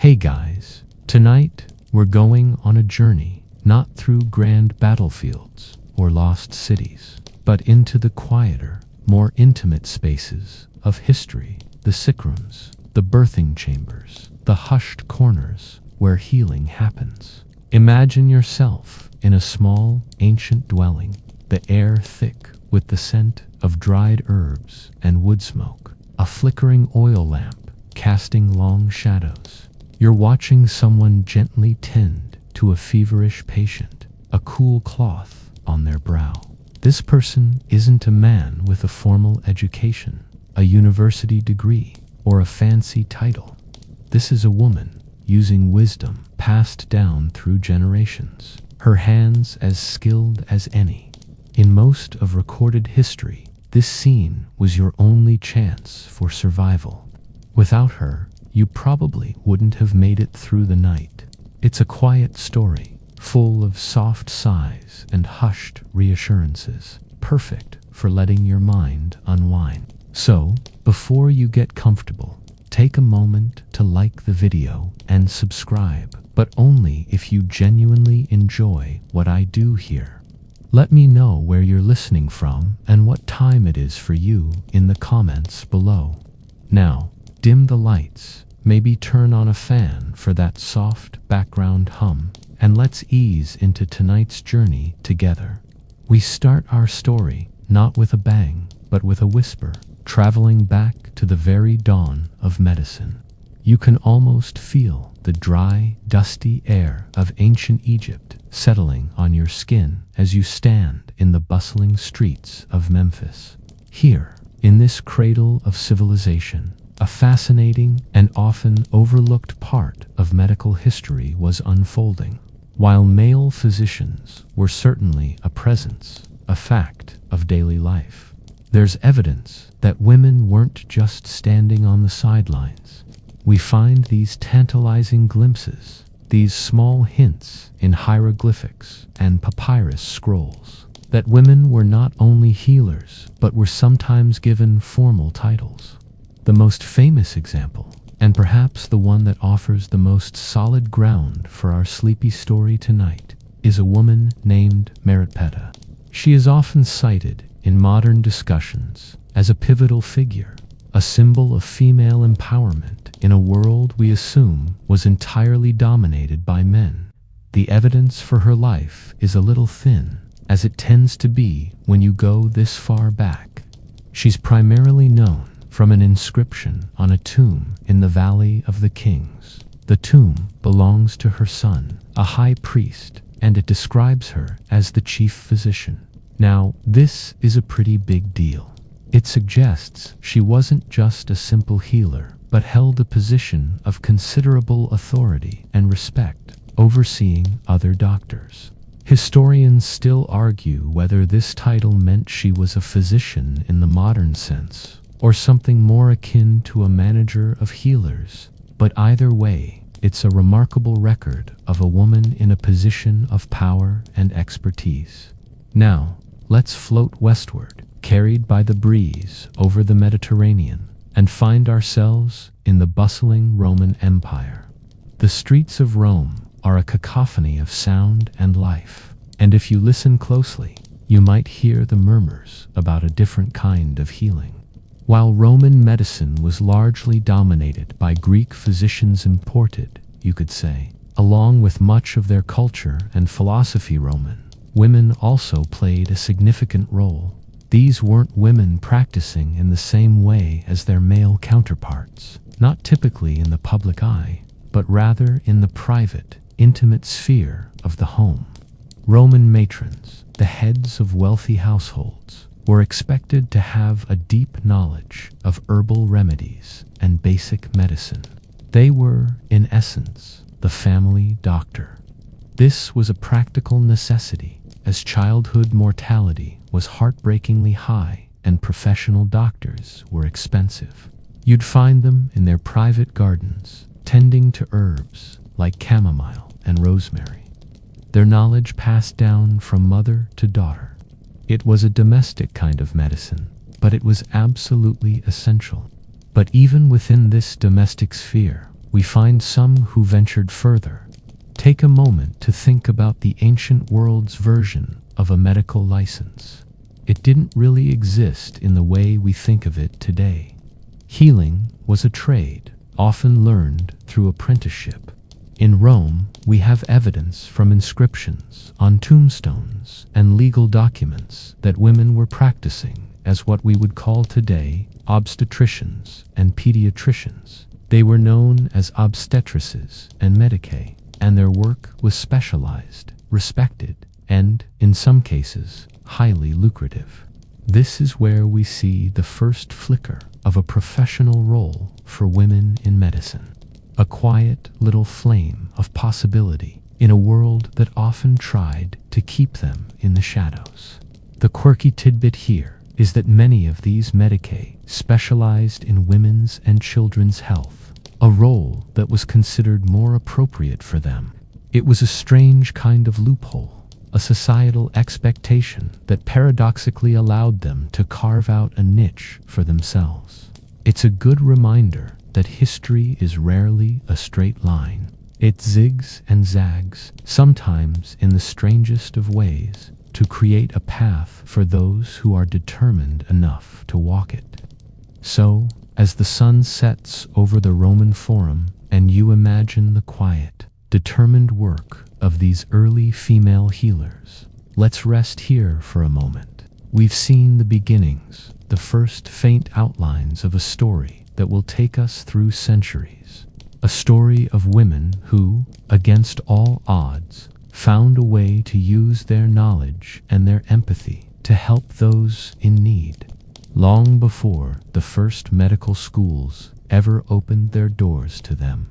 Hey guys, tonight we're going on a journey, not through grand battlefields or lost cities, but into the quieter, more intimate spaces of history, the sick rooms, the birthing chambers, the hushed corners where healing happens. Imagine yourself in a small, ancient dwelling, the air thick with the scent of dried herbs and wood smoke, a flickering oil lamp casting long shadows. You're watching someone gently tend to a feverish patient, a cool cloth on their brow. This person isn't a man with a formal education, a university degree, or a fancy title. This is a woman using wisdom passed down through generations, her hands as skilled as any. In most of recorded history, this scene was your only chance for survival. Without her, you probably wouldn't have made it through the night. It's a quiet story, full of soft sighs and hushed reassurances, perfect for letting your mind unwind. So, before you get comfortable, take a moment to like the video and subscribe, but only if you genuinely enjoy what I do here. Let me know where you're listening from and what time it is for you in the comments below. Now, dim the lights, maybe turn on a fan for that soft background hum, and let's ease into tonight's journey together. We start our story not with a bang, but with a whisper, traveling back to the very dawn of medicine. You can almost feel the dry, dusty air of ancient Egypt settling on your skin as you stand in the bustling streets of Memphis. Here, in this cradle of civilization, a fascinating and often overlooked part of medical history was unfolding. While male physicians were certainly a presence, a fact of daily life, there's evidence that women weren't just standing on the sidelines. We find these tantalizing glimpses, these small hints in hieroglyphics and papyrus scrolls, that women were not only healers, but were sometimes given formal titles. The most famous example, and perhaps the one that offers the most solid ground for our sleepy story tonight, is a woman named Merit-Ptah. She is often cited in modern discussions as a pivotal figure, a symbol of female empowerment in a world we assume was entirely dominated by men. The evidence for her life is a little thin, as it tends to be when you go this far back. She's primarily known from an inscription on a tomb in the Valley of the Kings. The tomb belongs to her son, a high priest, and it describes her as the chief physician. Now, this is a pretty big deal. It suggests she wasn't just a simple healer, but held a position of considerable authority and respect, overseeing other doctors. Historians still argue whether this title meant she was a physician in the modern sense, or something more akin to a manager of healers, but either way, it's a remarkable record of a woman in a position of power and expertise. Now, let's float westward, carried by the breeze over the Mediterranean, and find ourselves in the bustling Roman Empire. The streets of Rome are a cacophony of sound and life, and if you listen closely, you might hear the murmurs about a different kind of healing. While Roman medicine was largely dominated by Greek physicians imported, you could say, along with much of their culture and philosophy, women also played a significant role. These weren't women practicing in the same way as their male counterparts, not typically in the public eye, but rather in the private, intimate sphere of the home. Roman matrons, the heads of wealthy households, were expected to have a deep knowledge of herbal remedies and basic medicine. They were, in essence, the family doctor. This was a practical necessity, as childhood mortality was heartbreakingly high and professional doctors were expensive. You'd find them in their private gardens, tending to herbs like chamomile and rosemary. Their knowledge passed down from mother to daughter. It was a domestic kind of medicine, but it was absolutely essential. But even within this domestic sphere, we find some who ventured further. Take a moment to think about the ancient world's version of a medical license. It didn't really exist in the way we think of it today. Healing was a trade, often learned through apprenticeship. In Rome, we have evidence from inscriptions on tombstones and legal documents that women were practicing as what we would call today obstetricians and pediatricians. They were known as obstetresses and medicae, and their work was specialized, respected, and, in some cases, highly lucrative. This is where we see the first flicker of a professional role for women in medicine. A quiet little flame of possibility in a world that often tried to keep them in the shadows. The quirky tidbit here is that many of these medicae specialized in women's and children's health, a role that was considered more appropriate for them. It was a strange kind of loophole, a societal expectation that paradoxically allowed them to carve out a niche for themselves. It's a good reminder that history is rarely a straight line. It zigs and zags, sometimes in the strangest of ways, to create a path for those who are determined enough to walk it. So, as the sun sets over the Roman Forum and you imagine the quiet, determined work of these early female healers, let's rest here for a moment. We've seen the beginnings, the first faint outlines of a story that will take us through centuries. A story of women who, against all odds, found a way to use their knowledge and their empathy to help those in need, long before the first medical schools ever opened their doors to them.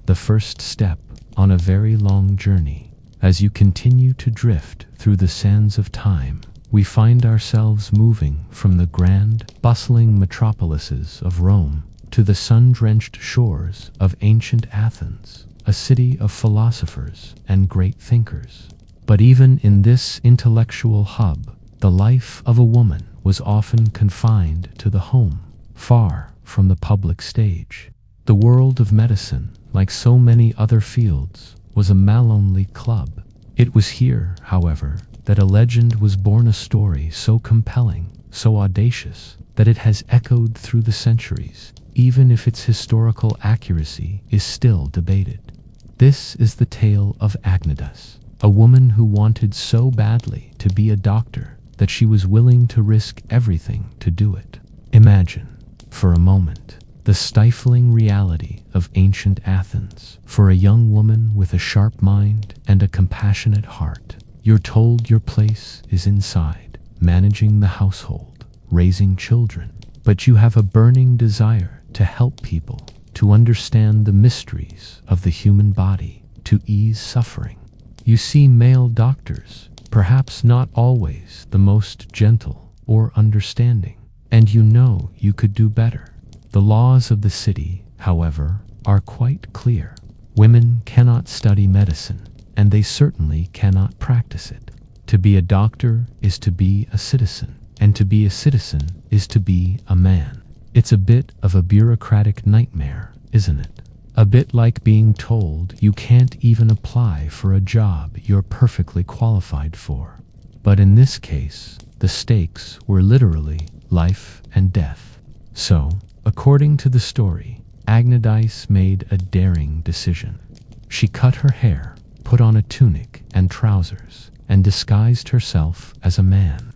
The first step on a very long journey. As you continue to drift through the sands of time, we find ourselves moving from the grand, bustling metropolises of Rome to the sun-drenched shores of ancient Athens, a city of philosophers and great thinkers. But even in this intellectual hub, the life of a woman was often confined to the home, far from the public stage. The world of medicine, like so many other fields, was a malonely club. It was here, however, that a legend was born, a story so compelling, so audacious, that it has echoed through the centuries, even if its historical accuracy is still debated. This is the tale of Agnodice, a woman who wanted so badly to be a doctor that she was willing to risk everything to do it. Imagine, for a moment, the stifling reality of ancient Athens. For a young woman with a sharp mind and a compassionate heart, you're told your place is inside, managing the household, raising children. But you have a burning desire to help people, to understand the mysteries of the human body, to ease suffering. You see male doctors, perhaps not always the most gentle or understanding, and you know you could do better. The laws of the city, however, are quite clear. Women cannot study medicine, and they certainly cannot practice it. To be a doctor is to be a citizen, and to be a citizen is to be a man. It's a bit of a bureaucratic nightmare, isn't it? A bit like being told you can't even apply for a job you're perfectly qualified for. But in this case, the stakes were literally life and death. So, according to the story, Agnodice made a daring decision. She cut her hair, put on a tunic and trousers, and disguised herself as a man.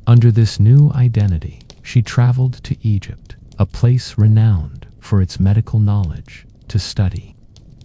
Under this new identity, she traveled to Egypt, a place renowned for its medical knowledge, to study.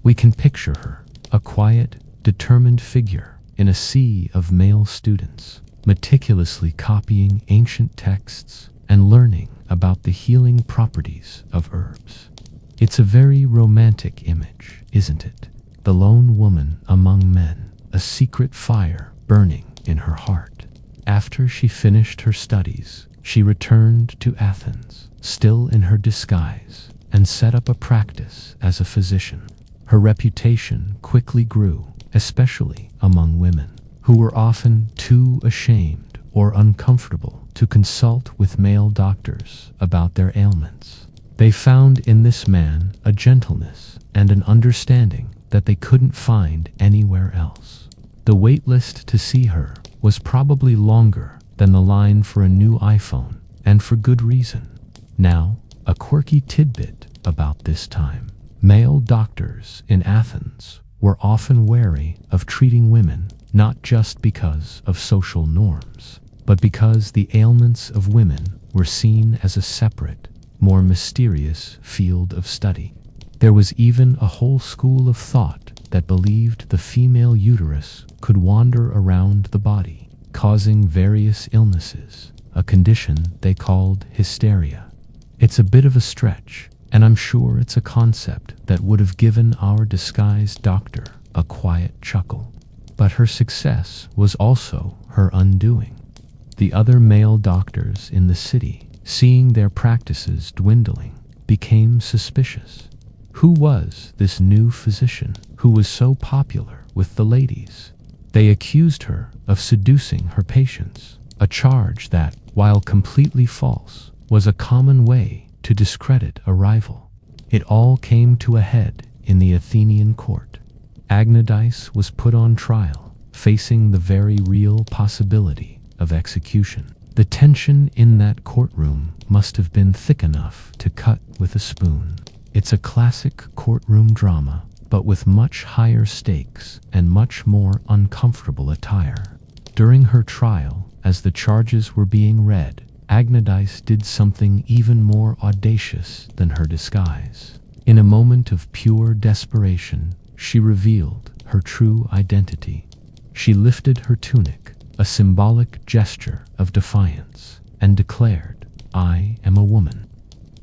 We can picture her, a quiet, determined figure in a sea of male students, meticulously copying ancient texts and learning about the healing properties of herbs. It's a very romantic image, isn't it? The lone woman among men, a secret fire burning in her heart. After she finished her studies, she returned to Athens, still in her disguise, and set up a practice as a physician. Her reputation quickly grew, especially among women, who were often too ashamed or uncomfortable to consult with male doctors about their ailments. They found in this man a gentleness and an understanding that they couldn't find anywhere else. The waitlist to see her was probably longer than the line for a new iPhone, and for good reason. Now, a quirky tidbit about this time. Male doctors in Athens were often wary of treating women, not just because of social norms, but because the ailments of women were seen as a separate, more mysterious field of study. There was even a whole school of thought that believed the female uterus could wander around the body, causing various illnesses, a condition they called hysteria. It's a bit of a stretch, and I'm sure it's a concept that would have given our disguised doctor a quiet chuckle. But her success was also her undoing. The other male doctors in the city, seeing their practices dwindling, became suspicious. Who was this new physician who was so popular with the ladies? They accused her of seducing her patients, a charge that, while completely false, was a common way to discredit a rival. It all came to a head in the Athenian court. Agnodice was put on trial, facing the very real possibility of execution. The tension in that courtroom must have been thick enough to cut with a spoon. It's a classic courtroom drama, but with much higher stakes and much more uncomfortable attire. During her trial, as the charges were being read, Agnodice did something even more audacious than her disguise. In a moment of pure desperation, she revealed her true identity. She lifted her tunic, a symbolic gesture of defiance, and declared, "I am a woman."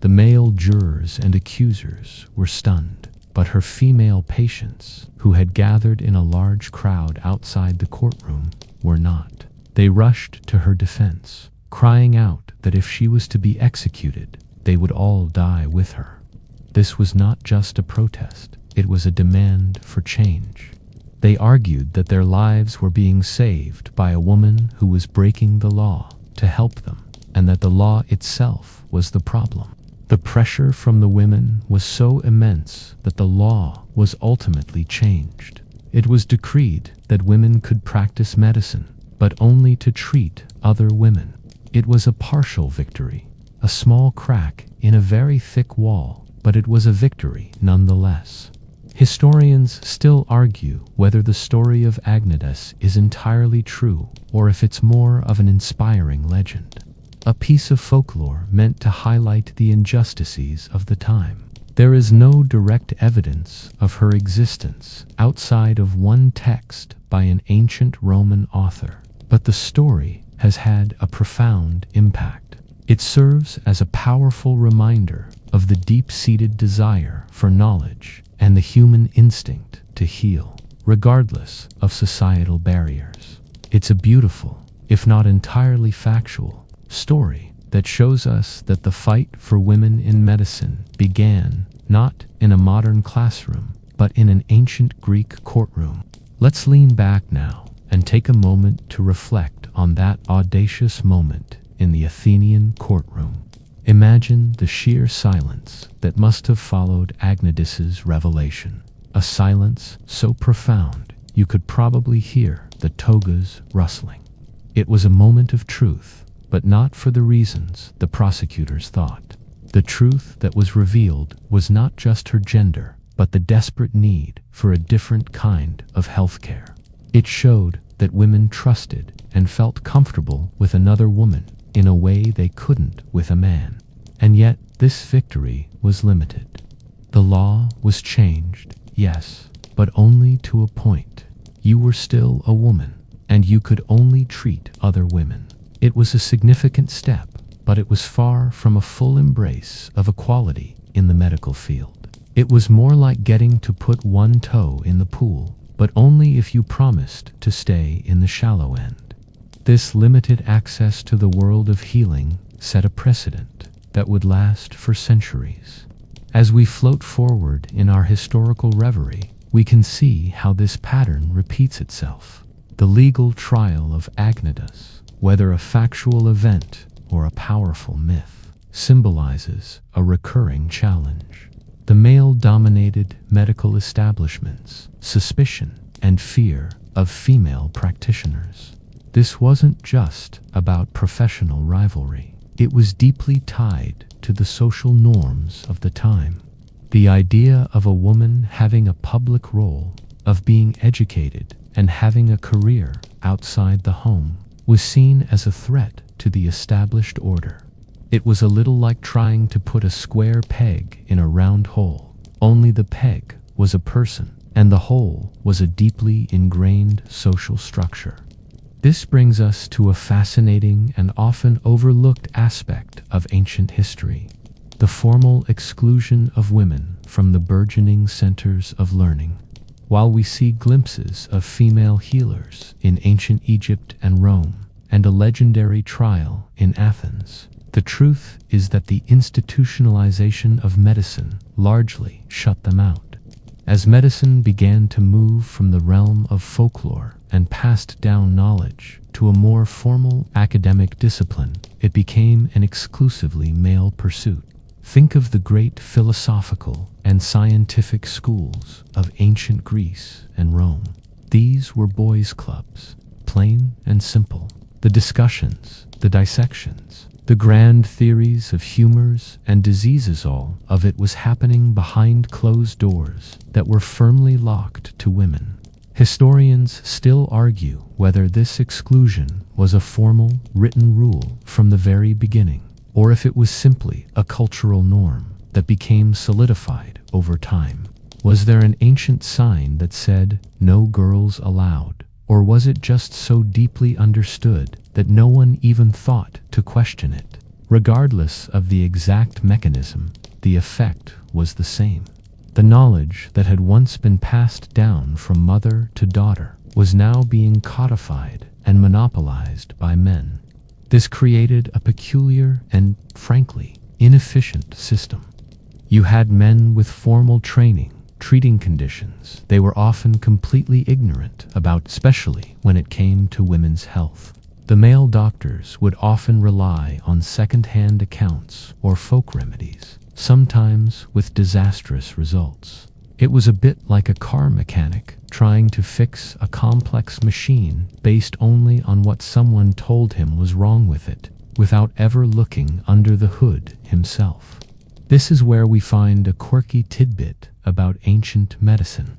The male jurors and accusers were stunned, but her female patients, who had gathered in a large crowd outside the courtroom, were not. They rushed to her defense, crying out that if she was to be executed, they would all die with her. This was not just a protest, it was a demand for change. They argued that their lives were being saved by a woman who was breaking the law to help them, and that the law itself was the problem. The pressure from the women was so immense that the law was ultimately changed. It was decreed that women could practice medicine, but only to treat other women. It was a partial victory, a small crack in a very thick wall, but it was a victory nonetheless. Historians still argue whether the story of Agnodice is entirely true or if it's more of an inspiring legend, a piece of folklore meant to highlight the injustices of the time. There is no direct evidence of her existence outside of one text by an ancient Roman author, but the story has had a profound impact. It serves as a powerful reminder of the deep-seated desire for knowledge and the human instinct to heal, regardless of societal barriers. It's a beautiful, if not entirely factual, story that shows us that the fight for women in medicine began not in a modern classroom, but in an ancient Greek courtroom. Let's lean back now and take a moment to reflect on that audacious moment in the Athenian courtroom. Imagine the sheer silence that must have followed Agnodice's revelation, a silence so profound you could probably hear the togas rustling. It was a moment of truth, but not for the reasons the prosecutors thought. The truth that was revealed was not just her gender, but the desperate need for a different kind of healthcare. It showed that women trusted and felt comfortable with another woman in a way they couldn't with a man. And yet, this victory was limited. The law was changed, yes, but only to a point. You were still a woman, and you could only treat other women. It was a significant step, but it was far from a full embrace of equality in the medical field. It was more like getting to put one toe in the pool, but only if you promised to stay in the shallow end. This limited access to the world of healing set a precedent that would last for centuries. As we float forward in our historical reverie, we can see how this pattern repeats itself. The legal trial of Agnodice, whether a factual event or a powerful myth, symbolizes a recurring challenge. the male-dominated medical establishments, suspicion and fear of female practitioners. This wasn't just about professional rivalry. It was deeply tied to the social norms of the time. The idea of a woman having a public role, of being educated and having a career outside the home, was seen as a threat to the established order. It was a little like trying to put a square peg in a round hole. Only the peg was a person, and the hole was a deeply ingrained social structure. This brings us to a fascinating and often overlooked aspect of ancient history: the formal exclusion of women from the burgeoning centers of learning. While we see glimpses of female healers in ancient Egypt and Rome, and a legendary trial in Athens, the truth is that the institutionalization of medicine largely shut them out. As medicine began to move from the realm of folklore and passed down knowledge to a more formal academic discipline, it became an exclusively male pursuit. Think of the great philosophical and scientific schools of ancient Greece and Rome. These were boys' clubs, plain and simple. The discussions, the dissections, the grand theories of humors and diseases, all of it was happening behind closed doors that were firmly locked to women. Historians still argue whether this exclusion was a formal, written rule from the very beginning, or if it was simply a cultural norm that became solidified over time. Was there an ancient sign that said, "No girls allowed"? Or was it just so deeply understood that no one even thought to question it? Regardless of the exact mechanism, the effect was the same. The knowledge that had once been passed down from mother to daughter was now being codified and monopolized by men. This created a peculiar and, frankly, inefficient system. You had men with formal training treating conditions they were often completely ignorant about, especially when it came to women's health. The male doctors would often rely on second-hand accounts or folk remedies, sometimes with disastrous results. It was a bit like a car mechanic trying to fix a complex machine based only on what someone told him was wrong with it, without ever looking under the hood himself. This is where we find a quirky tidbit about ancient medicine.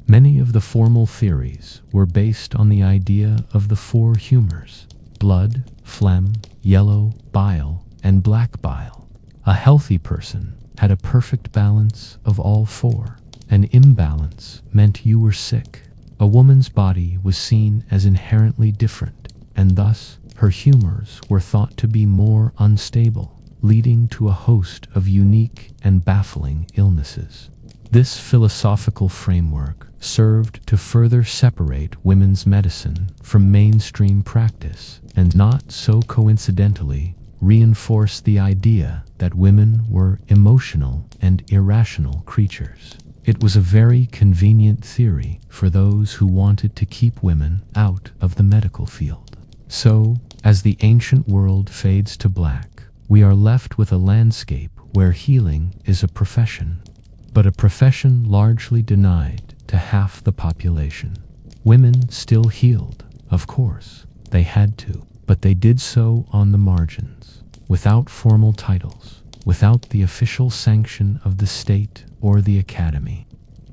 Many of the formal theories were based on the idea of the four humors: blood, phlegm, yellow bile, and black bile. A healthy person had a perfect balance of all four. An imbalance meant you were sick. A woman's body was seen as inherently different, and thus her humors were thought to be more unstable, leading to a host of unique and baffling illnesses. This philosophical framework served to further separate women's medicine from mainstream practice, and not so coincidentally reinforce the idea that women were emotional and irrational creatures. It was a very convenient theory for those who wanted to keep women out of the medical field. So, as the ancient world fades to black, we are left with a landscape where healing is a profession, but a profession largely denied to half the population. Women still healed, of course. They had to, but they did so on the margins, without formal titles, without the official sanction of the state or the academy.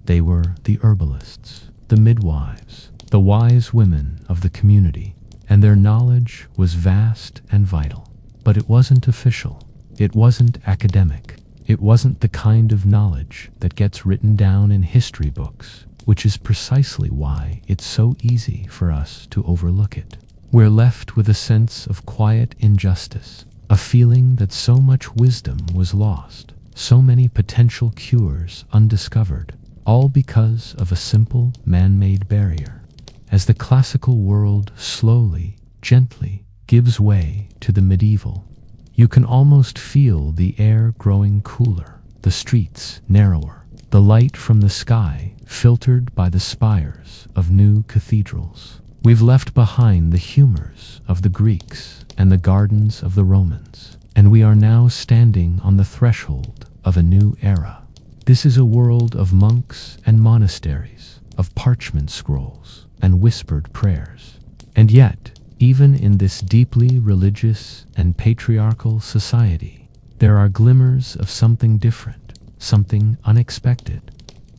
They were the herbalists, the midwives, the wise women of the community, and their knowledge was vast and vital. But it wasn't official. It wasn't academic. It wasn't the kind of knowledge that gets written down in history books, which is precisely why it's so easy for us to overlook it. We're left with a sense of quiet injustice, a feeling that so much wisdom was lost, so many potential cures undiscovered, all because of a simple man-made barrier. As the classical world slowly, gently gives way to the medieval, you can almost feel the air growing cooler, the streets narrower, the light from the sky filtered by the spires of new cathedrals. We've left behind the humors of the Greeks and the gardens of the Romans, and we are now standing on the threshold of a new era. This is a world of monks and monasteries, of parchment scrolls and whispered prayers. And yet, even in this deeply religious and patriarchal society, there are glimmers of something different, something unexpected.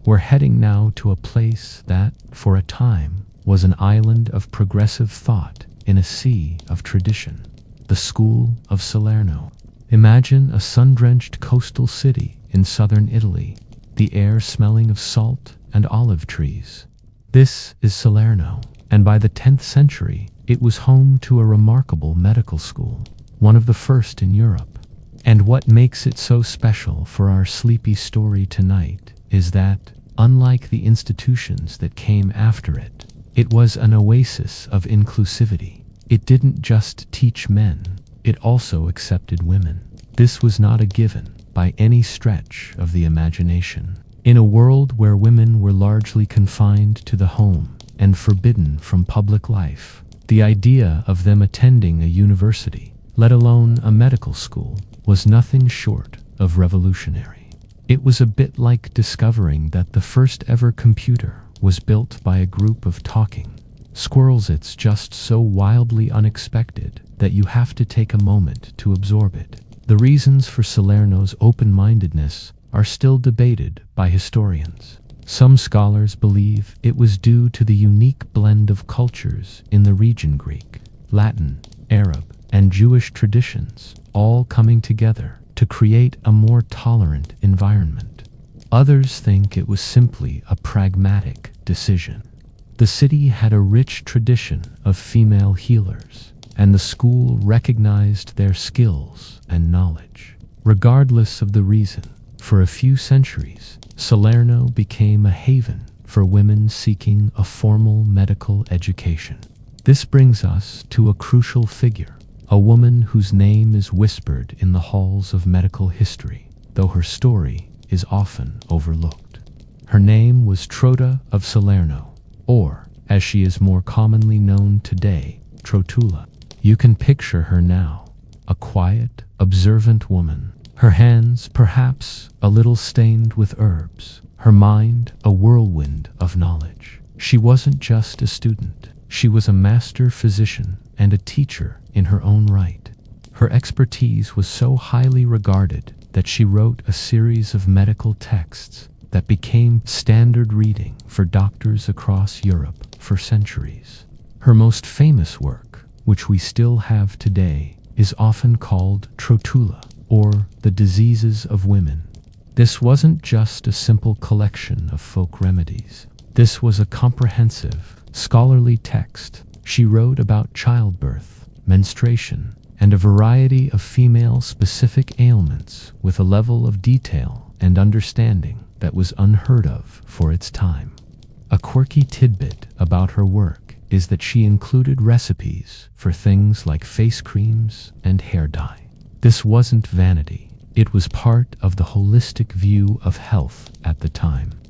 We're heading now to a place that, for a time, was an island of progressive thought in a sea of tradition. The School of Salerno. Imagine a sun-drenched coastal city in southern Italy, the air smelling of salt and olive trees. This is Salerno, and by the 10th century, it was home to a remarkable medical school, one of the first in Europe. And what makes it so special for our sleepy story tonight is that, unlike the institutions that came after it, it was an oasis of inclusivity. It didn't just teach men, it also accepted women. This was not a given by any stretch of the imagination. In a world where women were largely confined to the home and forbidden from public life, the idea of them attending a university, let alone a medical school, was nothing short of revolutionary. It was a bit like discovering that the first ever computer was built by a group of talking squirrels. It's just so wildly unexpected that you have to take a moment to absorb it. The reasons for Salerno's open-mindedness are still debated by historians. Some scholars believe it was due to the unique blend of cultures in the region: Greek, Latin, Arab, and Jewish traditions, all coming together to create a more tolerant environment. Others think it was simply a pragmatic decision. The city had a rich tradition of female healers, and the school recognized their skills and knowledge. Regardless of the reason, for a few centuries, Salerno became a haven for women seeking a formal medical education. This brings us to a crucial figure, a woman whose name is whispered in the halls of medical history, though her story is often overlooked. Her name was Trotula of Salerno, or, as she is more commonly known today, Trotula. You can picture her now, a quiet, observant woman, her hands perhaps a little stained with herbs, her mind a whirlwind of knowledge. She wasn't just a student, she was a master physician and a teacher in her own right. Her expertise was so highly regarded that she wrote a series of medical texts that became standard reading for doctors across Europe for centuries. Her most famous work, which we still have today, is often called Trotula, or The Diseases of Women. This wasn't just a simple collection of folk remedies. This was a comprehensive, scholarly text. She wrote about childbirth, menstruation, and a variety of female-specific ailments with a level of detail and understanding that was unheard of for its time. A quirky tidbit about her work is that she included recipes for things like face creams and hair dye. This wasn't vanity, it was part of the holistic view of health at the time.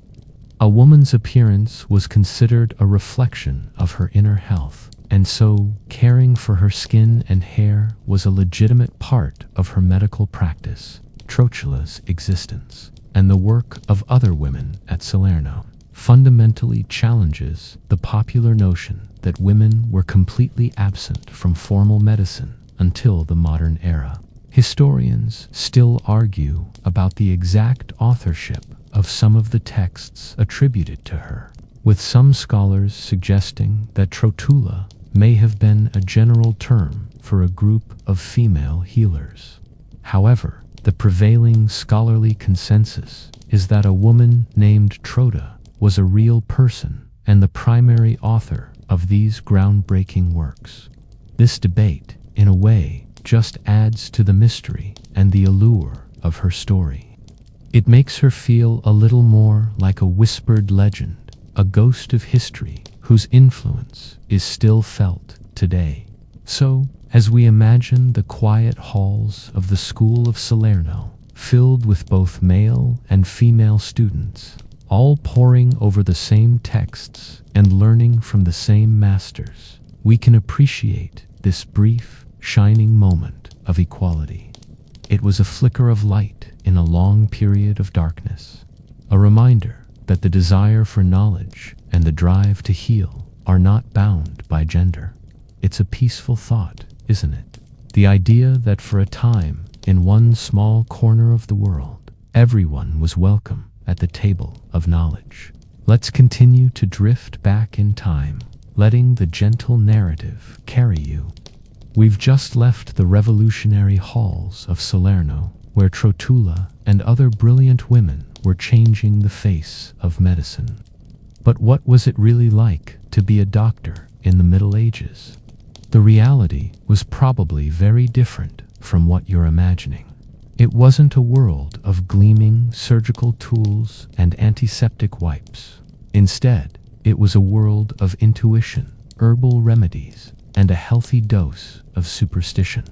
A woman's appearance was considered a reflection of her inner health, and so caring for her skin and hair was a legitimate part of her medical practice. Trotula's existence, and the work of other women at Salerno, fundamentally challenges the popular notion that women were completely absent from formal medicine until the modern era. Historians still argue about the exact authorship of some of the texts attributed to her, with some scholars suggesting that Trotula may have been a general term for a group of female healers. However, the prevailing scholarly consensus is that a woman named Trotula was a real person and the primary author of these groundbreaking works. This debate, in a way, just adds to the mystery and the allure of her story. It makes her feel a little more like a whispered legend, a ghost of history whose influence is still felt today. So, as we imagine the quiet halls of the School of Salerno, filled with both male and female students, all poring over the same texts and learning from the same masters, we can appreciate this brief, shining moment of equality. It was a flicker of light in a long period of darkness. a reminder that the desire for knowledge and the drive to heal are not bound by gender. It's a peaceful thought, isn't it? The idea that for a time, in one small corner of the world, everyone was welcome at the table of knowledge. Let's continue to drift back in time, letting the gentle narrative carry you. We've just left the revolutionary halls of Salerno, where Trotula and other brilliant women were changing the face of medicine. But what was it really like to be a doctor in the Middle Ages? The reality was probably very different from what you're imagining. It wasn't a world of gleaming surgical tools and antiseptic wipes. Instead, it was a world of intuition, herbal remedies, and a healthy dose of superstition.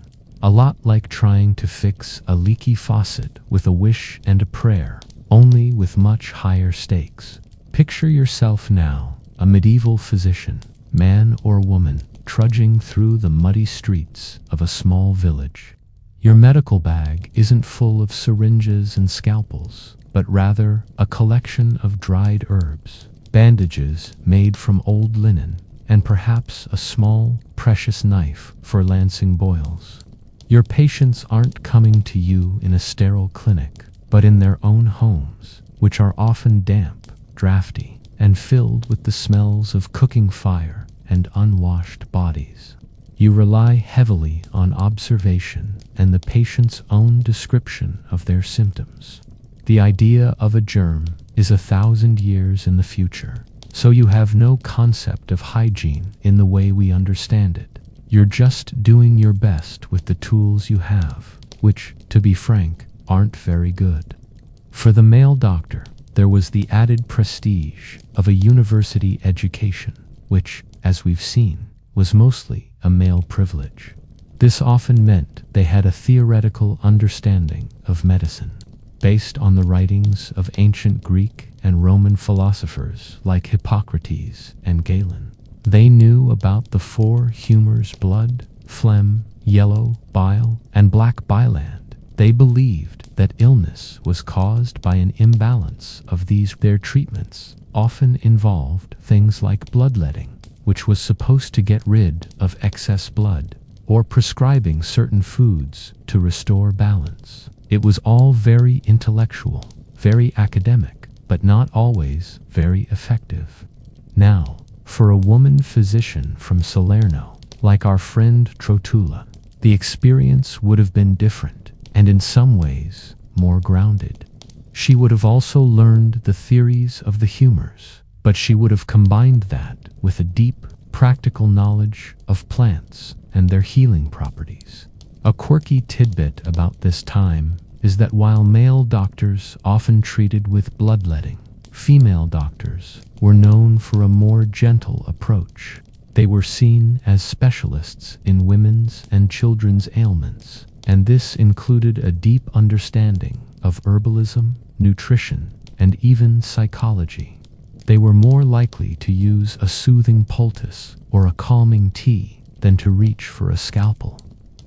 A lot like trying to fix a leaky faucet with a wish and a prayer, only with much higher stakes. Picture yourself now, a medieval physician, man or woman, trudging through the muddy streets of a small village. Your medical bag isn't full of syringes and scalpels, but rather a collection of dried herbs, bandages made from old linen, and perhaps a small, precious knife for lancing boils. Your patients aren't coming to you in a sterile clinic, but in their own homes, which are often damp, drafty, and filled with the smells of cooking fire and unwashed bodies. You rely heavily on observation and the patient's own description of their symptoms. The idea of a germ is 1,000 years in the future, so you have no concept of hygiene in the way we understand it. You're just doing your best with the tools you have, which, to be frank, aren't very good. For the male doctor, there was the added prestige of a university education, which, as we've seen, was mostly a male privilege. This often meant they had a theoretical understanding of medicine, based on the writings of ancient Greek and Roman philosophers like Hippocrates and Galen. They knew about the 4 humors: blood, phlegm, yellow, bile, and black biland. They believed that illness was caused by an imbalance of these. Their treatments often involved things like bloodletting, which was supposed to get rid of excess blood, or prescribing certain foods to restore balance. It was all very intellectual, very academic, but not always very effective. Now, for a woman physician from Salerno, like our friend Trotula, the experience would have been different, and in some ways, more grounded. She would have also learned the theories of the humors, but she would have combined that with a deep, practical knowledge of plants and their healing properties. A quirky tidbit about this time is that while male doctors often treated with bloodletting, female doctors were known for a more gentle approach. They were seen as specialists in women's and children's ailments, and this included a deep understanding of herbalism, nutrition, and even psychology. They were more likely to use a soothing poultice or a calming tea than to reach for a scalpel.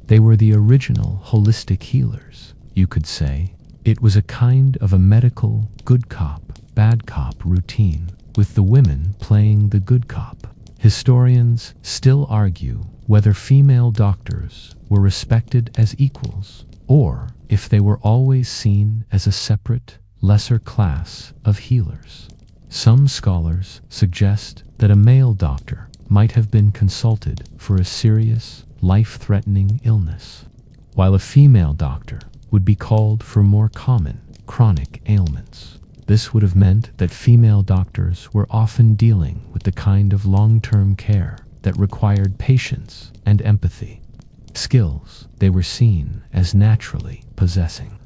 They were the original holistic healers, you could say. It was a kind of a medical good cop, bad cop routine, with the women playing the good cop. Historians still argue whether female doctors were respected as equals, or if they were always seen as a separate, lesser class of healers. Some scholars suggest that a male doctor might have been consulted for a serious, life-threatening illness, while a female doctor would be called for more common, chronic ailments. This would have meant that female doctors were often dealing with the kind of long-term care that required patience and empathy, skills they were seen as naturally possessing.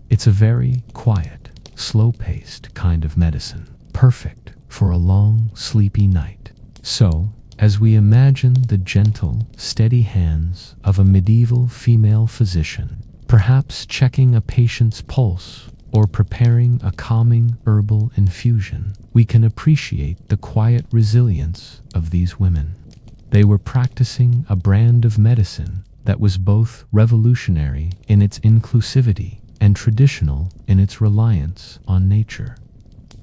It's a very quiet, slow-paced kind of medicine, perfect for a long, sleepy night. So, as we imagine the gentle, steady hands of a medieval female physician, perhaps checking a patient's pulse or preparing a calming herbal infusion, we can appreciate the quiet resilience of these women. They were practicing a brand of medicine that was both revolutionary in its inclusivity and traditional in its reliance on nature.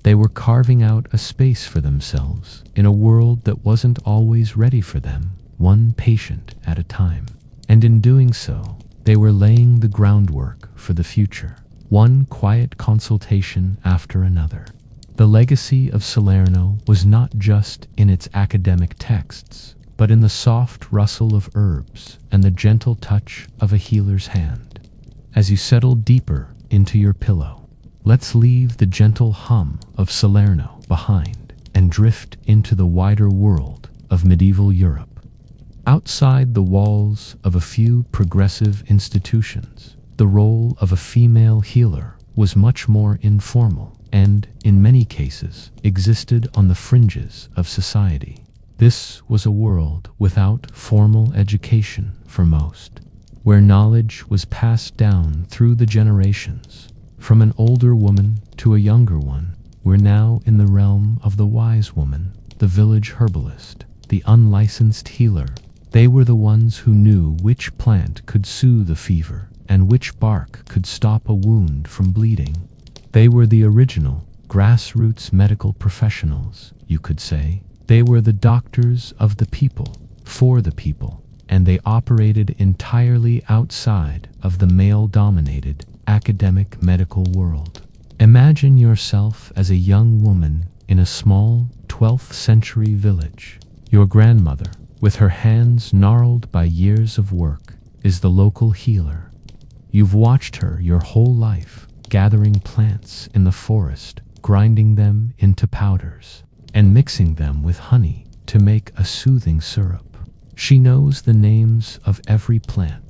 They were carving out a space for themselves in a world that wasn't always ready for them, one patient at a time. And in doing so, they were laying the groundwork for the future, one quiet consultation after another. The legacy of Salerno was not just in its academic texts, but in the soft rustle of herbs and the gentle touch of a healer's hand. As you settle deeper into your pillow, let's leave the gentle hum of Salerno behind and drift into the wider world of medieval Europe. Outside the walls of a few progressive institutions, the role of a female healer was much more informal and, in many cases, existed on the fringes of society. This was a world without formal education for most, where knowledge was passed down through the generations. From an older woman to a younger one, we're now in the realm of the wise woman, the village herbalist, the unlicensed healer. They were the ones who knew which plant could soothe a fever and which bark could stop a wound from bleeding. They were the original grassroots medical professionals, you could say. They were the doctors of the people, for the people, and they operated entirely outside of the male-dominated academic medical world. Imagine yourself as a young woman in a small 12th century village. Your grandmother, with her hands gnarled by years of work, is the local healer. You've watched her your whole life, gathering plants in the forest, grinding them into powders, and mixing them with honey to make a soothing syrup. She knows the names of every plant,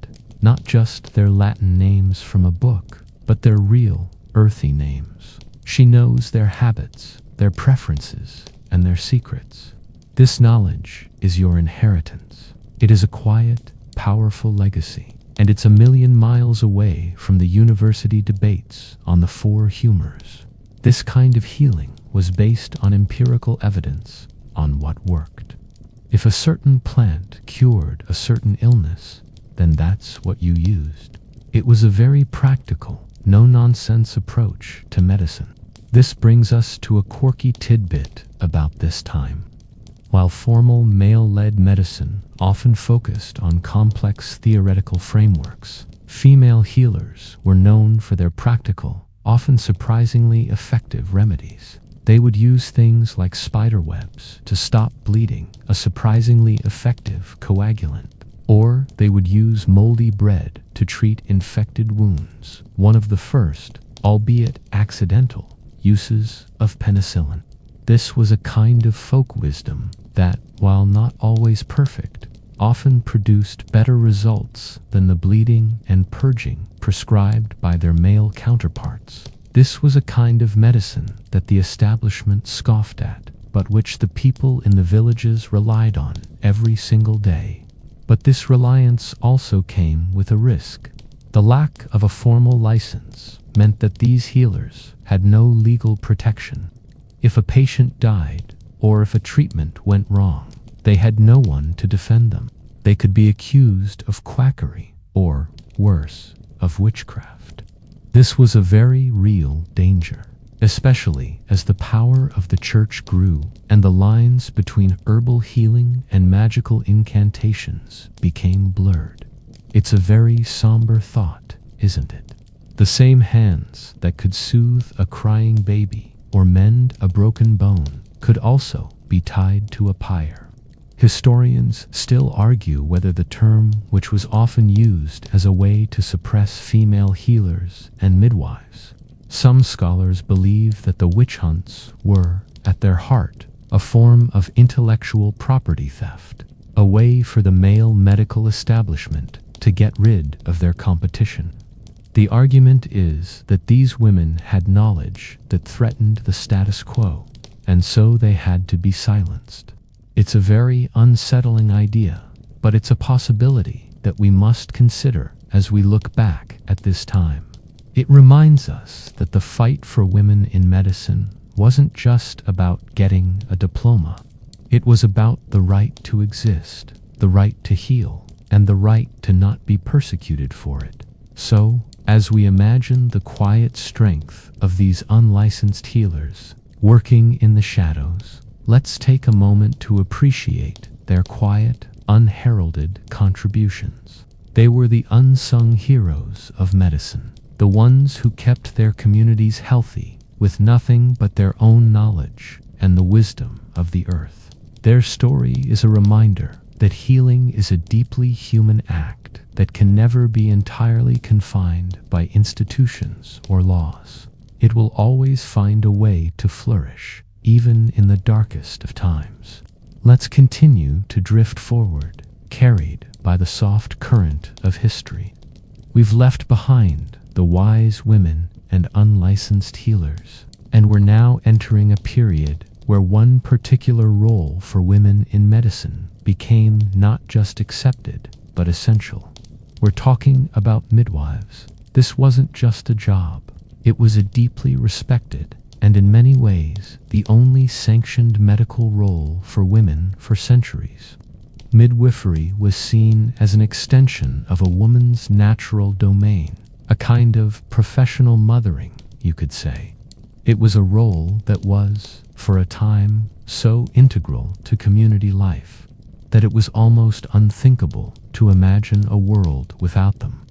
not just their Latin names from a book, but their real, earthy names. She knows their habits, their preferences, and their secrets. This knowledge is your inheritance. It is a quiet, powerful legacy, and it's a million miles away from the university debates on the four humors. This kind of healing was based on empirical evidence on what worked. If a certain plant cured a certain illness, then that's what you used. It was a very practical, no-nonsense approach to medicine. This brings us to a quirky tidbit about this time. While formal male-led medicine often focused on complex theoretical frameworks, female healers were known for their practical, often surprisingly effective remedies. They would use things like spider webs to stop bleeding, a surprisingly effective coagulant. Or they would use moldy bread to treat infected wounds, one of the first, albeit accidental, uses of penicillin. This was a kind of folk wisdom that, while not always perfect, often produced better results than the bleeding and purging prescribed by their male counterparts. This was a kind of medicine that the establishment scoffed at, but which the people in the villages relied on every single day. But this reliance also came with a risk. The lack of a formal license meant that these healers had no legal protection. If a patient died, or if a treatment went wrong, they had no one to defend them. They could be accused of quackery, or, worse, of witchcraft. This was a very real danger, especially as the power of the church grew and the lines between herbal healing and magical incantations became blurred. It's a very somber thought, isn't it? The same hands that could soothe a crying baby or mend a broken bone could also be tied to a pyre. Historians still argue whether the term, which was often used as a way to suppress female healers and midwives. Some scholars believe that the witch hunts were, at their heart, a form of intellectual property theft, a way for the male medical establishment to get rid of their competition. The argument is that these women had knowledge that threatened the status quo, and so they had to be silenced. It's a very unsettling idea, but it's a possibility that we must consider as we look back at this time. It reminds us that the fight for women in medicine wasn't just about getting a diploma. It was about the right to exist, the right to heal, and the right to not be persecuted for it. So, as we imagine the quiet strength of these unlicensed healers, working in the shadows. Let's take a moment to appreciate their quiet, unheralded contributions. They were the unsung heroes of medicine, the ones who kept their communities healthy with nothing but their own knowledge and the wisdom of the earth. Their story is a reminder that healing is a deeply human act that can never be entirely confined by institutions or laws. It will always find a way to flourish, even in the darkest of times. Let's continue to drift forward, carried by the soft current of history. We've left behind the wise women and unlicensed healers, and we're now entering a period where one particular role for women in medicine became not just accepted, but essential. We're talking about midwives. This wasn't just a job. It was a deeply respected, and in many ways, the only sanctioned medical role for women for centuries. Midwifery was seen as an extension of a woman's natural domain, a kind of professional mothering, you could say. It was a role that was, for a time, so integral to community life that it was almost unthinkable to imagine a world without them.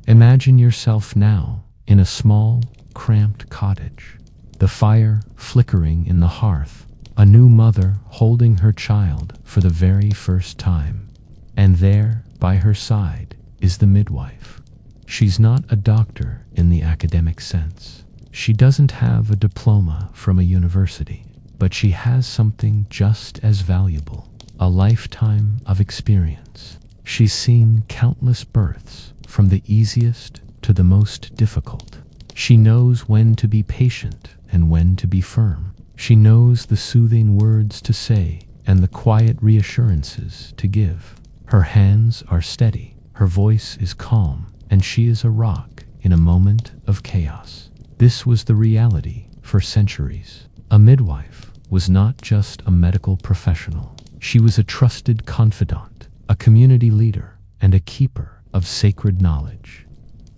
Imagine yourself now in a small, cramped cottage, the fire flickering in the hearth, a new mother holding her child for the very first time, and there, by her side, is the midwife. She's not a doctor in the academic sense. She doesn't have a diploma from a university, but she has something just as valuable, a lifetime of experience. She's seen countless births, from the easiest to the most difficult. She knows when to be patient and when to be firm. She knows the soothing words to say and the quiet reassurances to give. Her hands are steady, her voice is calm, and she is a rock in a moment of chaos. This was the reality for centuries. A midwife was not just a medical professional. She was a trusted confidant, a community leader, and a keeper of sacred knowledge.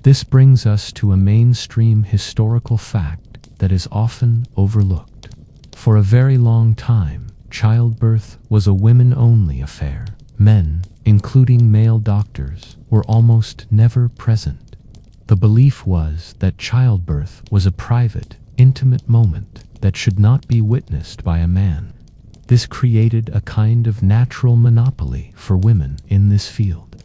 This brings us to a mainstream historical fact that is often overlooked. For a very long time, childbirth was a women-only affair. Men, including male doctors, were almost never present. The belief was that childbirth was a private, intimate moment that should not be witnessed by a man. This created a kind of natural monopoly for women in this field.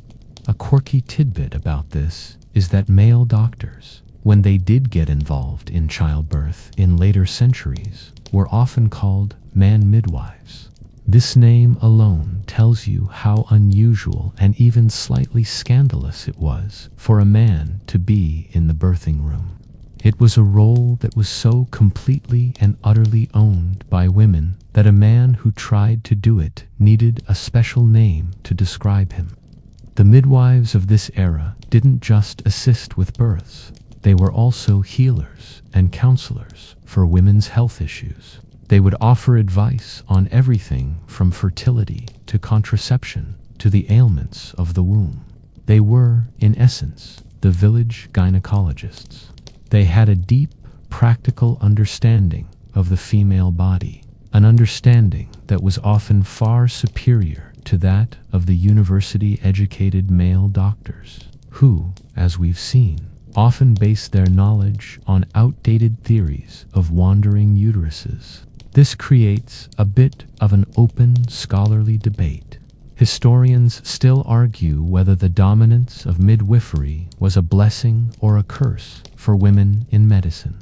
A quirky tidbit about this is that male doctors, when they did get involved in childbirth in later centuries, were often called man midwives. This name alone tells you how unusual and even slightly scandalous it was for a man to be in the birthing room. It was a role that was so completely and utterly owned by women that a man who tried to do it needed a special name to describe him. The midwives of this era didn't just assist with births. They were also healers and counselors for women's health issues. They would offer advice on everything from fertility to contraception to the ailments of the womb. They were, in essence, the village gynecologists. They had a deep, practical understanding of the female body, an understanding that was often far superior to that of the university-educated male doctors, who, as we've seen, often based their knowledge on outdated theories of wandering uteruses. This creates a bit of an open, scholarly debate. Historians still argue whether the dominance of midwifery was a blessing or a curse for women in medicine.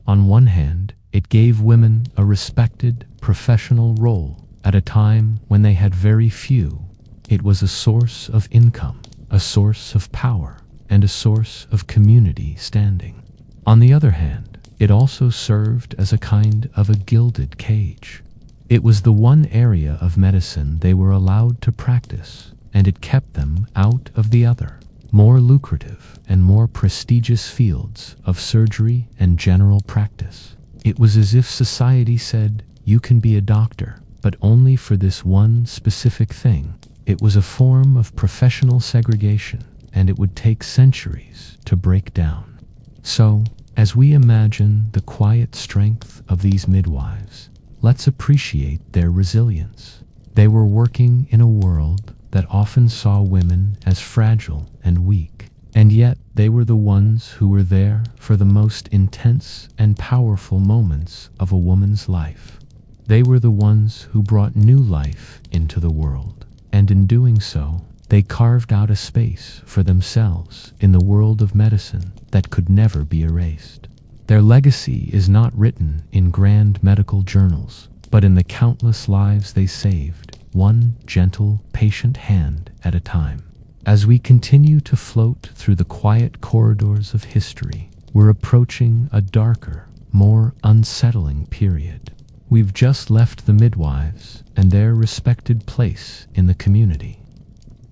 On one hand, it gave women a respected, professional role at a time when they had very few. It was a source of income, a source of power, and a source of community standing. On the other hand, it also served as a kind of a gilded cage. It was the one area of medicine they were allowed to practice, and it kept them out of the other, more lucrative and more prestigious fields of surgery and general practice. It was as if society said, you can be a doctor, but only for this one specific thing. It was a form of professional segregation, and it would take centuries to break down. So, As we imagine the quiet strength of these midwives, let's appreciate their resilience. They were working in a world that often saw women as fragile and weak, and yet they were the ones who were there for the most intense and powerful moments of a woman's life. They were the ones who brought new life into the world, and in doing so, they carved out a space for themselves in the world of medicine that could never be erased. Their legacy is not written in grand medical journals, but in the countless lives they saved, one gentle, patient hand at a time. As we continue to float through the quiet corridors of history, we're approaching a darker, more unsettling period. We've just left the midwives and their respected place in the community.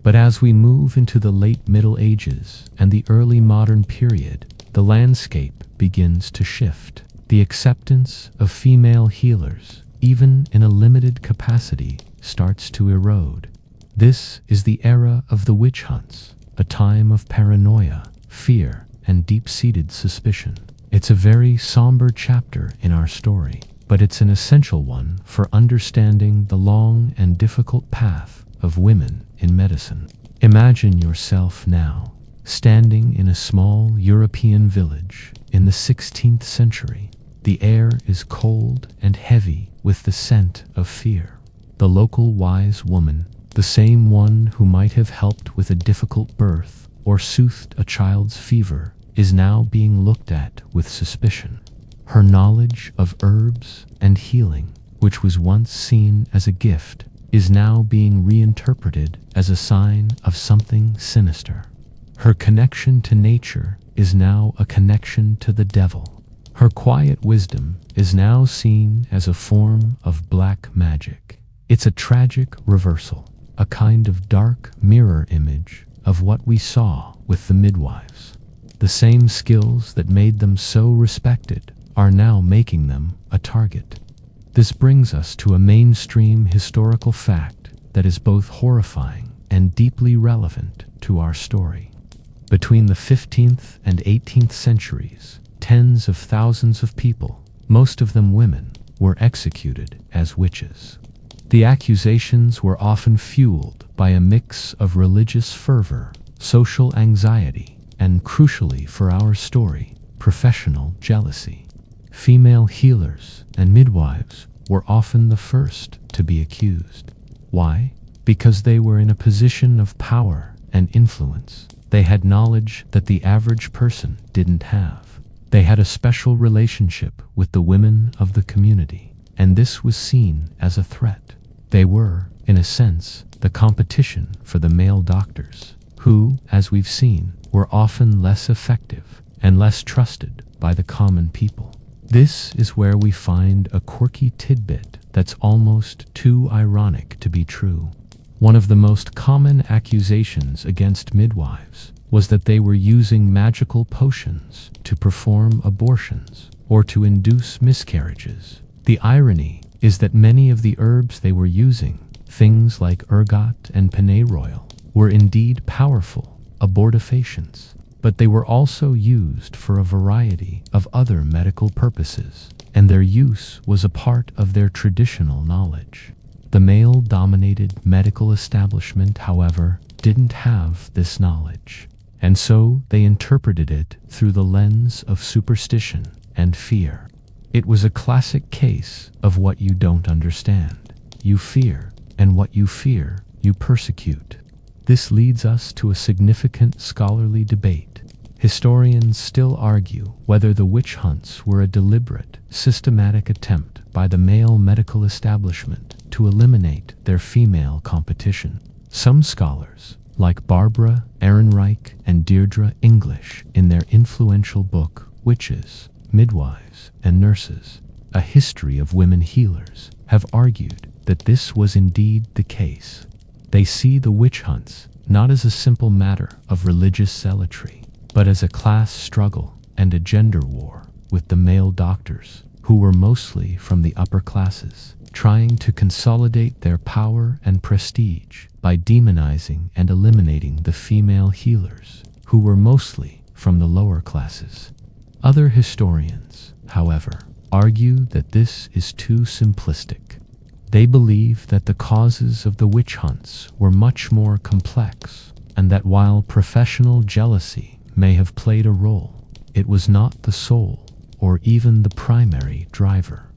But as we move into the late Middle Ages and the early modern period, the landscape begins to shift. The acceptance of female healers, even in a limited capacity, starts to erode. This is the era of the witch hunts, a time of paranoia, fear, and deep-seated suspicion. It's a very somber chapter in our story, but it's an essential one for understanding the long and difficult path of women in medicine. Imagine yourself now, standing in a small European village in the 16th century. The air is cold and heavy with the scent of fear. The local wise woman, the same one who might have helped with a difficult birth or soothed a child's fever, is now being looked at with suspicion. Her knowledge of herbs and healing, which was once seen as a gift, is now being reinterpreted as a sign of something sinister. Her connection to nature is now a connection to the devil. Her quiet wisdom is now seen as a form of black magic. It's a tragic reversal, a kind of dark mirror image of what we saw with the midwives. The same skills that made them so respected are now making them a target. This brings us to a mainstream historical fact that is both horrifying and deeply relevant to our story. Between the 15th and 18th centuries, tens of thousands of people, most of them women, were executed as witches. The accusations were often fueled by a mix of religious fervor, social anxiety, and crucially for our story, professional jealousy. Female healers and midwives were often the first to be accused. Why? Because they were in a position of power and influence. They had knowledge that the average person didn't have. They had a special relationship with the women of the community, and this was seen as a threat. They were, in a sense, the competition for the male doctors, who, as we've seen, were often less effective and less trusted by the common people. This is where we find a quirky tidbit that's almost too ironic to be true. One of the most common accusations against midwives was that they were using magical potions to perform abortions or to induce miscarriages. The irony is that many of the herbs they were using, things like ergot and pennyroyal, were indeed powerful abortifacients, but they were also used for a variety of other medical purposes, and their use was a part of their traditional knowledge. The male-dominated medical establishment, however, didn't have this knowledge, and so they interpreted it through the lens of superstition and fear. It was a classic case of what you don't understand, you fear, and what you fear, you persecute. This leads us to a significant scholarly debate. Historians still argue whether the witch hunts were a deliberate, systematic attempt by the male medical establishment to eliminate their female competition. Some scholars, like Barbara Ehrenreich and Deirdre English in their influential book Witches, Midwives, and Nurses, A History of Women Healers, have argued that this was indeed the case. They see the witch hunts not as a simple matter of religious zealotry, but as a class struggle and a gender war with the male doctors, who were mostly from the upper classes, trying to consolidate their power and prestige by demonizing and eliminating the female healers, who were mostly from the lower classes. Other historians, however, argue that this is too simplistic. They believe that the causes of the witch hunts were much more complex, and that while professional jealousy may have played a role, it was not the sole or even the primary driver.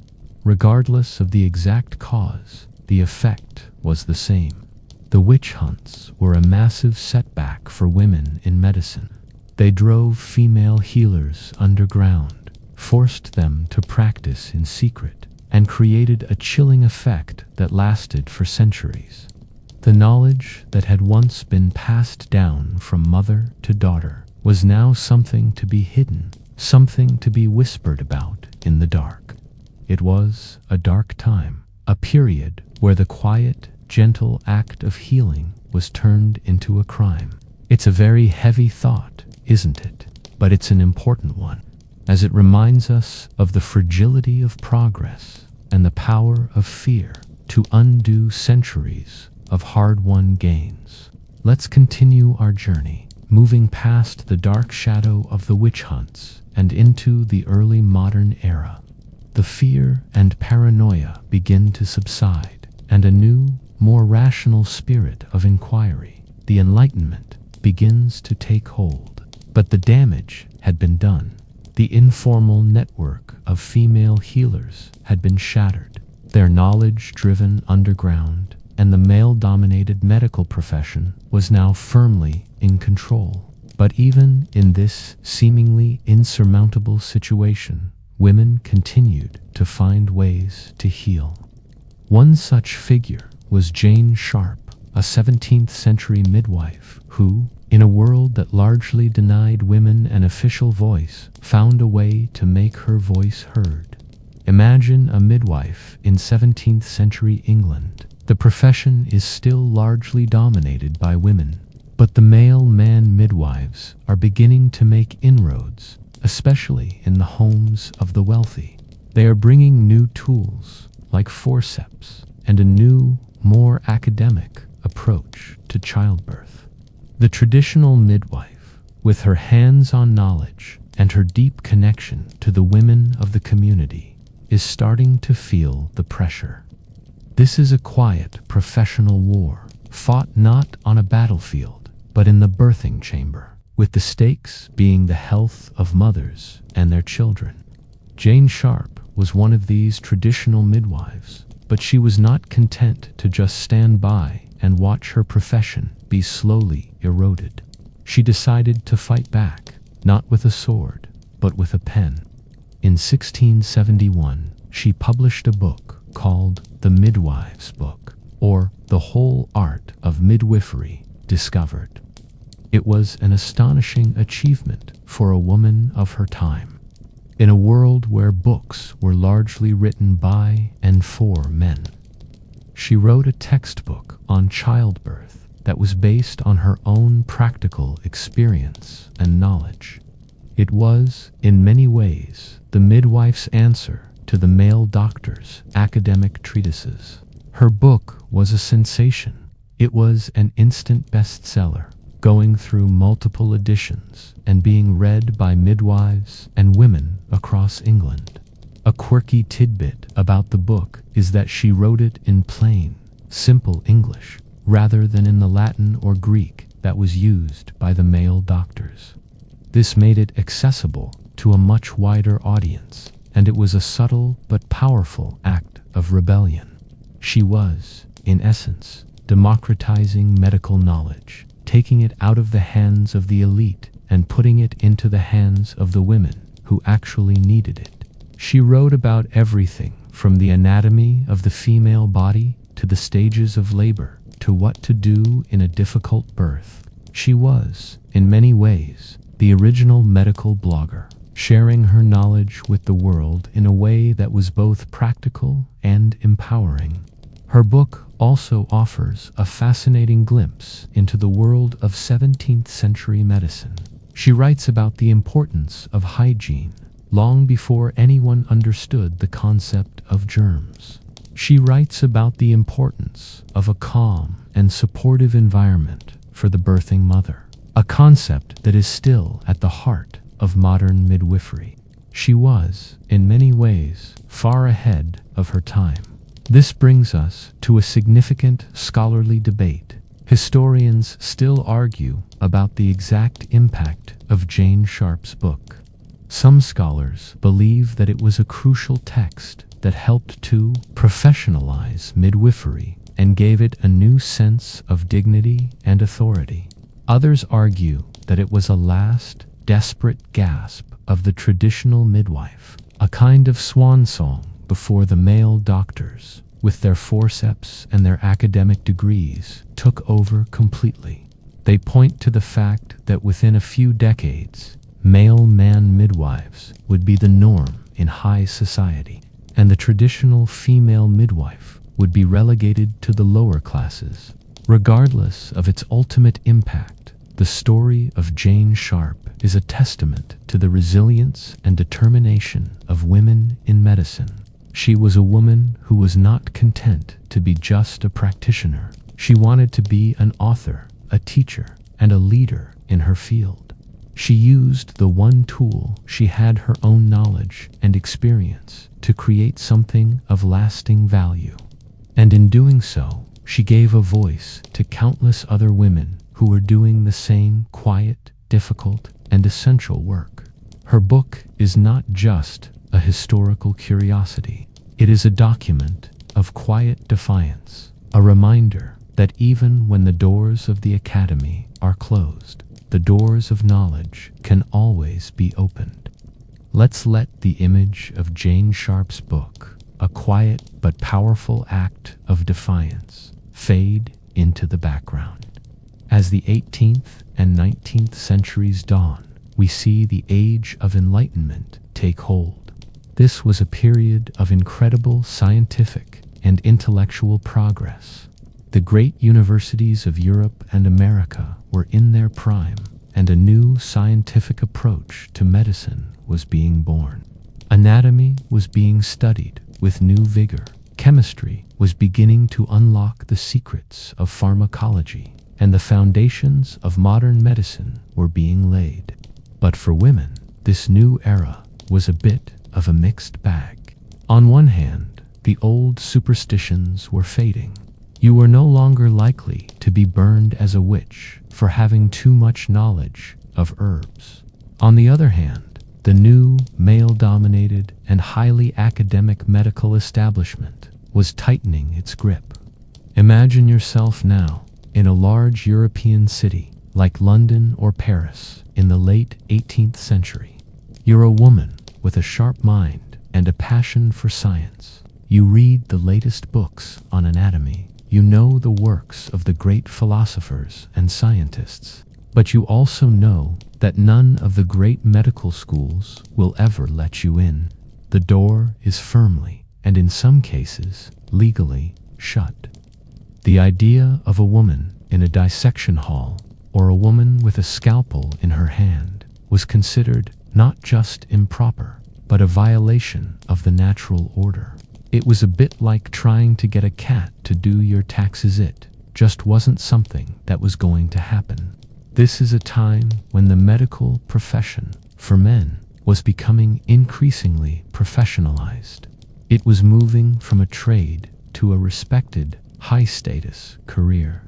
Regardless of the exact cause, the effect was the same. The witch hunts were a massive setback for women in medicine. They drove female healers underground, forced them to practice in secret, and created a chilling effect that lasted for centuries. The knowledge that had once been passed down from mother to daughter was now something to be hidden, something to be whispered about in the dark. It was a dark time, a period where the quiet, gentle act of healing was turned into a crime. It's a very heavy thought, isn't it? But it's an important one, as it reminds us of the fragility of progress and the power of fear to undo centuries of hard-won gains. Let's continue our journey, moving past the dark shadow of the witch hunts and into the early modern era. The fear and paranoia begin to subside, and a new, more rational spirit of inquiry, the Enlightenment, begins to take hold. But the damage had been done. The informal network of female healers had been shattered, their knowledge driven underground, and the male-dominated medical profession was now firmly in control. But even in this seemingly insurmountable situation, women continued to find ways to heal. One such figure was Jane Sharp, a 17th century midwife who, in a world that largely denied women an official voice, found a way to make her voice heard. Imagine a midwife in 17th century England. The profession is still largely dominated by women, but the male-man midwives are beginning to make inroads, especially in the homes of the wealthy. They are bringing new tools, like forceps, and a new, more academic approach to childbirth. The traditional midwife, with her hands-on knowledge and her deep connection to the women of the community, is starting to feel the pressure. This is a quiet, professional war, fought not on a battlefield, but in the birthing chamber, with the stakes being the health of mothers and their children. Jane Sharp was one of these traditional midwives, but she was not content to just stand by and watch her profession be slowly eroded. She decided to fight back, not with a sword, but with a pen. In 1671, she published a book called The Midwives' Book, or The Whole Art of Midwifery Discovered. It was an astonishing achievement for a woman of her time. In a world where books were largely written by and for men, she wrote a textbook on childbirth that was based on her own practical experience and knowledge. It was, in many ways, the midwife's answer to the male doctor's academic treatises. Her book was a sensation. It was an instant bestseller, going through multiple editions and being read by midwives and women across England. A quirky tidbit about the book is that she wrote it in plain, simple English, rather than in the Latin or Greek that was used by the male doctors. This made it accessible to a much wider audience, and it was a subtle but powerful act of rebellion. She was, in essence, democratizing medical knowledge, taking it out of the hands of the elite and putting it into the hands of the women who actually needed it. She wrote about everything from the anatomy of the female body to the stages of labor to what to do in a difficult birth. She was, in many ways, the original medical blogger, sharing her knowledge with the world in a way that was both practical and empowering. Her book also offers a fascinating glimpse into the world of 17th century medicine. She writes about the importance of hygiene long before anyone understood the concept of germs. She writes about the importance of a calm and supportive environment for the birthing mother, a concept that is still at the heart of modern midwifery. She was, in many ways, far ahead of her time. This brings us to a significant scholarly debate. Historians still argue about the exact impact of Jane Sharp's book. Some scholars believe that it was a crucial text that helped to professionalize midwifery and gave it a new sense of dignity and authority. Others argue that it was a last, desperate gasp of the traditional midwife, a kind of swan song before the male doctors, with their forceps and their academic degrees, took over completely. They point to the fact that within a few decades, male man midwives would be the norm in high society, and the traditional female midwife would be relegated to the lower classes. Regardless of its ultimate impact, the story of Jane Sharp is a testament to the resilience and determination of women in medicine. She was a woman who was not content to be just a practitioner. She wanted to be an author, a teacher, and a leader in her field. She used the one tool she had, her own knowledge and experience, to create something of lasting value. And in doing so, she gave a voice to countless other women who were doing the same quiet, difficult, and essential work. Her book is not just a historical curiosity. It is a document of quiet defiance, a reminder that even when the doors of the academy are closed, the doors of knowledge can always be opened. Let's let the image of Jane Sharp's book, a quiet but powerful act of defiance, fade into the background. As the 18th and 19th centuries dawn, we see the age of enlightenment take hold. This was a period of incredible scientific and intellectual progress. The great universities of Europe and America were in their prime, and a new scientific approach to medicine was being born. Anatomy was being studied with new vigor. Chemistry was beginning to unlock the secrets of pharmacology, and the foundations of modern medicine were being laid. But for women, this new era was a bit of a mixed bag. On one hand, the old superstitions were fading. You were no longer likely to be burned as a witch for having too much knowledge of herbs. On the other hand, the new male-dominated and highly academic medical establishment was tightening its grip. Imagine yourself now in a large European city like London or Paris in the late 18th century. You're a woman with a sharp mind and a passion for science. You read the latest books on anatomy. You know the works of the great philosophers and scientists. But you also know that none of the great medical schools will ever let you in. The door is firmly, and in some cases, legally, shut. The idea of a woman in a dissection hall or a woman with a scalpel in her hand was considered not just improper, but a violation of the natural order. It was a bit like trying to get a cat to do your taxes. It just wasn't something that was going to happen. This is a time when the medical profession, for men, was becoming increasingly professionalized. It was moving from a trade to a respected, high-status career.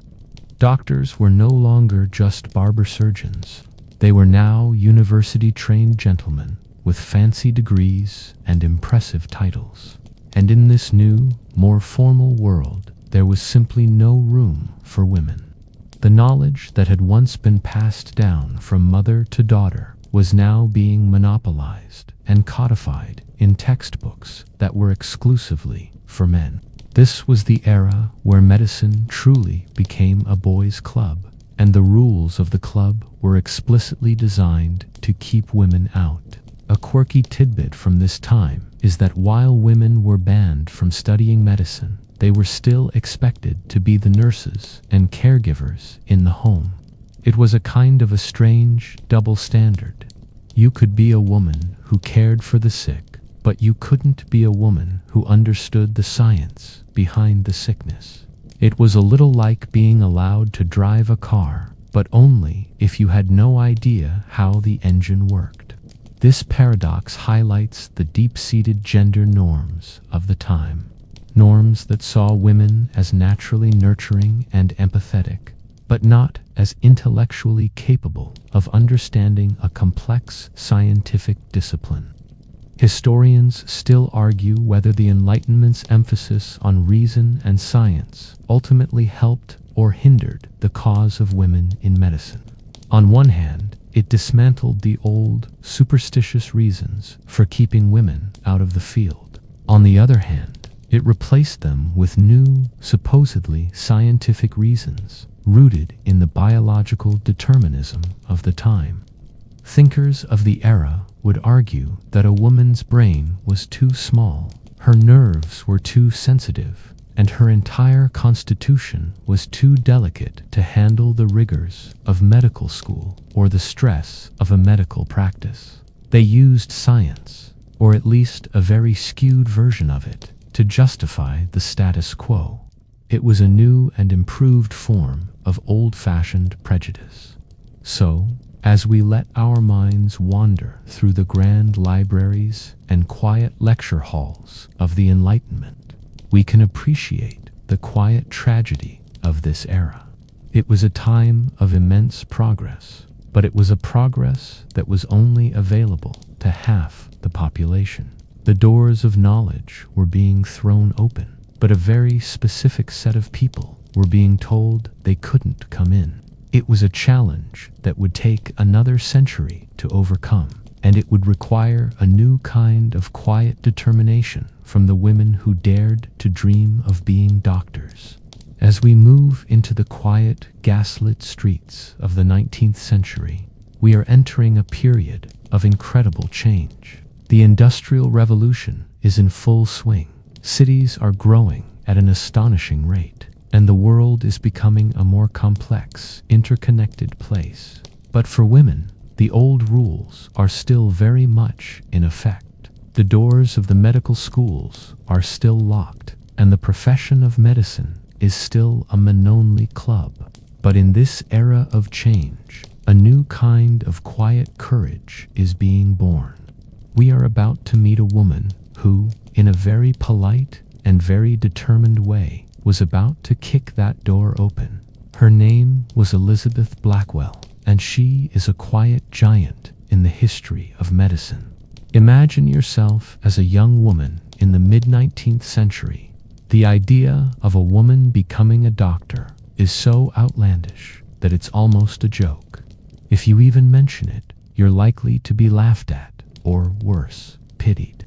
Doctors were no longer just barber surgeons. They were now university-trained gentlemen with fancy degrees and impressive titles. And in this new, more formal world, there was simply no room for women. The knowledge that had once been passed down from mother to daughter was now being monopolized and codified in textbooks that were exclusively for men. This was the era where medicine truly became a boys' club, and the rules of the club were explicitly designed to keep women out. A quirky tidbit from this time is that while women were banned from studying medicine, they were still expected to be the nurses and caregivers in the home. It was a kind of a strange double standard. You could be a woman who cared for the sick, but you couldn't be a woman who understood the science behind the sickness. It was a little like being allowed to drive a car, but only if you had no idea how the engine worked. This paradox highlights the deep-seated gender norms of the time. Norms that saw women as naturally nurturing and empathetic, but not as intellectually capable of understanding a complex scientific discipline. Historians still argue whether the Enlightenment's emphasis on reason and science ultimately helped or hindered the cause of women in medicine. On one hand, it dismantled the old, superstitious reasons for keeping women out of the field. On the other hand, it replaced them with new, supposedly scientific reasons, rooted in the biological determinism of the time. Thinkers of the era would argue that a woman's brain was too small, her nerves were too sensitive, and her entire constitution was too delicate to handle the rigors of medical school or the stress of a medical practice. They used science, or at least a very skewed version of it, to justify the status quo. It was a new and improved form of old-fashioned prejudice. So, as we let our minds wander through the grand libraries and quiet lecture halls of the Enlightenment, we can appreciate the quiet tragedy of this era. It was a time of immense progress, but it was a progress that was only available to half the population. The doors of knowledge were being thrown open, but a very specific set of people were being told they couldn't come in. It was a challenge that would take another century to overcome, and it would require a new kind of quiet determination from the women who dared to dream of being doctors. As we move into the quiet, gaslit streets of the 19th century, we are entering a period of incredible change. The Industrial Revolution is in full swing. Cities are growing at an astonishing rate, and the world is becoming a more complex, interconnected place. But for women, the old rules are still very much in effect. The doors of the medical schools are still locked, and the profession of medicine is still a men-only club. But in this era of change, a new kind of quiet courage is being born. We are about to meet a woman who, in a very polite and very determined way, was about to kick that door open. Her name was Elizabeth Blackwell, and she is a quiet giant in the history of medicine. Imagine yourself as a young woman in the mid-19th century. The idea of a woman becoming a doctor is so outlandish that it's almost a joke. If you even mention it, you're likely to be laughed at, or worse, pitied.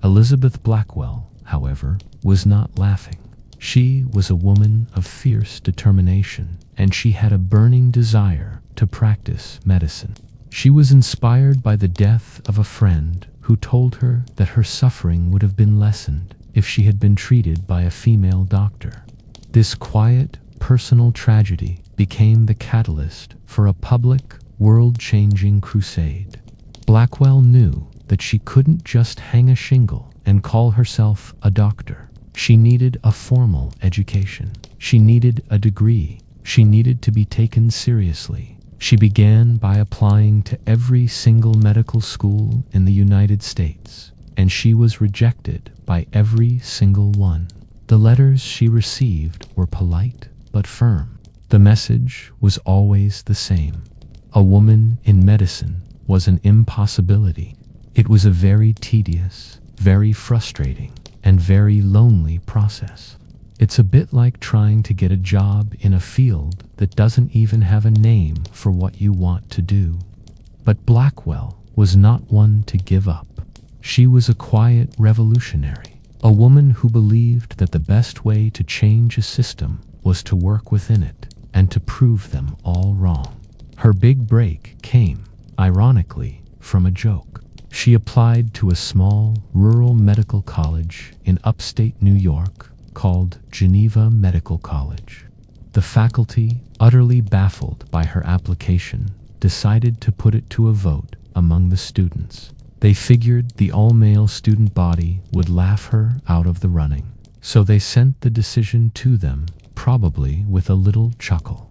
Elizabeth Blackwell, however, was not laughing. She was a woman of fierce determination, and she had a burning desire to practice medicine. She was inspired by the death of a friend who told her that her suffering would have been lessened if she had been treated by a female doctor. This quiet, personal tragedy became the catalyst for a public, world-changing crusade. Blackwell knew that she couldn't just hang a shingle and call herself a doctor. She needed a formal education. She needed a degree. She needed to be taken seriously. She began by applying to every single medical school in the United States, and she was rejected by every single one. The letters she received were polite but firm. The message was always the same. A woman in medicine was an impossibility. It was a very tedious, very frustrating, and very lonely process. It's a bit like trying to get a job in a field that doesn't even have a name for what you want to do. But Blackwell was not one to give up. She was a quiet revolutionary, a woman who believed that the best way to change a system was to work within it and to prove them all wrong. Her big break came, ironically, from a joke. She applied to a small, rural medical college in upstate New York called Geneva Medical College. The faculty, utterly baffled by her application, decided to put it to a vote among the students. They figured the all-male student body would laugh her out of the running, so they sent the decision to them, probably with a little chuckle.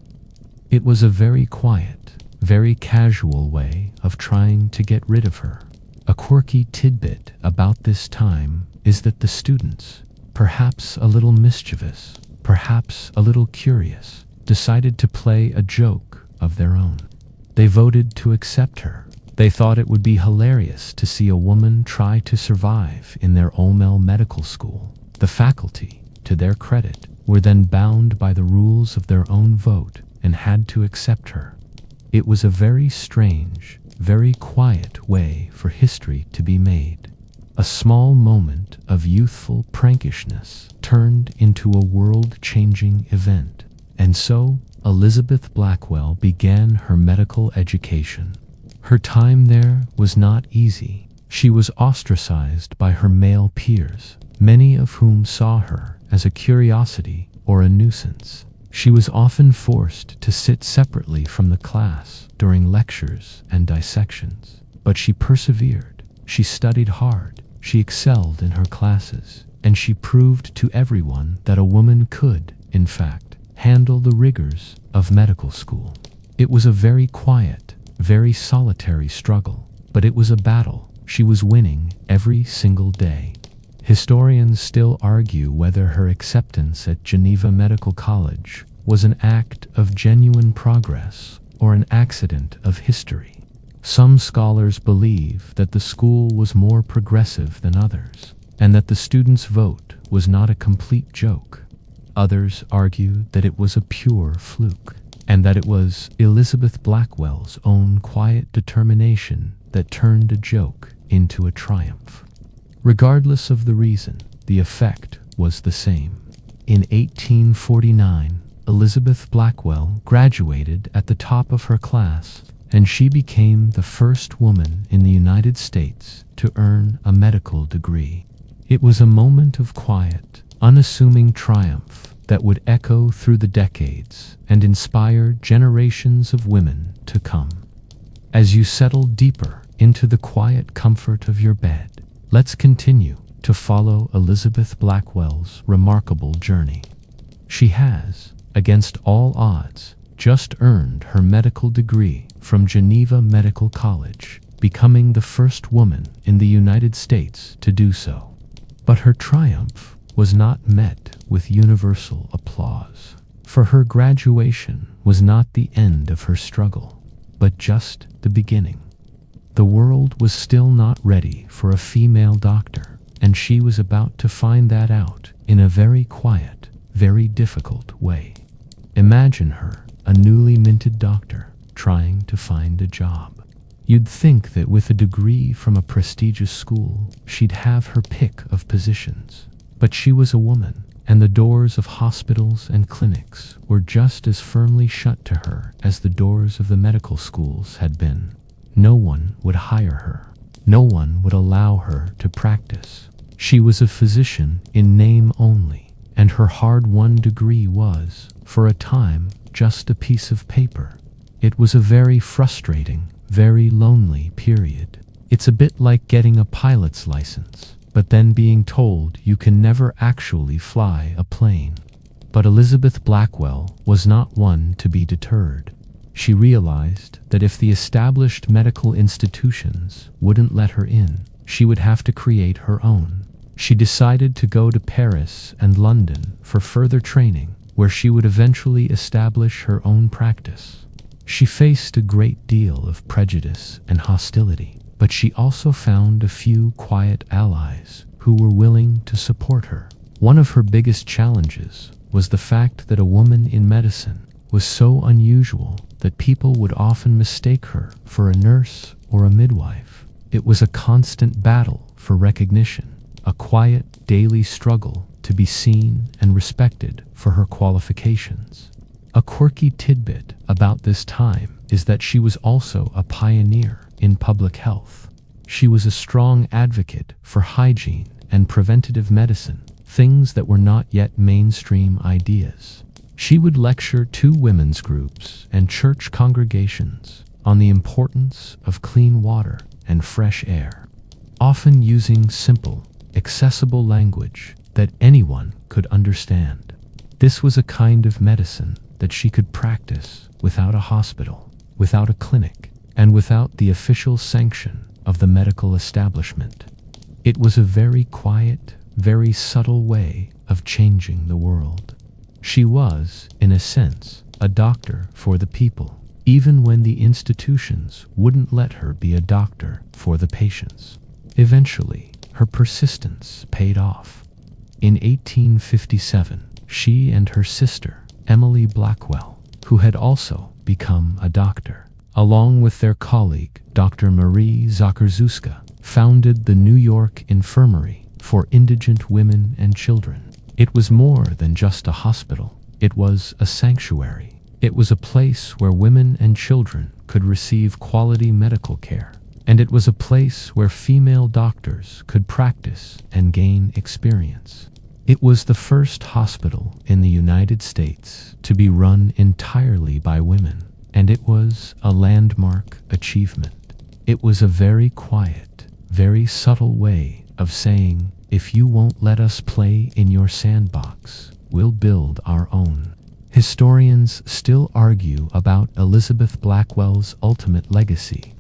It was a very quiet, very casual way of trying to get rid of her. A quirky tidbit about this time is that the students, perhaps a little mischievous, perhaps a little curious, decided to play a joke of their own. They voted to accept her. They thought it would be hilarious to see a woman try to survive in their Olmel medical school. The faculty, to their credit, were then bound by the rules of their own vote and had to accept her. It was a very strange, very quiet way for history to be made. A small moment of youthful prankishness turned into a world-changing event. And so, Elizabeth Blackwell began her medical education. Her time there was not easy. She was ostracized by her male peers, many of whom saw her as a curiosity or a nuisance. She was often forced to sit separately from the class during lectures and dissections. But she persevered. She studied hard. She excelled in her classes. And she proved to everyone that a woman could, in fact, handle the rigors of medical school. It was a very quiet, very solitary struggle, but it was a battle she was winning every single day. Historians still argue whether her acceptance at Geneva Medical College was an act of genuine progress or an accident of history. Some scholars believe that the school was more progressive than others, and that the students' vote was not a complete joke. Others argue that it was a pure fluke, and that it was Elizabeth Blackwell's own quiet determination that turned a joke into a triumph. Regardless of the reason, the effect was the same. In 1849, Elizabeth Blackwell graduated at the top of her class, and she became the first woman in the United States to earn a medical degree. It was a moment of quiet, unassuming triumph that would echo through the decades and inspire generations of women to come. As you settle deeper into the quiet comfort of your bed, let's continue to follow Elizabeth Blackwell's remarkable journey. She has, against all odds, just earned her medical degree from Geneva Medical College, becoming the first woman in the United States to do so. But her triumph was not met with universal applause, for her graduation was not the end of her struggle, but just the beginning. The world was still not ready for a female doctor, and she was about to find that out in a very quiet, very difficult way. Imagine her, a newly minted doctor, trying to find a job. You'd think that with a degree from a prestigious school, she'd have her pick of positions. But she was a woman, and the doors of hospitals and clinics were just as firmly shut to her as the doors of the medical schools had been. No one would hire her. No one would allow her to practice. She was a physician in name only, and her hard-won degree was, for a time, just a piece of paper. It was a very frustrating, very lonely period. It's a bit like getting a pilot's license, but then being told you can never actually fly a plane. But Elizabeth Blackwell was not one to be deterred. She realized that if the established medical institutions wouldn't let her in, she would have to create her own. She decided to go to Paris and London for further training, where she would eventually establish her own practice. She faced a great deal of prejudice and hostility, but she also found a few quiet allies who were willing to support her. One of her biggest challenges was the fact that a woman in medicine was so unusual that people would often mistake her for a nurse or a midwife. It was a constant battle for recognition, a quiet daily struggle to be seen and respected for her qualifications. A quirky tidbit about this time is that she was also a pioneer in public health. She was a strong advocate for hygiene and preventative medicine, things that were not yet mainstream ideas. She would lecture to women's groups and church congregations on the importance of clean water and fresh air, often using simple, accessible language that anyone could understand. This was a kind of medicine that she could practice without a hospital. without a clinic, and without the official sanction of the medical establishment. It was a very quiet, very subtle way of changing the world. She was, in a sense, a doctor for the people, even when the institutions wouldn't let her be a doctor for the patients. Eventually, her persistence paid off. In 1857, she and her sister, Emily Blackwell, who had also become a doctor, along with their colleague, Dr. Marie Zakarzuska, founded the New York Infirmary for indigent women and children. It was more than just a hospital. It was a sanctuary. It was a place where women and children could receive quality medical care. And it was a place where female doctors could practice and gain experience. It was the first hospital in the United States to be run entirely by women, and it was a landmark achievement. It was a very quiet, very subtle way of saying, if you won't let us play in your sandbox, we'll build our own. Historians still argue about Elizabeth Blackwell's ultimate legacy.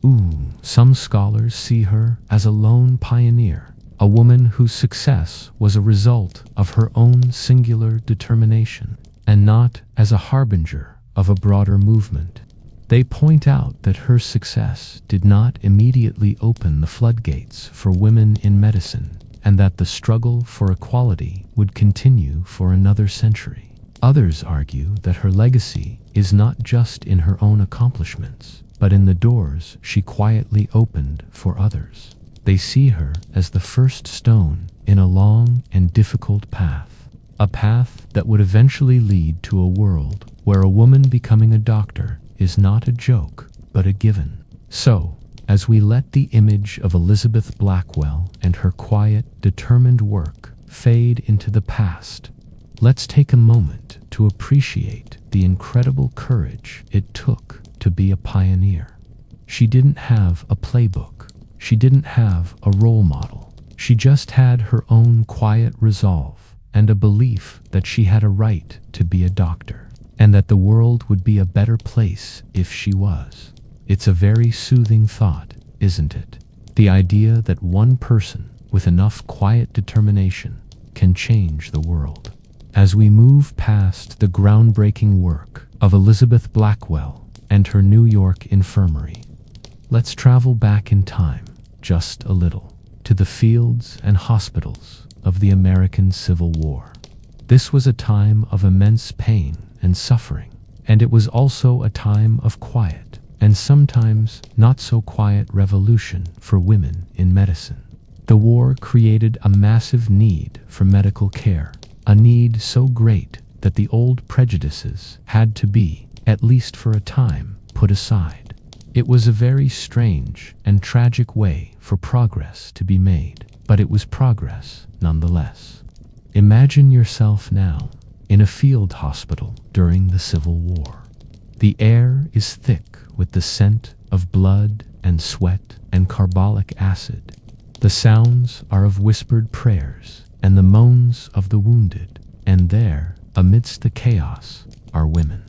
Some scholars see her as a lone pioneer, a woman whose success was a result of her own singular determination, and not as a harbinger of a broader movement. They point out that her success did not immediately open the floodgates for women in medicine, and that the struggle for equality would continue for another century. Others argue that her legacy is not just in her own accomplishments, but in the doors she quietly opened for others. They see her as the first stone in a long and difficult path, a path that would eventually lead to a world where a woman becoming a doctor is not a joke, but a given. So, as we let the image of Elizabeth Blackwell and her quiet, determined work fade into the past, let's take a moment to appreciate the incredible courage it took to be a pioneer. She didn't have a playbook. She didn't have a role model. She just had her own quiet resolve and a belief that she had a right to be a doctor, and that the world would be a better place if she was. It's a very soothing thought, isn't it? The idea that one person with enough quiet determination can change the world. As we move past the groundbreaking work of Elizabeth Blackwell and her New York infirmary, let's travel back in time, just a little, to the fields and hospitals of the American Civil War. This was a time of immense pain and suffering, and it was also a time of quiet and sometimes not so quiet revolution for women in medicine. The war created a massive need for medical care, a need so great that the old prejudices had to be, at least for a time, put aside. It was a very strange and tragic way for progress to be made, but it was progress nonetheless. Imagine yourself now in a field hospital during the Civil War. The air is thick with the scent of blood and sweat and carbolic acid. The sounds are of whispered prayers and the moans of the wounded, and there, amidst the chaos, are women.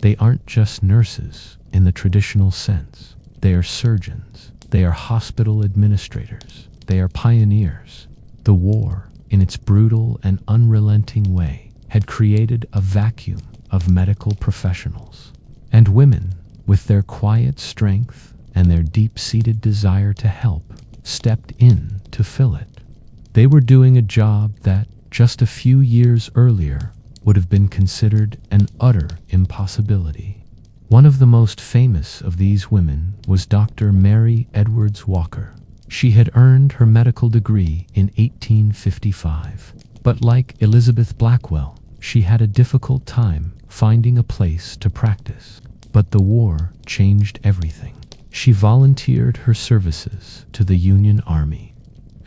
They aren't just nurses in the traditional sense. They are surgeons. They are hospital administrators. They are pioneers. The war, in its brutal and unrelenting way, had created a vacuum of medical professionals. And women, with their quiet strength and their deep-seated desire to help, stepped in to fill it. They were doing a job that, just a few years earlier, would have been considered an utter impossibility. One of the most famous of these women was Dr. Mary Edwards Walker. She had earned her medical degree in 1855, but like Elizabeth Blackwell, she had a difficult time finding a place to practice. But the war changed everything. She volunteered her services to the Union Army,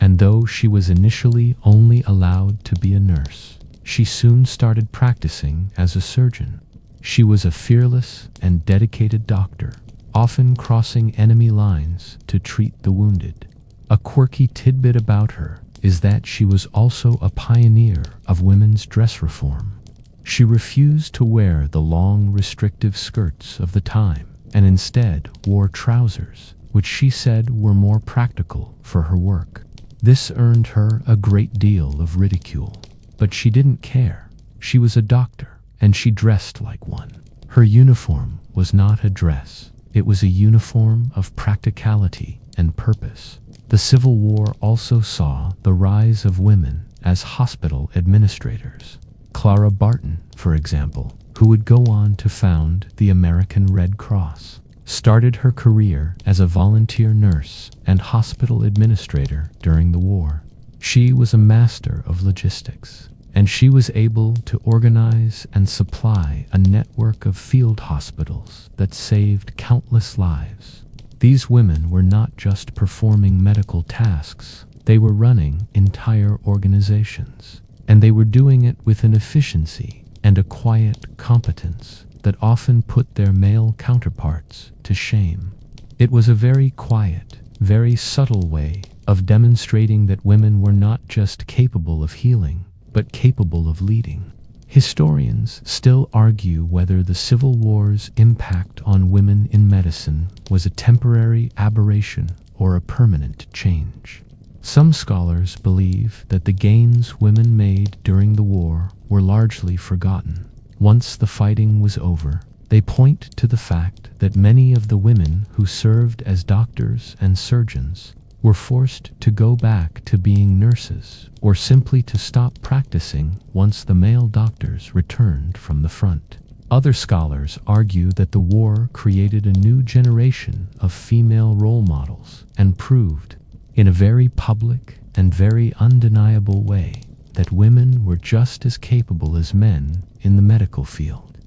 and though she was initially only allowed to be a nurse, she soon started practicing as a surgeon. She was a fearless and dedicated doctor, often crossing enemy lines to treat the wounded. A quirky tidbit about her is that she was also a pioneer of women's dress reform. She refused to wear the long, restrictive skirts of the time, and instead wore trousers, which she said were more practical for her work. This earned her a great deal of ridicule, but she didn't care. She was a doctor, and she dressed like one. Her uniform was not a dress. It was a uniform of practicality and purpose. The Civil War also saw the rise of women as hospital administrators. Clara Barton, for example, who would go on to found the American Red Cross, started her career as a volunteer nurse and hospital administrator during the war. She was a master of logistics, and she was able to organize and supply a network of field hospitals that saved countless lives. These women were not just performing medical tasks, they were running entire organizations, and they were doing it with an efficiency and a quiet competence that often put their male counterparts to shame. It was a very quiet, very subtle way of demonstrating that women were not just capable of healing, but capable of leading. Historians still argue whether the Civil War's impact on women in medicine was a temporary aberration or a permanent change. Some scholars believe that the gains women made during the war were largely forgotten. Once the fighting was over, they point to the fact that many of the women who served as doctors and surgeons were forced to go back to being nurses or simply to stop practicing once the male doctors returned from the front. Other scholars argue that the war created a new generation of female role models and proved, in a very public and very undeniable way, that women were just as capable as men in the medical field.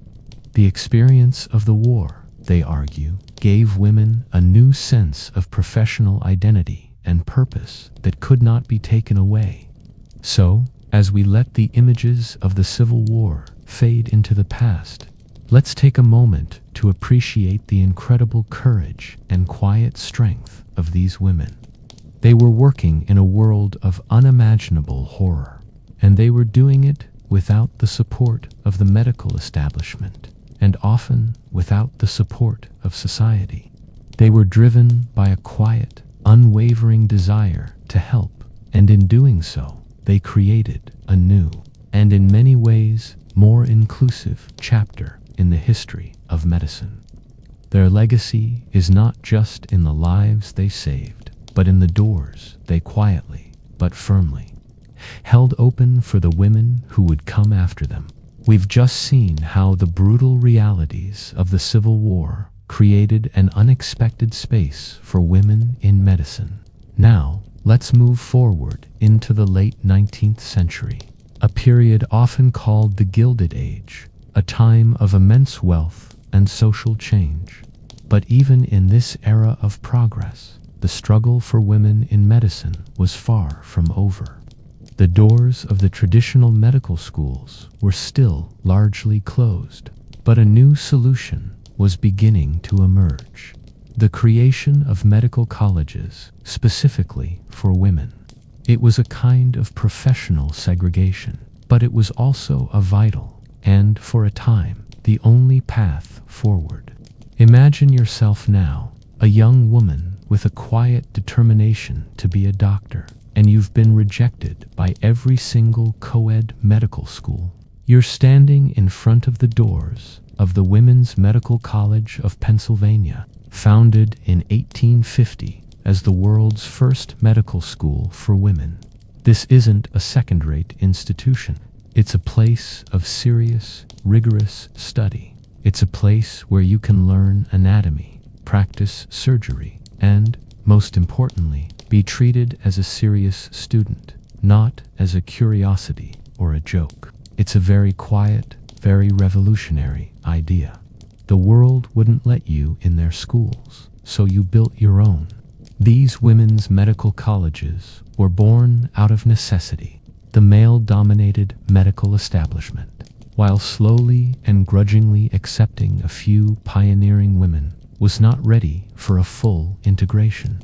The experience of the war, they argue, gave women a new sense of professional identity and purpose that could not be taken away. So, as we let the images of the Civil War fade into the past, let's take a moment to appreciate the incredible courage and quiet strength of these women. They were working in a world of unimaginable horror, and they were doing it without the support of the medical establishment, and often without the support of society. They were driven by a quiet, unwavering desire to help, and in doing so, they created a new, and in many ways, more inclusive chapter in the history of medicine. Their legacy is not just in the lives they saved, but in the doors they quietly, but firmly, held open for the women who would come after them. We've just seen how the brutal realities of the Civil War created an unexpected space for women in medicine. Now, let's move forward into the late 19th century, a period often called the Gilded Age, a time of immense wealth and social change. But even in this era of progress, the struggle for women in medicine was far from over. The doors of the traditional medical schools were still largely closed, but a new solution was beginning to emerge: the creation of medical colleges specifically for women. It was a kind of professional segregation, but it was also a vital and, for a time, the only path forward. Imagine yourself now, a young woman with a quiet determination to be a doctor, and you've been rejected by every single co-ed medical school. You're standing in front of the doors of the Women's Medical College of Pennsylvania, founded in 1850 as the world's first medical school for women. This isn't a second-rate institution. It's a place of serious, rigorous study. It's a place where you can learn anatomy, practice surgery, and, most importantly, be treated as a serious student, not as a curiosity or a joke. It's a very quiet, very revolutionary idea. The world wouldn't let you in their schools, so you built your own. These women's medical colleges were born out of necessity. The male-dominated medical establishment, while slowly and grudgingly accepting a few pioneering women, was not ready for a full integration.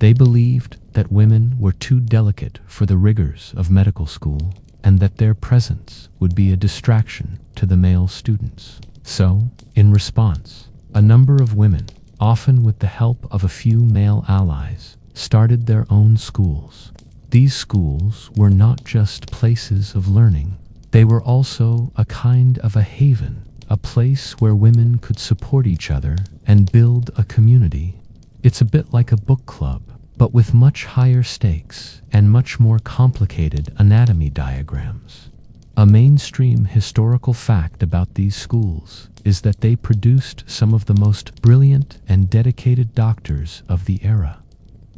They believed that women were too delicate for the rigors of medical school, and that their presence would be a distraction to the male students. So, in response, A number of women, often with the help of a few male allies, started their own schools. These schools were not just places of learning. They were also a kind of a haven, a place where women could support each other and build a community. It's a bit like a book club, but with much higher stakes and much more complicated anatomy diagrams. A mainstream historical fact about these schools is that they produced some of the most brilliant and dedicated doctors of the era.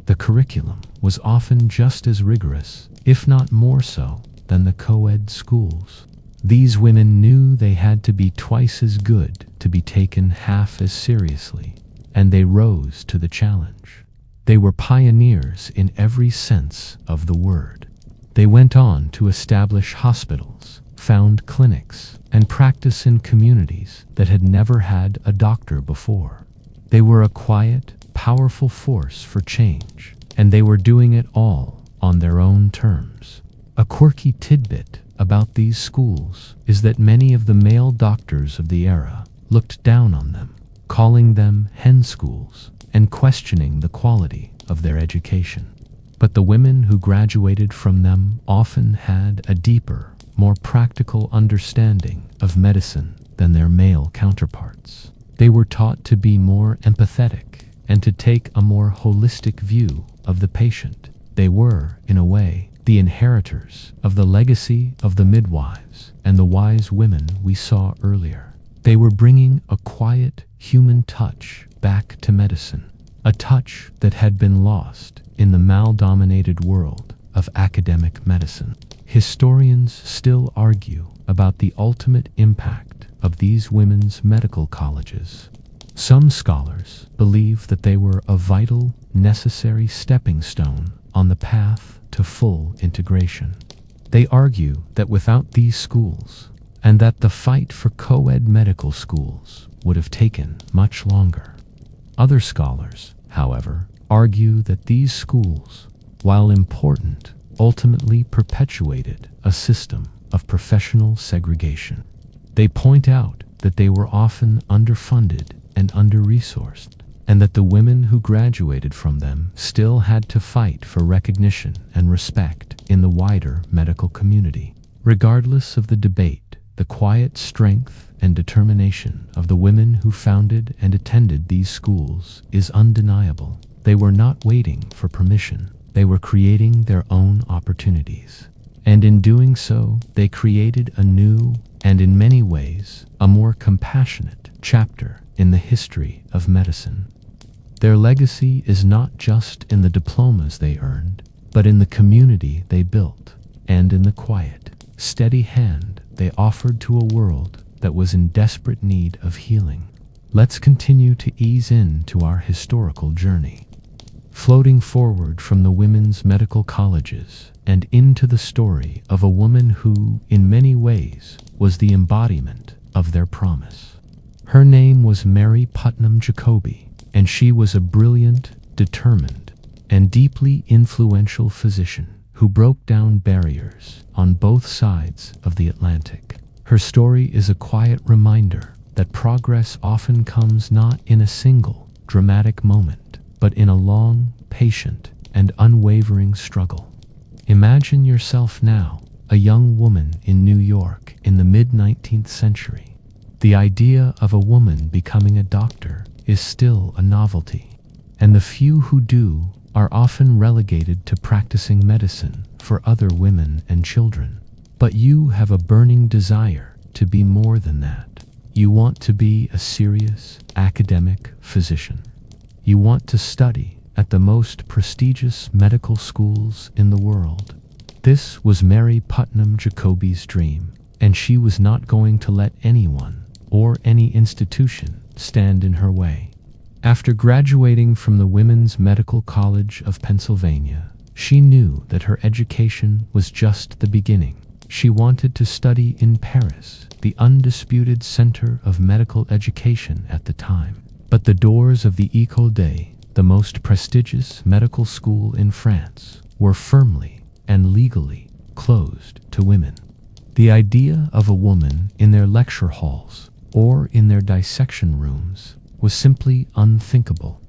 The curriculum was often just as rigorous, if not more so, than the co-ed schools. These women knew they had to be twice as good to be taken half as seriously, and they rose to the challenge. They were pioneers in every sense of the word. They went on to establish hospitals, found clinics, and practice in communities that had never had a doctor before. They were a quiet, powerful force for change, and they were doing it all on their own terms. A quirky tidbit about these schools is that many of the male doctors of the era looked down on them, calling them hen schools and questioning the quality of their education. But the women who graduated from them often had a deeper, more practical understanding of medicine than their male counterparts. They were taught to be more empathetic and to take a more holistic view of the patient. They were, in a way, the inheritors of the legacy of the midwives and the wise women we saw earlier. They were bringing a quiet, human touch back to medicine, a touch that had been lost in the male-dominated world of academic medicine. Historians still argue about the ultimate impact of these women's medical colleges. Some scholars believe that they were a vital, necessary stepping stone on the path to full integration. They argue that without these schools, and that the fight for co-ed medical schools would have taken much longer. Other scholars, however, argue that these schools, while important, ultimately perpetuated a system of professional segregation. They point out that they were often underfunded and under-resourced, and that the women who graduated from them still had to fight for recognition and respect in the wider medical community. Regardless of the debate, the quiet strength and determination of the women who founded and attended these schools is undeniable. They were not waiting for permission. They were creating their own opportunities. And in doing so, they created a new, and in many ways, a more compassionate chapter in the history of medicine. Their legacy is not just in the diplomas they earned, but in the community they built, and in the quiet, steady hand they offered to a world that was in desperate need of healing. Let's continue to ease into our historical journey, floating forward from the women's medical colleges and into the story of a woman who, in many ways, was the embodiment of their promise. Her name was Merit-Ptah Jacobi, and she was a brilliant, determined, and deeply influential physician who broke down barriers on both sides of the Atlantic. Her story is a quiet reminder that progress often comes not in a single, dramatic moment, but in a long, patient, and unwavering struggle. Imagine yourself now, a young woman in New York in the mid-19th century. The idea of a woman becoming a doctor is still a novelty, and the few who do are often relegated to practicing medicine for other women and children. But you have a burning desire to be more than that. You want to be a serious, academic physician. You want to study at the most prestigious medical schools in the world. This was Merit-Ptah Jacobi's dream, and she was not going to let anyone or any institution stand in her way. After graduating from the Women's Medical College of Pennsylvania, she knew that her education was just the beginning. She wanted to study in Paris, the undisputed center of medical education at the time. But the doors of the École des, the most prestigious medical school in France, were firmly and legally closed to women. The idea of a woman in their lecture halls or in their dissection rooms was simply unthinkable.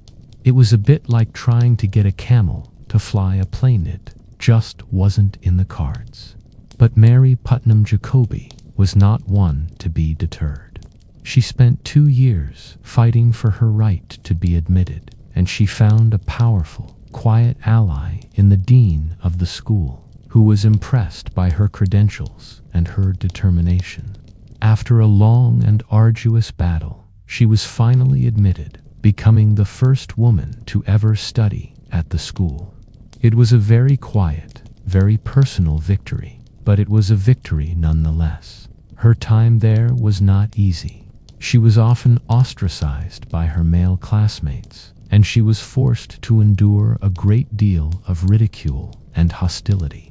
It was a bit like trying to get a camel to fly a plane. It just wasn't in the cards. But Mary Putnam Jacobi was not one to be deterred. She spent 2 years fighting for her right to be admitted, and she found a powerful, quiet ally in the dean of the school, who was impressed by her credentials and her determination. After a long and arduous battle, she was finally admitted, becoming the first woman to ever study at the school. It was a very quiet, very personal victory, but it was a victory nonetheless. Her time there was not easy. She was often ostracized by her male classmates, and she was forced to endure a great deal of ridicule and hostility.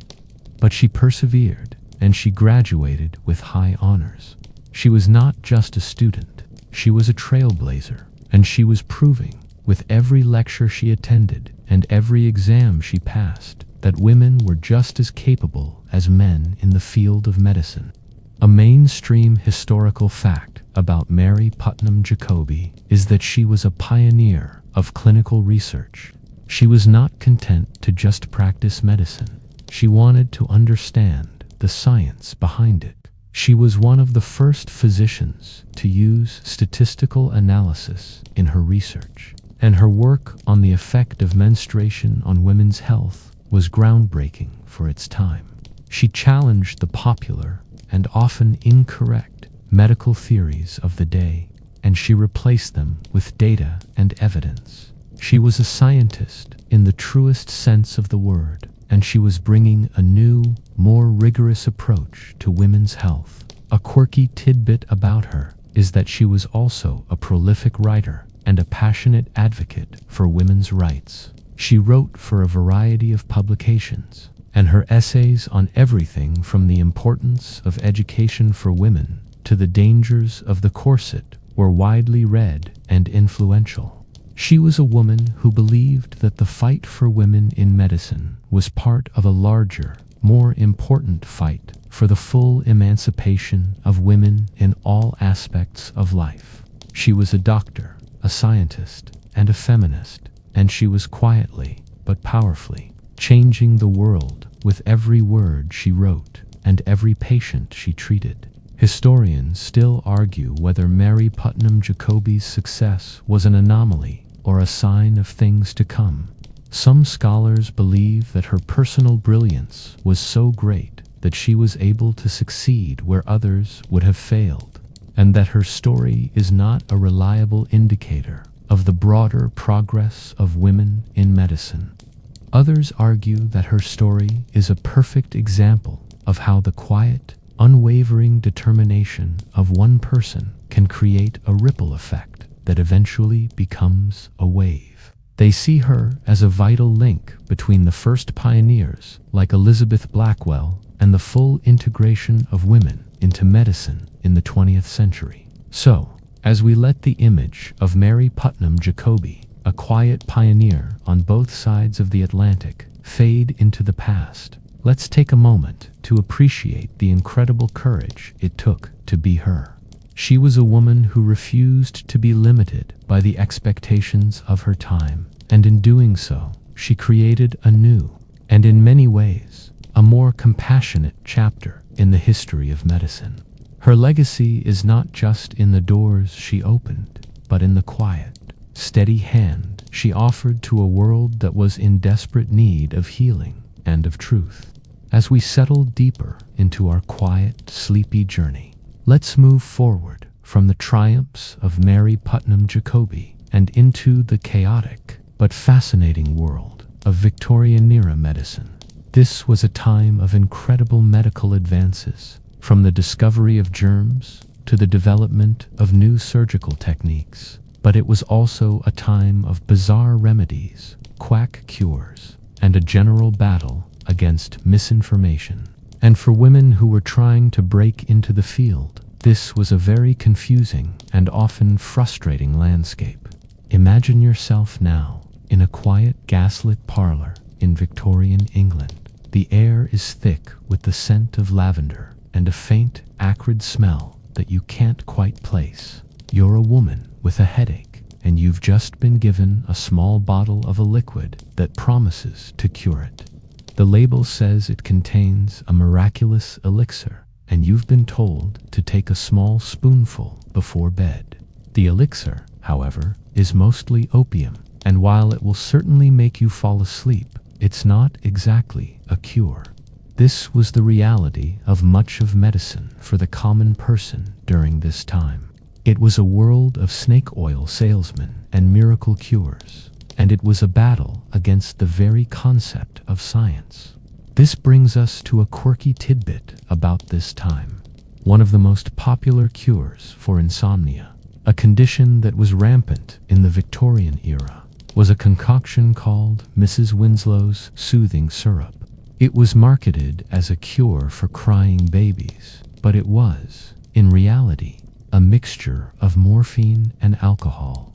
But she persevered, and she graduated with high honors. She was not just a student, she was a trailblazer, and she was proving, with every lecture she attended and every exam she passed, that women were just as capable as men in the field of medicine. A mainstream historical fact about Mary Putnam Jacobi is that she was a pioneer of clinical research. She was not content to just practice medicine. She wanted to understand the science behind it. She was one of the first physicians to use statistical analysis in her research, and her work on the effect of menstruation on women's health was groundbreaking for its time. She challenged the popular and often incorrect medical theories of the day, and she replaced them with data and evidence. She was a scientist in the truest sense of the word, and she was bringing a new, more rigorous approach to women's health. A quirky tidbit about her is that she was also a prolific writer and a passionate advocate for women's rights. She wrote for a variety of publications, and her essays on everything from the importance of education for women to the dangers of the corset were widely read and influential. She was a woman who believed that the fight for women in medicine was part of a larger, more important fight for the full emancipation of women in all aspects of life. She was a doctor, a scientist, and a feminist, and she was quietly, but powerfully, changing the world with every word she wrote and every patient she treated. Historians still argue whether Mary Putnam Jacobi's success was an anomaly or a sign of things to come. Some scholars believe that her personal brilliance was so great that she was able to succeed where others would have failed, and that her story is not a reliable indicator of the broader progress of women in medicine. Others argue that her story is a perfect example of how the quiet, unwavering determination of one person can create a ripple effect that eventually becomes a wave. They see her as a vital link between the first pioneers, like Elizabeth Blackwell, and the full integration of women into medicine in the 20th century. So, as we let the image of Mary Putnam Jacobi, a quiet pioneer on both sides of the Atlantic, fade into the past, let's take a moment to appreciate the incredible courage it took to be her. She was a woman who refused to be limited by the expectations of her time, and in doing so, she created a new, and in many ways, a more compassionate chapter in the history of medicine. Her legacy is not just in the doors she opened, but in the quiet, steady hand she offered to a world that was in desperate need of healing and of truth. As we settle deeper into our quiet, sleepy journey, let's move forward from the triumphs of Mary Putnam Jacobi and into the chaotic but fascinating world of Victorian-era medicine. This was a time of incredible medical advances, from the discovery of germs to the development of new surgical techniques. But it was also a time of bizarre remedies, quack cures, and a general battle against misinformation. And for women who were trying to break into the field, this was a very confusing and often frustrating landscape. Imagine yourself now in a quiet, gaslit parlor in Victorian England. The air is thick with the scent of lavender and a faint, acrid smell that you can't quite place. You're a woman with a headache, and you've just been given a small bottle of a liquid that promises to cure it. The label says it contains a miraculous elixir, and you've been told to take a small spoonful before bed. The elixir, however, is mostly opium, and while it will certainly make you fall asleep, it's not exactly a cure. This was the reality of much of medicine for the common person during this time. It was a world of snake oil salesmen and miracle cures, and it was a battle against the very concept of science. This brings us to a quirky tidbit about this time. One of the most popular cures for insomnia, a condition that was rampant in the Victorian era, was a concoction called Mrs. Winslow's Soothing Syrup. It was marketed as a cure for crying babies, but it was, in reality, a mixture of morphine and alcohol.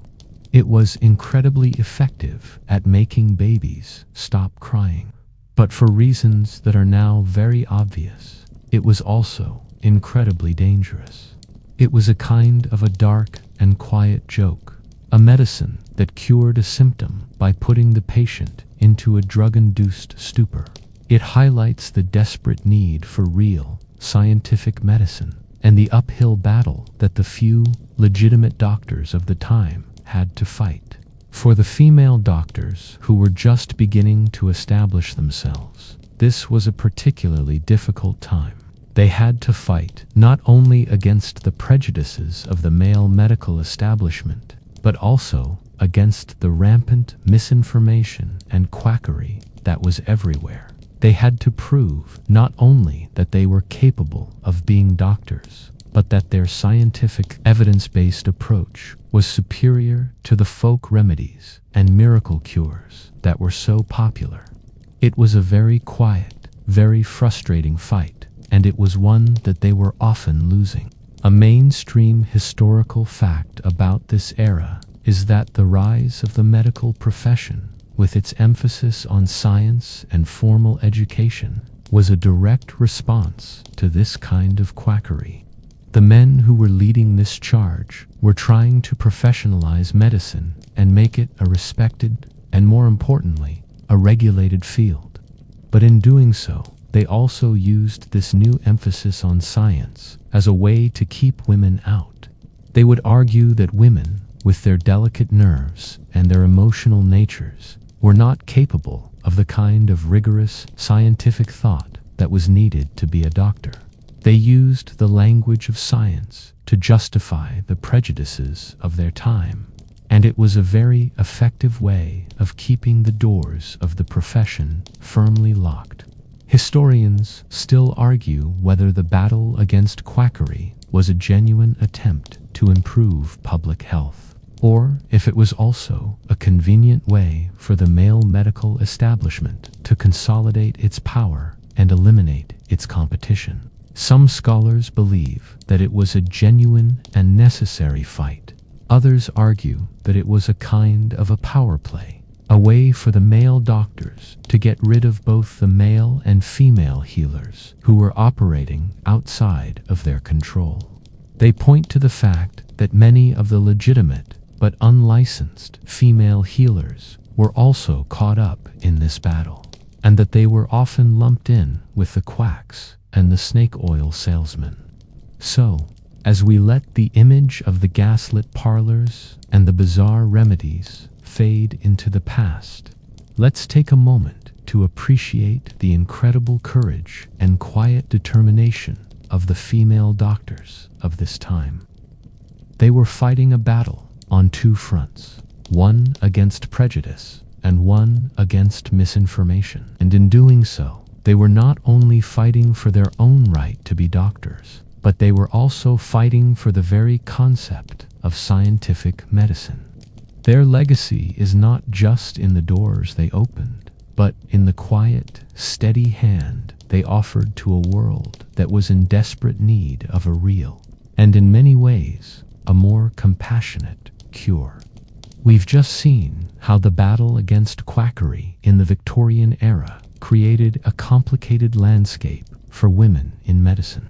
It was incredibly effective at making babies stop crying. But for reasons that are now very obvious, it was also incredibly dangerous. It was a kind of a dark and quiet joke, a medicine that cured a symptom by putting the patient into a drug-induced stupor. It highlights the desperate need for real, scientific medicine and the uphill battle that the few legitimate doctors of the time had to fight. For the female doctors who were just beginning to establish themselves, this was a particularly difficult time. They had to fight not only against the prejudices of the male medical establishment, but also against the rampant misinformation and quackery that was everywhere. They had to prove not only that they were capable of being doctors, but that their scientific, evidence-based approach was superior to the folk remedies and miracle cures that were so popular. It was a very quiet, very frustrating fight, and it was one that they were often losing. A mainstream historical fact about this era is that the rise of the medical profession, with its emphasis on science and formal education, was a direct response to this kind of quackery. The men who were leading this charge were trying to professionalize medicine and make it a respected and, more importantly, a regulated field. But in doing so, they also used this new emphasis on science as a way to keep women out. They would argue that women, with their delicate nerves and their emotional natures, were not capable of the kind of rigorous scientific thought that was needed to be a doctor. They used the language of science to justify the prejudices of their time, and it was a very effective way of keeping the doors of the profession firmly locked. Historians still argue whether the battle against quackery was a genuine attempt to improve public health, or if it was also a convenient way for the male medical establishment to consolidate its power and eliminate its competition. Some scholars believe that it was a genuine and necessary fight. Others argue that it was a kind of a power play, a way for the male doctors to get rid of both the male and female healers who were operating outside of their control. They point to the fact that many of the legitimate but unlicensed female healers were also caught up in this battle, and that they were often lumped in with the quacks and the snake oil salesmen. So, as we let the image of the gaslit parlors and the bizarre remedies fade into the past, let's take a moment to appreciate the incredible courage and quiet determination of the female doctors of this time. They were fighting a battle on two fronts, one against prejudice and one against misinformation. And in doing so, they were not only fighting for their own right to be doctors, but they were also fighting for the very concept of scientific medicine. Their legacy is not just in the doors they opened, but in the quiet, steady hand they offered to a world that was in desperate need of a real, and in many ways, a more compassionate cure. We've just seen how the battle against quackery in the Victorian era created a complicated landscape for women in medicine.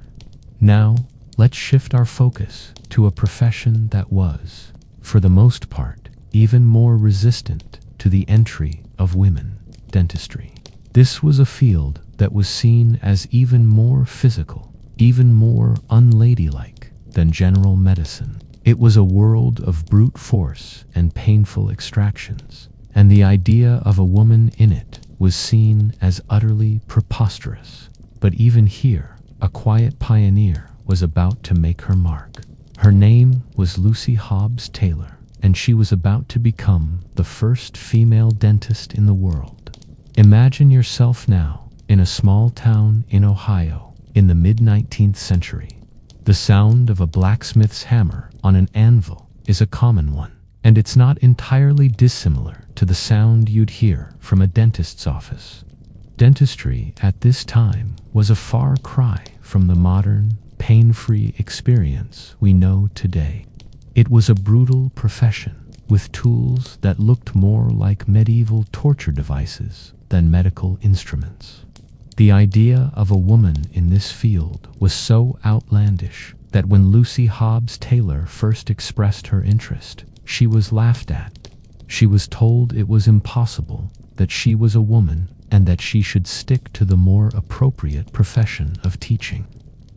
Now, let's shift our focus to a profession that was, for the most part, even more resistant to the entry of women dentistry. This was a field that was seen as even more physical, even more unladylike than general medicine. It was a world of brute force and painful extractions, and the idea of a woman in it was seen as utterly preposterous. But even here, a quiet pioneer was about to make her mark. Her name was Lucy Hobbs Taylor, and she was about to become the first female dentist in the world. Imagine yourself now in a small town in Ohio in the mid-19th century. The sound of a blacksmith's hammer on an anvil is a common one, and it's not entirely dissimilar to the sound you'd hear from a dentist's office. Dentistry at this time was a far cry from the modern, pain-free experience we know today. It was a brutal profession with tools that looked more like medieval torture devices than medical instruments. The idea of a woman in this field was so outlandish that when Lucy Hobbs Taylor first expressed her interest, she was laughed at. She was told it was impossible, that she was a woman, and that she should stick to the more appropriate profession of teaching.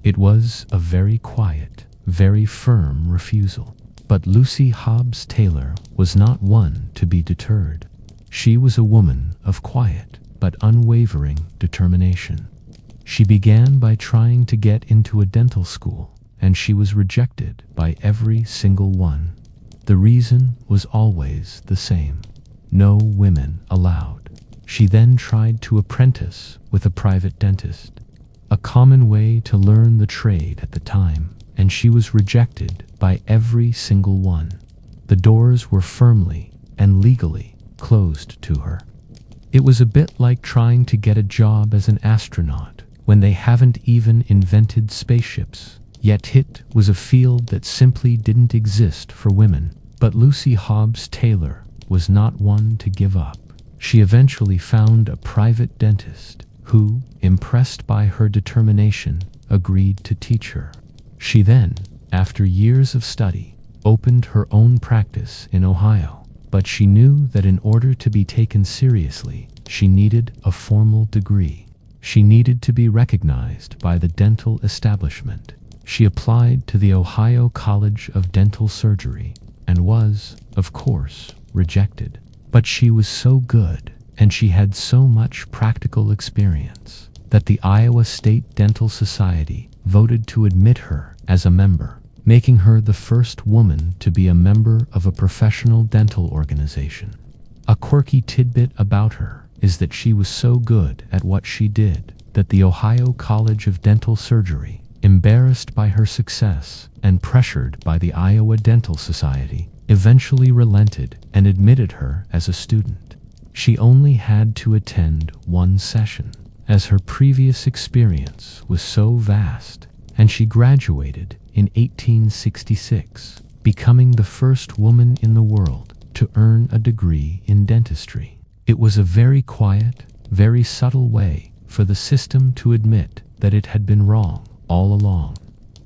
It was a very quiet, very firm refusal. But Lucy Hobbs Taylor was not one to be deterred. She was a woman of quiet but unwavering determination. She began by trying to get into a dental school, and she was rejected by every single one. The reason was always the same: no women allowed. She then tried to apprentice with a private dentist, a common way to learn the trade at the time, and she was rejected by every single one. The doors were firmly and legally closed to her. It was a bit like trying to get a job as an astronaut when they haven't even invented spaceships. Yet it was a field that simply didn't exist for women. But Lucy Hobbs Taylor was not one to give up. She eventually found a private dentist who, impressed by her determination, agreed to teach her. She then, after years of study, opened her own practice in Ohio. But she knew that in order to be taken seriously, she needed a formal degree. She needed to be recognized by the dental establishment. She applied to the Ohio College of Dental Surgery and was, of course, rejected. But she was so good, and she had so much practical experience, that the Iowa State Dental Society voted to admit her as a member, making her the first woman to be a member of a professional dental organization. A quirky tidbit about her is that she was so good at what she did that the Ohio College of Dental Surgery, embarrassed by her success and pressured by the Iowa Dental Society, eventually relented and admitted her as a student. She only had to attend one session, as her previous experience was so vast, and she graduated in 1866, becoming the first woman in the world to earn a degree in dentistry. It was a very quiet, very subtle way for the system to admit that it had been wrong all along.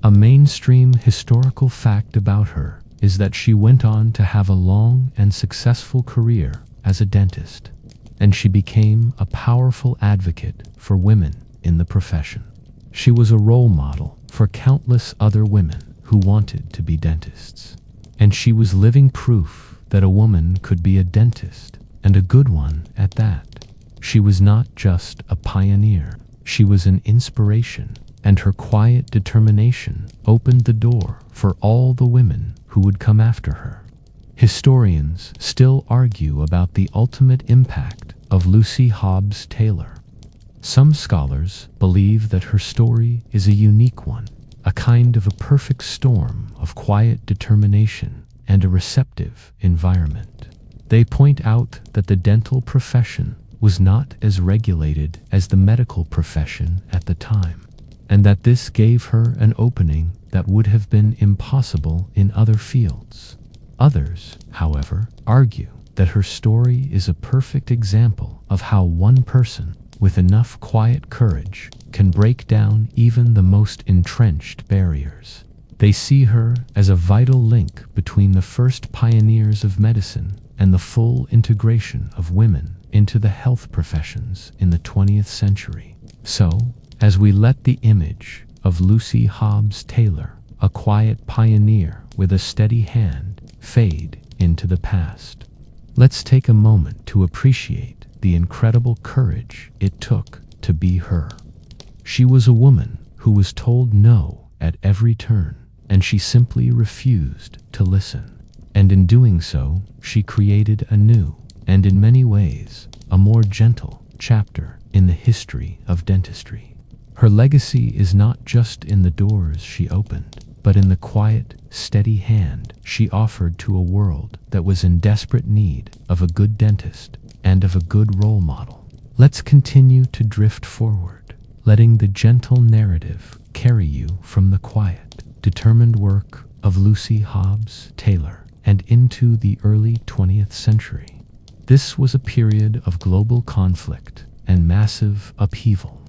A mainstream historical fact about her is that she went on to have a long and successful career as a dentist, and she became a powerful advocate for women in the profession. She was a role model for countless other women who wanted to be dentists, and she was living proof that a woman could be a dentist, and a good one at that. She was not just a pioneer, she was an inspiration, and her quiet determination opened the door for all the women who would come after her. Historians still argue about the ultimate impact of Lucy Hobbs Taylor. Some scholars believe that her story is a unique one, a kind of a perfect storm of quiet determination and a receptive environment. They point out that the dental profession was not as regulated as the medical profession at the time, and that this gave her an opening that would have been impossible in other fields. Others, however, argue that her story is a perfect example of how one person with enough quiet courage can break down even the most entrenched barriers. They see her as a vital link between the first pioneers of medicine and the full integration of women into the health professions in the 20th century. So, as we let the image of Lucy Hobbs Taylor, a quiet pioneer with a steady hand, fade into the past, let's take a moment to appreciate the incredible courage it took to be her. She was a woman who was told no at every turn, and she simply refused to listen. And in doing so, she created a new, and in many ways, a more gentle chapter in the history of dentistry. Her legacy is not just in the doors she opened, but in the quiet, steady hand she offered to a world that was in desperate need of a good dentist and of a good role model. Let's continue to drift forward, letting the gentle narrative carry you from the quiet, determined work of Lucy Hobbs Taylor and into the early 20th century. This was a period of global conflict and massive upheaval.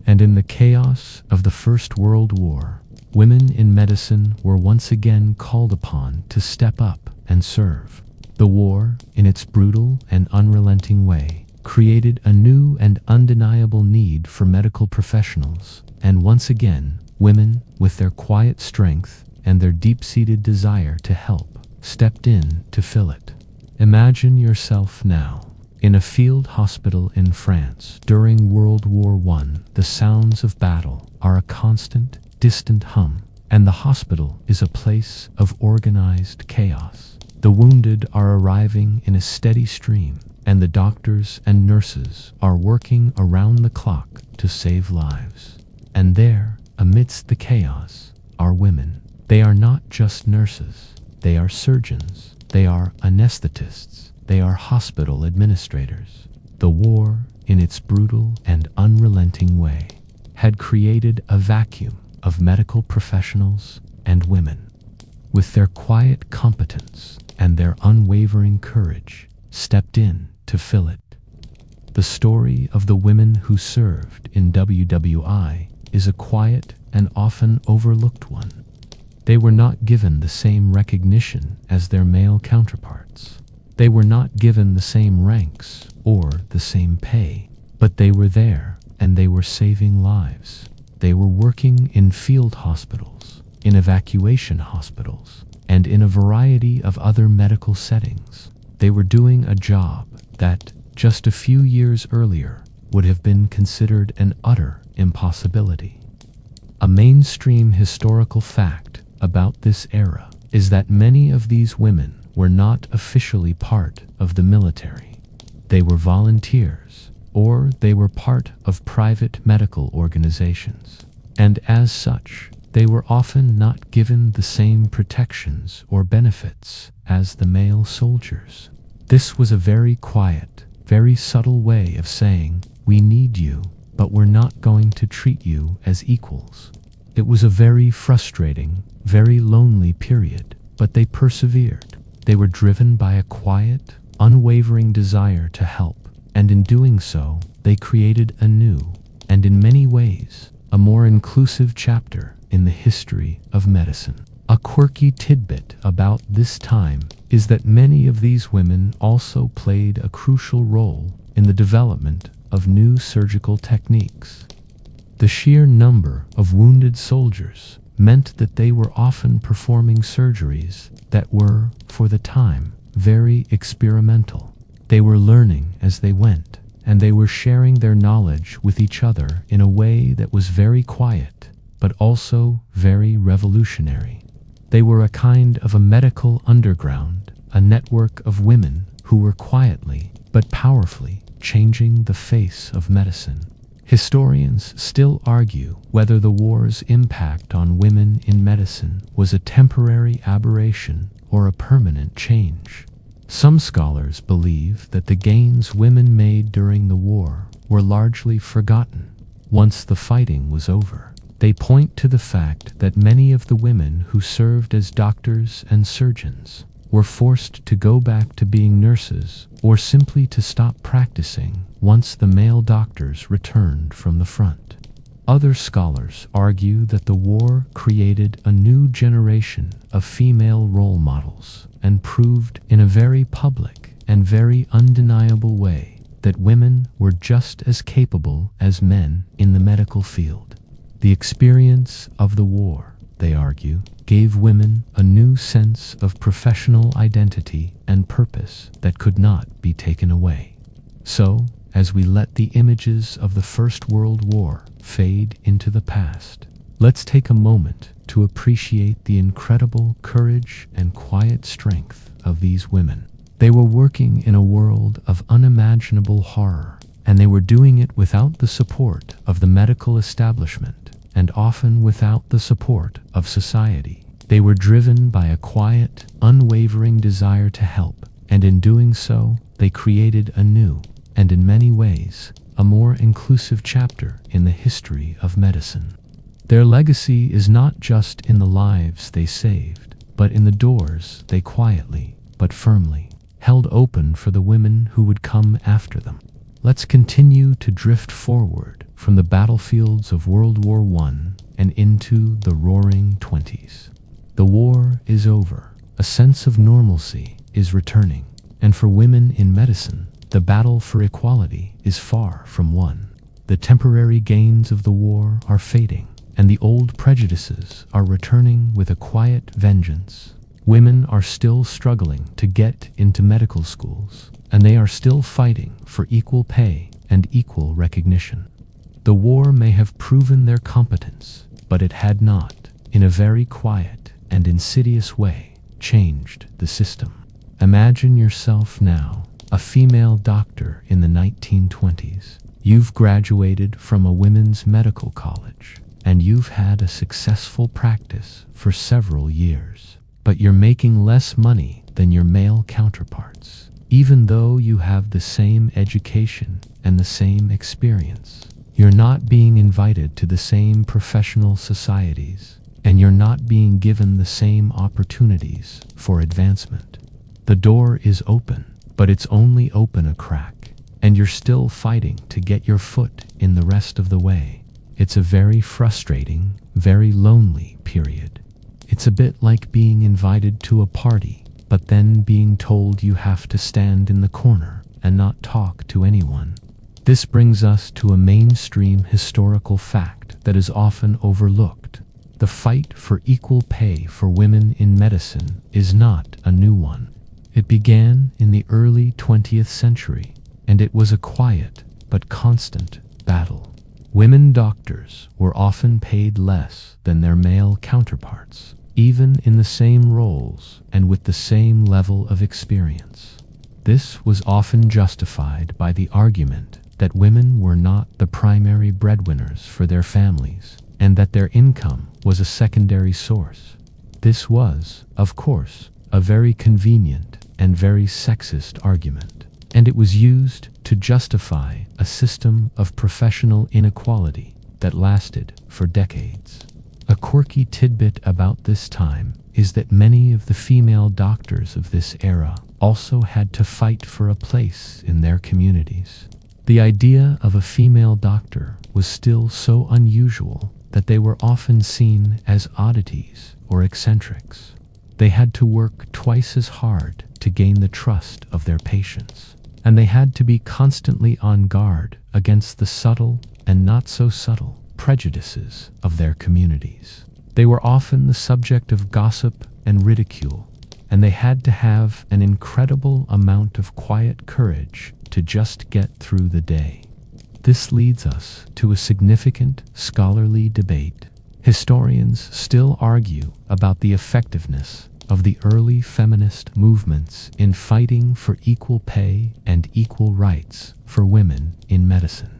And in the chaos of the First World War, women in medicine were once again called upon to step up and serve. The war, in its brutal and unrelenting way, created a new and undeniable need for medical professionals, and once again, women, with their quiet strength and their deep-seated desire to help, stepped in to fill it. Imagine yourself now in a field hospital in France during World War I. The sounds of battle are a constant, distant hum, and the hospital is a place of organized chaos. The wounded are arriving in a steady stream, and the doctors and nurses are working around the clock to save lives. And there, amidst the chaos, are women. They are not just nurses. They are surgeons. They are anesthetists. They are hospital administrators. The war, in its brutal and unrelenting way, had created a vacuum of medical professionals and women. With their quiet competence and their unwavering courage, stepped in to fill it. The story of the women who served in WWI is a quiet and often overlooked one. They were not given the same recognition as their male counterparts. They were not given the same ranks or the same pay, but they were there and they were saving lives. They were working in field hospitals, in evacuation hospitals, and in a variety of other medical settings. They were doing a job that, just a few years earlier, would have been considered an utter impossibility. A mainstream historical fact about this era is that many of these women were not officially part of the military. They were volunteers, or they were part of private medical organizations, and as such, they were often not given the same protections or benefits as the male soldiers. This was a very quiet, very subtle way of saying, "We need you, but we're not going to treat you as equals." It was a very frustrating, very lonely period, but they persevered. They were driven by a quiet, unwavering desire to help, and in doing so, they created a new, and in many ways, a more inclusive chapter in the history of medicine. A quirky tidbit about this time is that many of these women also played a crucial role in the development of new surgical techniques. The sheer number of wounded soldiers meant that they were often performing surgeries that were, for the time, very experimental. They were learning as they went, and they were sharing their knowledge with each other in a way that was very quiet, but also very revolutionary. They were a kind of a medical underground, a network of women who were quietly, but powerfully, changing the face of medicine. Historians still argue whether the war's impact on women in medicine was a temporary aberration or a permanent change. Some scholars believe that the gains women made during the war were largely forgotten once the fighting was over. They point to the fact that many of the women who served as doctors and surgeons were forced to go back to being nurses or simply to stop practicing once the male doctors returned from the front. Other scholars argue that the war created a new generation of female role models and proved in a very public and very undeniable way that women were just as capable as men in the medical field. The experience of the war, they argue, gave women a new sense of professional identity and purpose that could not be taken away. So, as we let the images of the First World War fade into the past, let's take a moment to appreciate the incredible courage and quiet strength of these women. They were working in a world of unimaginable horror, and they were doing it without the support of the medical establishment, and often without the support of society. They were driven by a quiet, unwavering desire to help, and in doing so, they created a new, and in many ways, a more inclusive chapter in the history of medicine. Their legacy is not just in the lives they saved, but in the doors they quietly, but firmly, held open for the women who would come after them. Let's continue to drift forward from the battlefields of World War I and into the roaring 20s. The war is over. A sense of normalcy is returning. And for women in medicine, the battle for equality is far from won. The temporary gains of the war are fading, and the old prejudices are returning with a quiet vengeance. Women are still struggling to get into medical schools, and they are still fighting for equal pay and equal recognition. The war may have proven their competence, but it had not, in a very quiet and insidious way, changed the system. Imagine yourself now, a female doctor in the 1920s. You've graduated from a women's medical college, and you've had a successful practice for several years. But you're making less money than your male counterparts, even though you have the same education and the same experience. You're not being invited to the same professional societies, and you're not being given the same opportunities for advancement. The door is open, but it's only open a crack, and you're still fighting to get your foot in the rest of the way. It's a very frustrating, very lonely period. It's a bit like being invited to a party, but then being told you have to stand in the corner and not talk to anyone. This brings us to a mainstream historical fact that is often overlooked. The fight for equal pay for women in medicine is not a new one. It began in the early 20th century, and it was a quiet but constant battle. Women doctors were often paid less than their male counterparts, even in the same roles and with the same level of experience. This was often justified by the argument that women were not the primary breadwinners for their families, and that their income was a secondary source. This was, of course, a very convenient and very sexist argument, and it was used to justify a system of professional inequality that lasted for decades. A quirky tidbit about this time is that many of the female doctors of this era also had to fight for a place in their communities. The idea of a female doctor was still so unusual that they were often seen as oddities or eccentrics. They had to work twice as hard to gain the trust of their patients, and they had to be constantly on guard against the subtle and not so subtle prejudices of their communities. They were often the subject of gossip and ridicule, and they had to have an incredible amount of quiet courage to just get through the day. This leads us to a significant scholarly debate. Historians still argue about the effectiveness of the early feminist movements in fighting for equal pay and equal rights for women in medicine.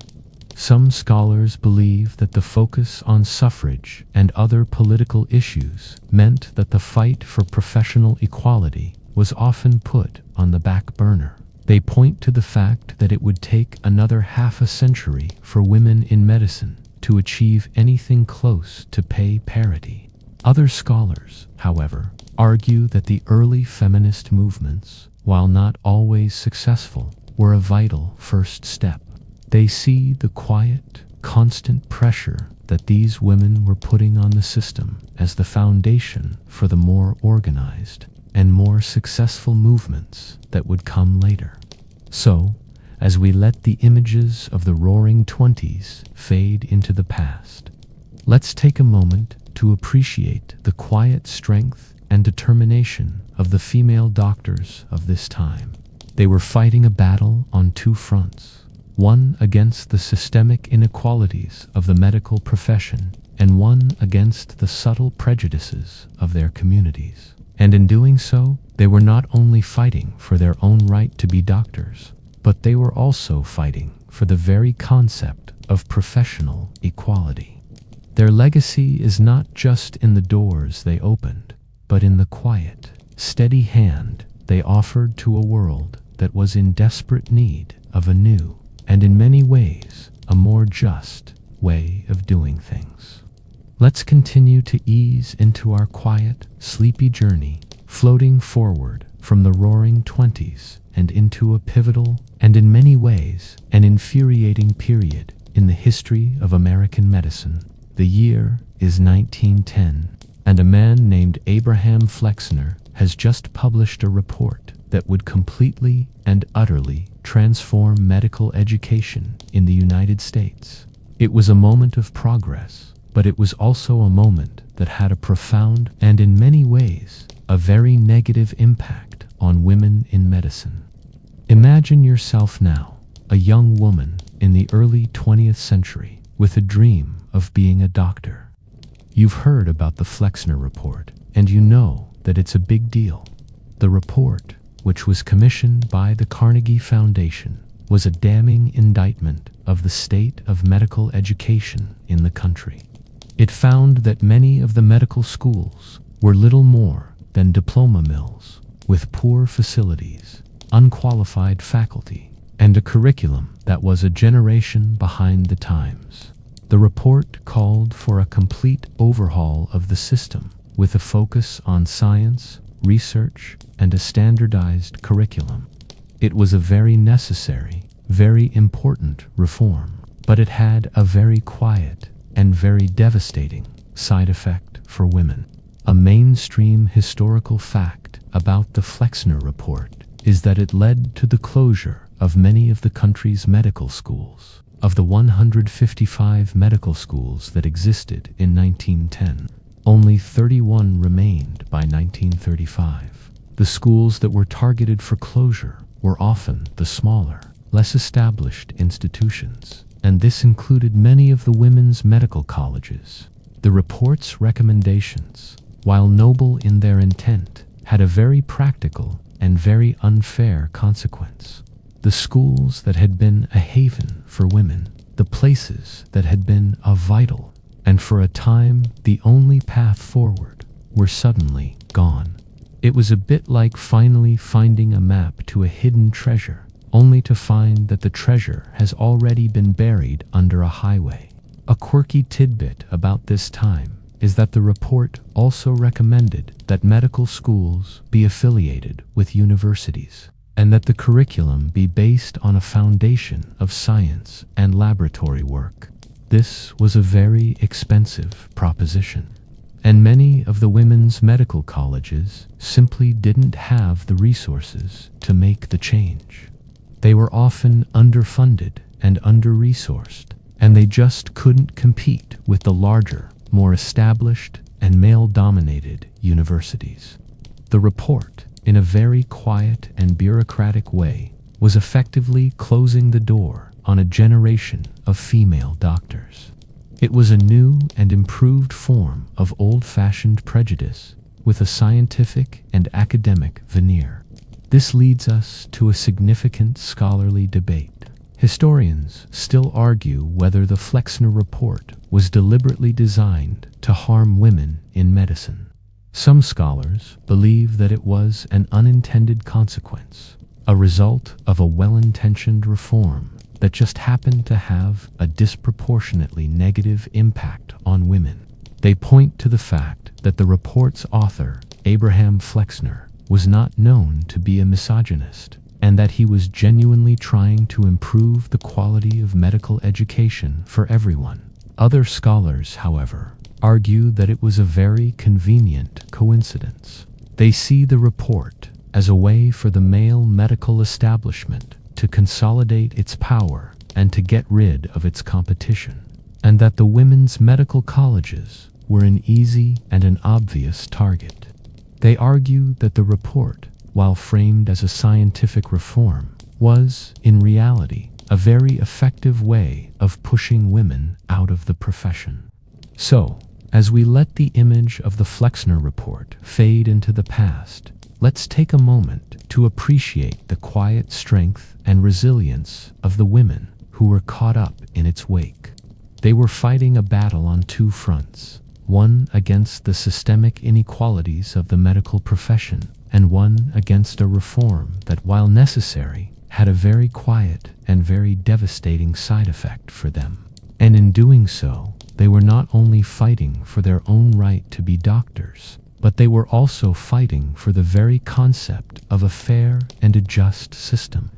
Some scholars believe that the focus on suffrage and other political issues meant that the fight for professional equality was often put on the back burner. They point to the fact that it would take another half a century for women in medicine to achieve anything close to pay parity. Other scholars, however, argue that the early feminist movements, while not always successful, were a vital first step. They see the quiet, constant pressure that these women were putting on the system as the foundation for the more organized, and more successful movements that would come later. So, as we let the images of the Roaring Twenties fade into the past, let's take a moment to appreciate the quiet strength and determination of the female doctors of this time. They were fighting a battle on two fronts, one against the systemic inequalities of the medical profession and one against the subtle prejudices of their communities. And in doing so, they were not only fighting for their own right to be doctors, but they were also fighting for the very concept of professional equality. Their legacy is not just in the doors they opened, but in the quiet, steady hand they offered to a world that was in desperate need of a new, and in many ways, a more just way of doing things. Let's continue to ease into our quiet, sleepy journey, floating forward from the Roaring Twenties and into a pivotal, and in many ways, an infuriating period in the history of American medicine. The year is 1910, and a man named Abraham Flexner has just published a report that would completely and utterly transform medical education in the United States. It was a moment of progress, but it was also a moment that had a profound and in many ways a very negative impact on women in medicine. Imagine yourself now, a young woman in the early 20th century with a dream of being a doctor. You've heard about the Flexner Report, and you know that it's a big deal. The report, which was commissioned by the Carnegie Foundation, was a damning indictment of the state of medical education in the country. It found that many of the medical schools were little more than diploma mills, with poor facilities, unqualified faculty, and a curriculum that was a generation behind the times. The report called for a complete overhaul of the system, with a focus on science, research, and a standardized curriculum. It was a very necessary, very important reform, but it had a very quiet and very devastating side effect for women. A mainstream historical fact about the Flexner Report is that it led to the closure of many of the country's medical schools. Of the 155 medical schools that existed in 1910, only 31 remained by 1935. The schools that were targeted for closure were often the smaller, less established institutions, and this included many of the women's medical colleges. The report's recommendations, while noble in their intent, had a very practical and very unfair consequence. The schools that had been a haven for women, the places that had been a vital, and for a time the only path forward, were suddenly gone. It was a bit like finally finding a map to a hidden treasure, only to find that the treasure has already been buried under a highway. A quirky tidbit about this time is that the report also recommended that medical schools be affiliated with universities, and that the curriculum be based on a foundation of science and laboratory work. This was a very expensive proposition, and many of the women's medical colleges simply didn't have the resources to make the change. They were often underfunded and under-resourced, and they just couldn't compete with the larger, more established and male-dominated universities. The report, in a very quiet and bureaucratic way, was effectively closing the door on a generation of female doctors. It was a new and improved form of old-fashioned prejudice with a scientific and academic veneer. This leads us to a significant scholarly debate. Historians still argue whether the Flexner Report was deliberately designed to harm women in medicine. Some scholars believe that it was an unintended consequence, a result of a well-intentioned reform that just happened to have a disproportionately negative impact on women. They point to the fact that the report's author, Abraham Flexner, was not known to be a misogynist, and that he was genuinely trying to improve the quality of medical education for everyone. Other scholars, however, argue that it was a very convenient coincidence. They see the report as a way for the male medical establishment to consolidate its power and to get rid of its competition, and that the women's medical colleges were an easy and an obvious target. They argue that the report, while framed as a scientific reform, was, in reality, a very effective way of pushing women out of the profession. So, as we let the image of the Flexner Report fade into the past, let's take a moment to appreciate the quiet strength and resilience of the women who were caught up in its wake. They were fighting a battle on two fronts, one against the systemic inequalities of the medical profession, and one against a reform that, while necessary, had a very quiet and very devastating side effect for them. And in doing so, they were not only fighting for their own right to be doctors, but they were also fighting for the very concept of a fair and a just system.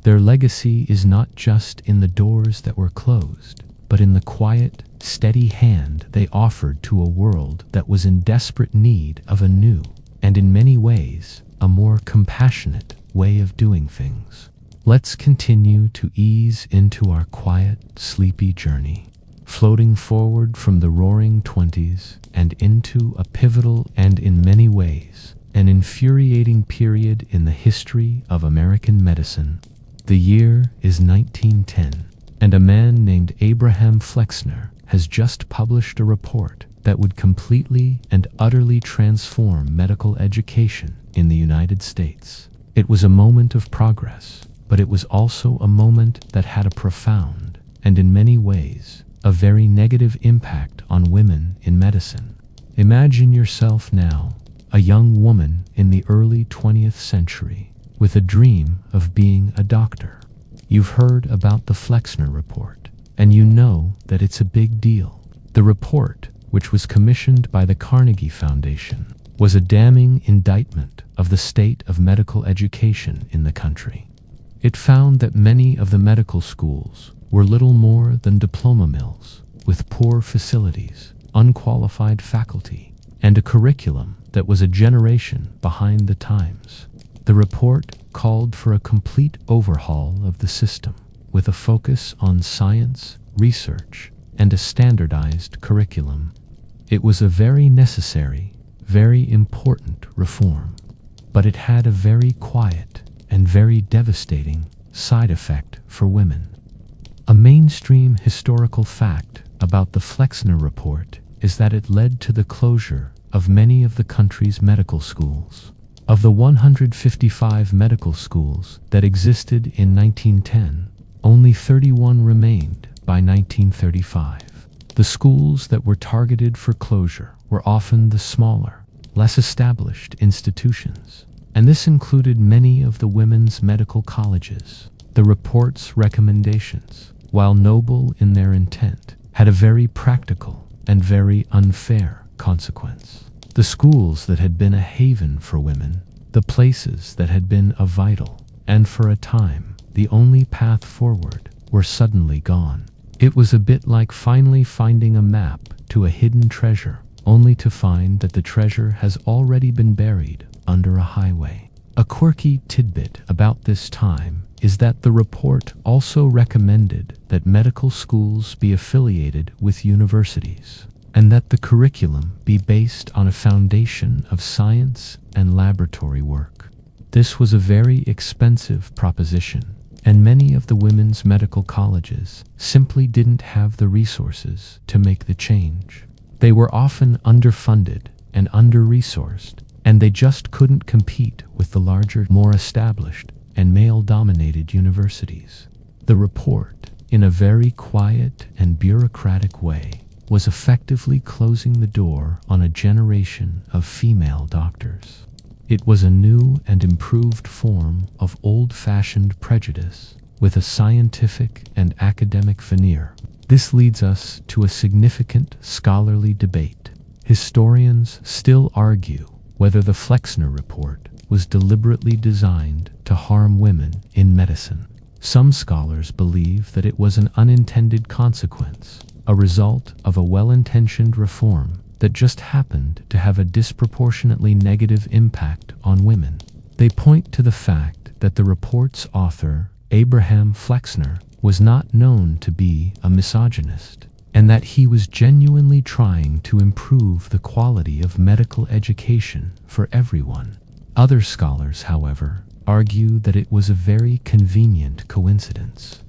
Their legacy is not just in the doors that were closed, but in the quiet, steady hand they offered to a world that was in desperate need of a new, and in many ways, a more compassionate way of doing things. Let's continue to ease into our quiet, sleepy journey, floating forward from the roaring 20s and into a pivotal and, in many ways, an infuriating period in the history of American medicine. The year is 1910, and a man named Abraham Flexner has just published a report that would completely and utterly transform medical education in the United States. It was a moment of progress, but it was also a moment that had a profound, and in many ways, a very negative impact on women in medicine. Imagine yourself now, a young woman in the early 20th century, with a dream of being a doctor. You've heard about the Flexner Report, and you know that it's a big deal. The report, which was commissioned by the Carnegie Foundation, was a damning indictment of the state of medical education in the country. It found that many of the medical schools were little more than diploma mills, with poor facilities, unqualified faculty, and a curriculum that was a generation behind the times. The report called for a complete overhaul of the system, with a focus on science, research, and a standardized curriculum. It was a very necessary, very important reform, but it had a very quiet and very devastating side effect for women. A mainstream historical fact about the Flexner Report is that it led to the closure of many of the country's medical schools. Of the 155 medical schools that existed in 1910, only 31 remained by 1935. The schools that were targeted for closure were often the smaller, less established institutions, and this included many of the women's medical colleges. The report's recommendations, while noble in their intent, had a very practical and very unfair consequence. The schools that had been a haven for women, the places that had been a vital, and for a time, the only path forward, were suddenly gone. It was a bit like finally finding a map to a hidden treasure, only to find that the treasure has already been buried under a highway. A quirky tidbit about this time is that the report also recommended that medical schools be affiliated with universities, and that the curriculum be based on a foundation of science and laboratory work. This was a very expensive proposition, and many of the women's medical colleges simply didn't have the resources to make the change. They were often underfunded and under-resourced, and they just couldn't compete with the larger, more established, and male-dominated universities. The report, in a very quiet and bureaucratic way, was effectively closing the door on a generation of female doctors. It was a new and improved form of old-fashioned prejudice with a scientific and academic veneer. This leads us to a significant scholarly debate. Historians still argue whether the Flexner Report was deliberately designed to harm women in medicine. Some scholars believe that it was an unintended consequence, a result of a well-intentioned reform that just happened to have a disproportionately negative impact on women. They point to the fact that the report's author, Abraham Flexner, was not known to be a misogynist, and that he was genuinely trying to improve the quality of medical education for everyone. Other scholars, however, argue that it was a very convenient coincidence.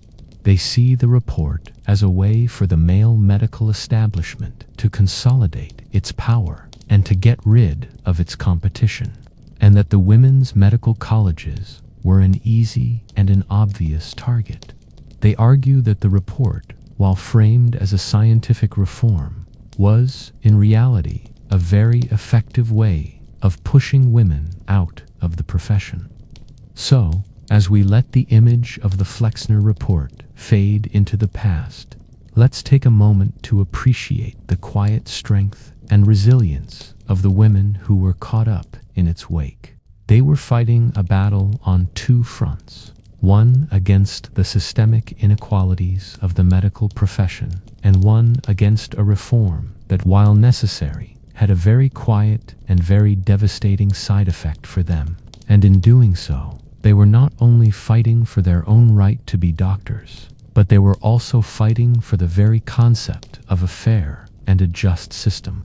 They see the report as a way for the male medical establishment to consolidate its power and to get rid of its competition, and that the women's medical colleges were an easy and an obvious target. They argue that the report, while framed as a scientific reform, was, in reality, a very effective way of pushing women out of the profession. So, as we let the image of the Flexner report fade into the past, let's take a moment to appreciate the quiet strength and resilience of the women who were caught up in its wake. They were fighting a battle on two fronts, one against the systemic inequalities of the medical profession, and one against a reform that, while necessary, had a very quiet and very devastating side effect for them. And in doing so, they were not only fighting for their own right to be doctors, but they were also fighting for the very concept of a fair and a just system.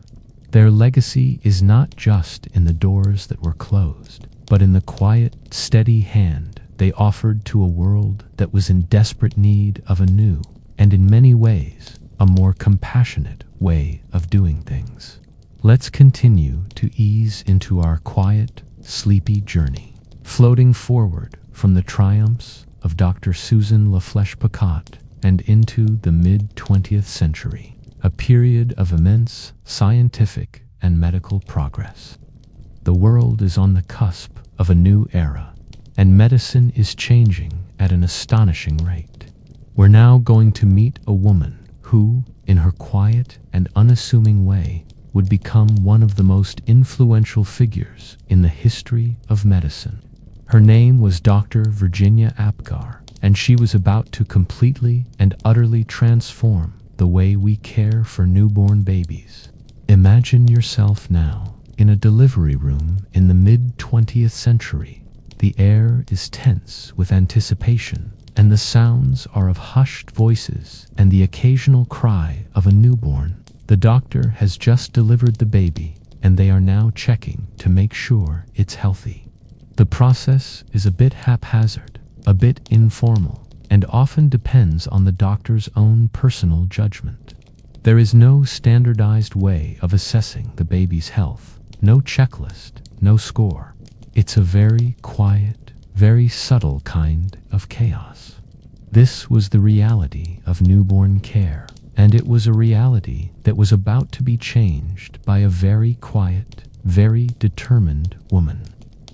Their legacy is not just in the doors that were closed, but in the quiet, steady hand they offered to a world that was in desperate need of a new, and in many ways, a more compassionate way of doing things. Let's continue to ease into our quiet, sleepy journey, floating forward from the triumphs of Dr. Susan LaFlèche-Picotte and into the mid-20th century, a period of immense scientific and medical progress. The world is on the cusp of a new era, and medicine is changing at an astonishing rate. We're now going to meet a woman who, in her quiet and unassuming way, would become one of the most influential figures in the history of medicine. Her name was Dr. Virginia Apgar, and she was about to completely and utterly transform the way we care for newborn babies. Imagine yourself now in a delivery room in the mid-20th century. The air is tense with anticipation, and the sounds are of hushed voices and the occasional cry of a newborn. The doctor has just delivered the baby, and they are now checking to make sure it's healthy. The process is a bit haphazard, a bit informal, and often depends on the doctor's own personal judgment. There is no standardized way of assessing the baby's health, no checklist, no score. It's a very quiet, very subtle kind of chaos. This was the reality of newborn care, and it was a reality that was about to be changed by a very quiet, very determined woman.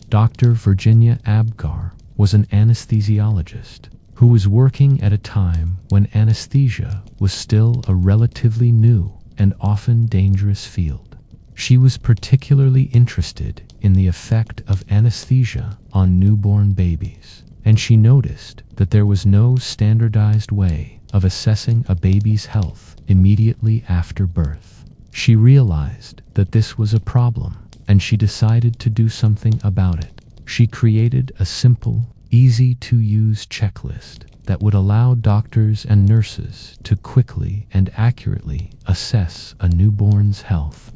Dr. Virginia Apgar was an anesthesiologist who was working at a time when anesthesia was still a relatively new and often dangerous field. She was particularly interested in the effect of anesthesia on newborn babies, and she noticed that there was no standardized way of assessing a baby's health immediately after birth. She realized that this was a problem, and she decided to do something about it. She created a simple, easy-to-use checklist that would allow doctors and nurses to quickly and accurately assess a newborn's health.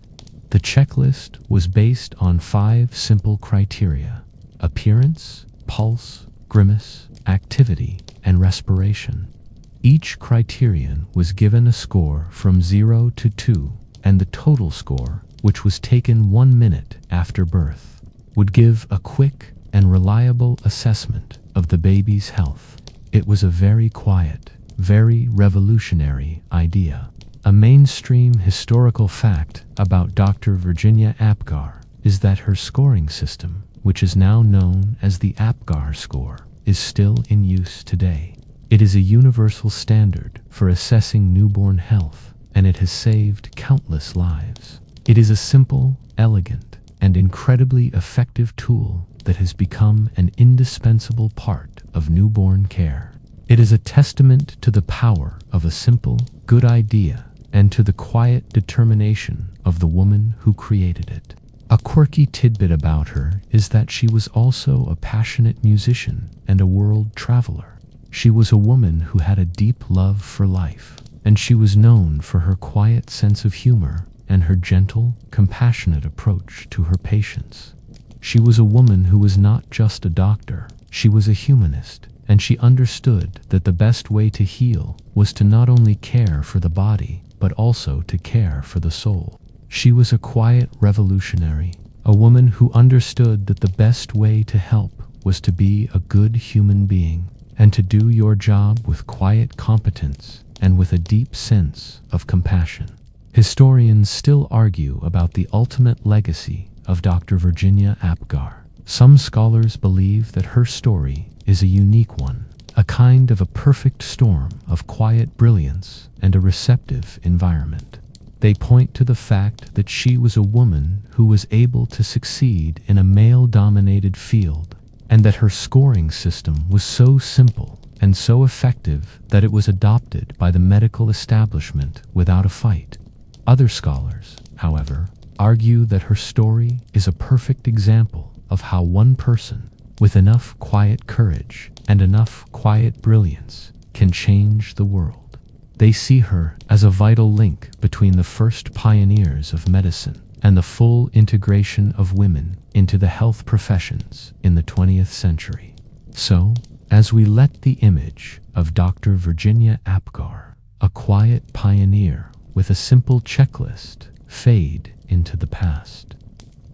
The checklist was based on 5 simple criteria: appearance, pulse, grimace, activity, and respiration. Each criterion was given a score from 0 to 2, and the total score, which was taken 1 minute after birth, would give a quick and reliable assessment of the baby's health. It was a very quiet, very revolutionary idea. A mainstream historical fact about Dr. Virginia Apgar is that her scoring system, which is now known as the Apgar score, is still in use today. It is a universal standard for assessing newborn health, and it has saved countless lives. It is a simple, elegant, and incredibly effective tool that has become an indispensable part of newborn care. It is a testament to the power of a simple, good idea and to the quiet determination of the woman who created it. A quirky tidbit about her is that she was also a passionate musician and a world traveler. She was a woman who had a deep love for life, and she was known for her quiet sense of humor and her gentle, compassionate approach to her patients. She was a woman who was not just a doctor, she was a humanist, and she understood that the best way to heal was to not only care for the body, but also to care for the soul. She was a quiet revolutionary, a woman who understood that the best way to help was to be a good human being, and to do your job with quiet competence and with a deep sense of compassion. Historians still argue about the ultimate legacy of Dr. Virginia Apgar. Some scholars believe that her story is a unique one, a kind of a perfect storm of quiet brilliance and a receptive environment. They point to the fact that she was a woman who was able to succeed in a male-dominated field, and that her scoring system was so simple and so effective that it was adopted by the medical establishment without a fight. Other scholars, however, argue that her story is a perfect example of how one person, with enough quiet courage and enough quiet brilliance, can change the world. They see her as a vital link between the first pioneers of medicine and the full integration of women into the health professions in the 20th century. So, as we let the image of Dr. Virginia Apgar, a quiet pioneer with a simple checklist, fade into the past,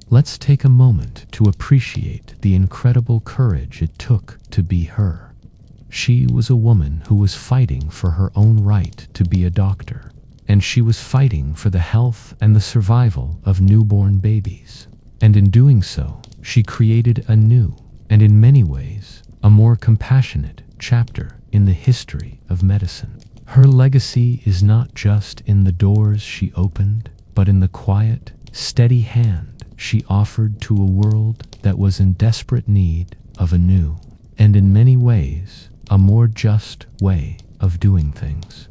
let's take a moment to appreciate the incredible courage it took to be her. She was a woman who was fighting for her own right to be a doctor, and she was fighting for the health and the survival of newborn babies. And in doing so, she created a new, and in many ways, a more compassionate chapter in the history of medicine. Her legacy is not just in the doors she opened, but in the quiet, steady hand she offered to a world that was in desperate need of a new, and in many ways, a more just way of doing things.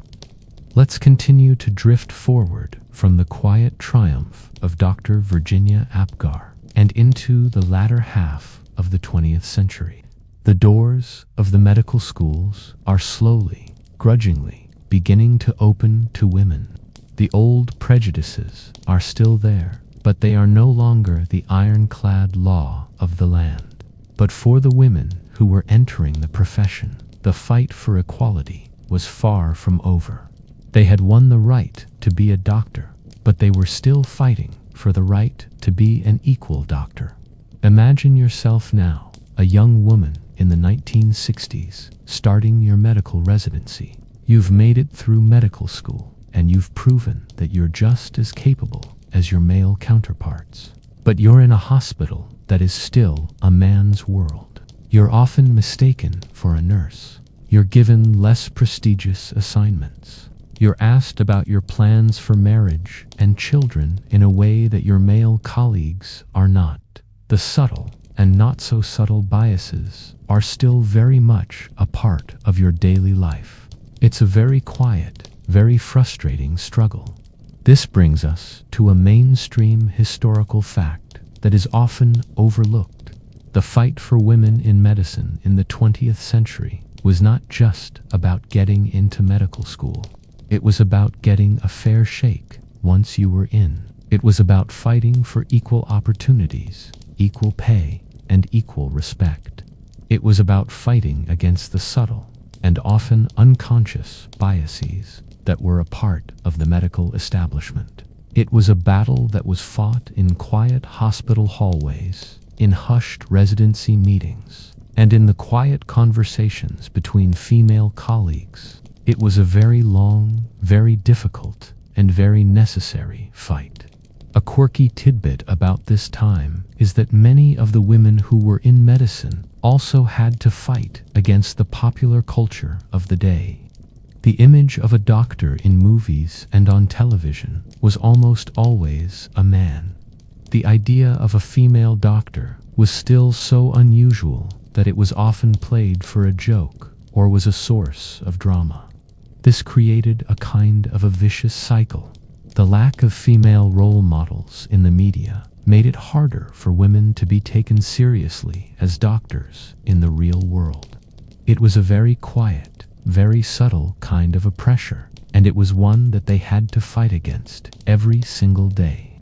Let's continue to drift forward from the quiet triumph of Dr. Virginia Apgar and into the latter half of the 20th century. The doors of the medical schools are slowly, grudgingly, beginning to open to women. The old prejudices are still there, but they are no longer the ironclad law of the land. But for the women who were entering the profession, the fight for equality was far from over. They had won the right to be a doctor, but they were still fighting for the right to be an equal doctor. Imagine yourself now, a young woman in the 1960s, starting your medical residency. You've made it through medical school, and you've proven that you're just as capable as your male counterparts. But you're in a hospital that is still a man's world. You're often mistaken for a nurse. You're given less prestigious assignments. You're asked about your plans for marriage and children in a way that your male colleagues are not. The subtle and not so subtle biases are still very much a part of your daily life. It's a very quiet, very frustrating struggle. This brings us to a mainstream historical fact that is often overlooked. The fight for women in medicine in the 20th century was not just about getting into medical school. It was about getting a fair shake once you were in. It was about fighting for equal opportunities, equal pay, and equal respect. It was about fighting against the subtle and often unconscious biases that were a part of the medical establishment. It was a battle that was fought in quiet hospital hallways, in hushed residency meetings, and in the quiet conversations between female colleagues. It was a very long, very difficult, and very necessary fight. A quirky tidbit about this time is that many of the women who were in medicine also had to fight against the popular culture of the day. The image of a doctor in movies and on television was almost always a man. The idea of a female doctor was still so unusual that it was often played for a joke or was a source of drama. This created a kind of a vicious cycle. The lack of female role models in the media made it harder for women to be taken seriously as doctors in the real world. It was a very quiet, very subtle kind of a pressure, and it was one that they had to fight against every single day.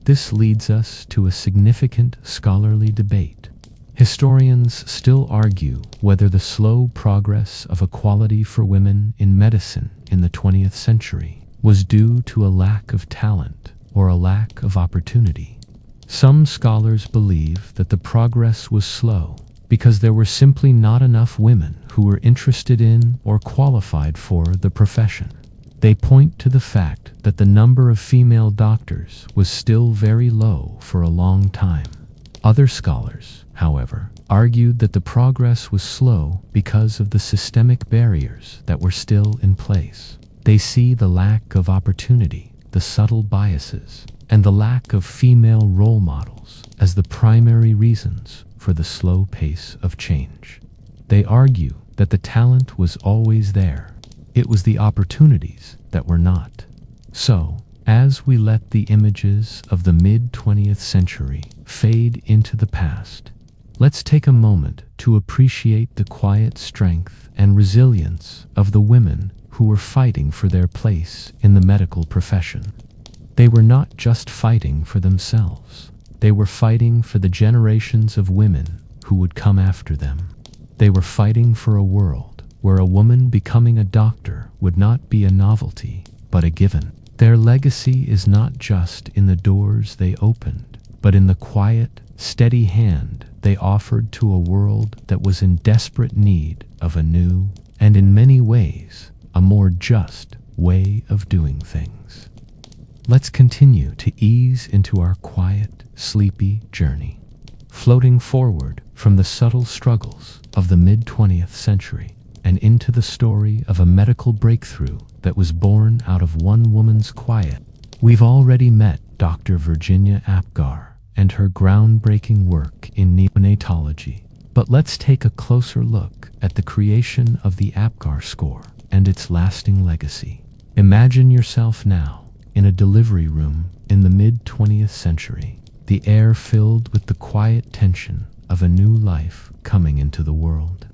This leads us to a significant scholarly debate. Historians still argue whether the slow progress of equality for women in medicine in the 20th century was due to a lack of talent or a lack of opportunity. Some scholars believe that the progress was slow because there were simply not enough women who were interested in or qualified for the profession. They point to the fact that the number of female doctors was still very low for a long time. Other scholars, however, argued that the progress was slow because of the systemic barriers that were still in place. They see the lack of opportunity, the subtle biases, and the lack of female role models as the primary reasons for the slow pace of change. They argue that the talent was always there. It was the opportunities that were not. So, as we let the images of the mid-20th century fade into the past, let's take a moment to appreciate the quiet strength and resilience of the women who were fighting for their place in the medical profession. They were not just fighting for themselves. They were fighting for the generations of women who would come after them. They were fighting for a world where a woman becoming a doctor would not be a novelty, but a given. Their legacy is not just in the doors they opened, but in the quiet, steady hand they offered to a world that was in desperate need of a new, and in many ways, a more just way of doing things. Let's continue to ease into our quiet, sleepy journey, floating forward from the subtle struggles of the mid-20th century and into the story of a medical breakthrough that was born out of one woman's quiet. We've already met Dr. Virginia Apgar and her groundbreaking work in neonatology, but let's take a closer look at the creation of the Apgar score and its lasting legacy. Imagine yourself now in a delivery room in the mid-20th century, the air filled with the quiet tension of a new life coming into the world.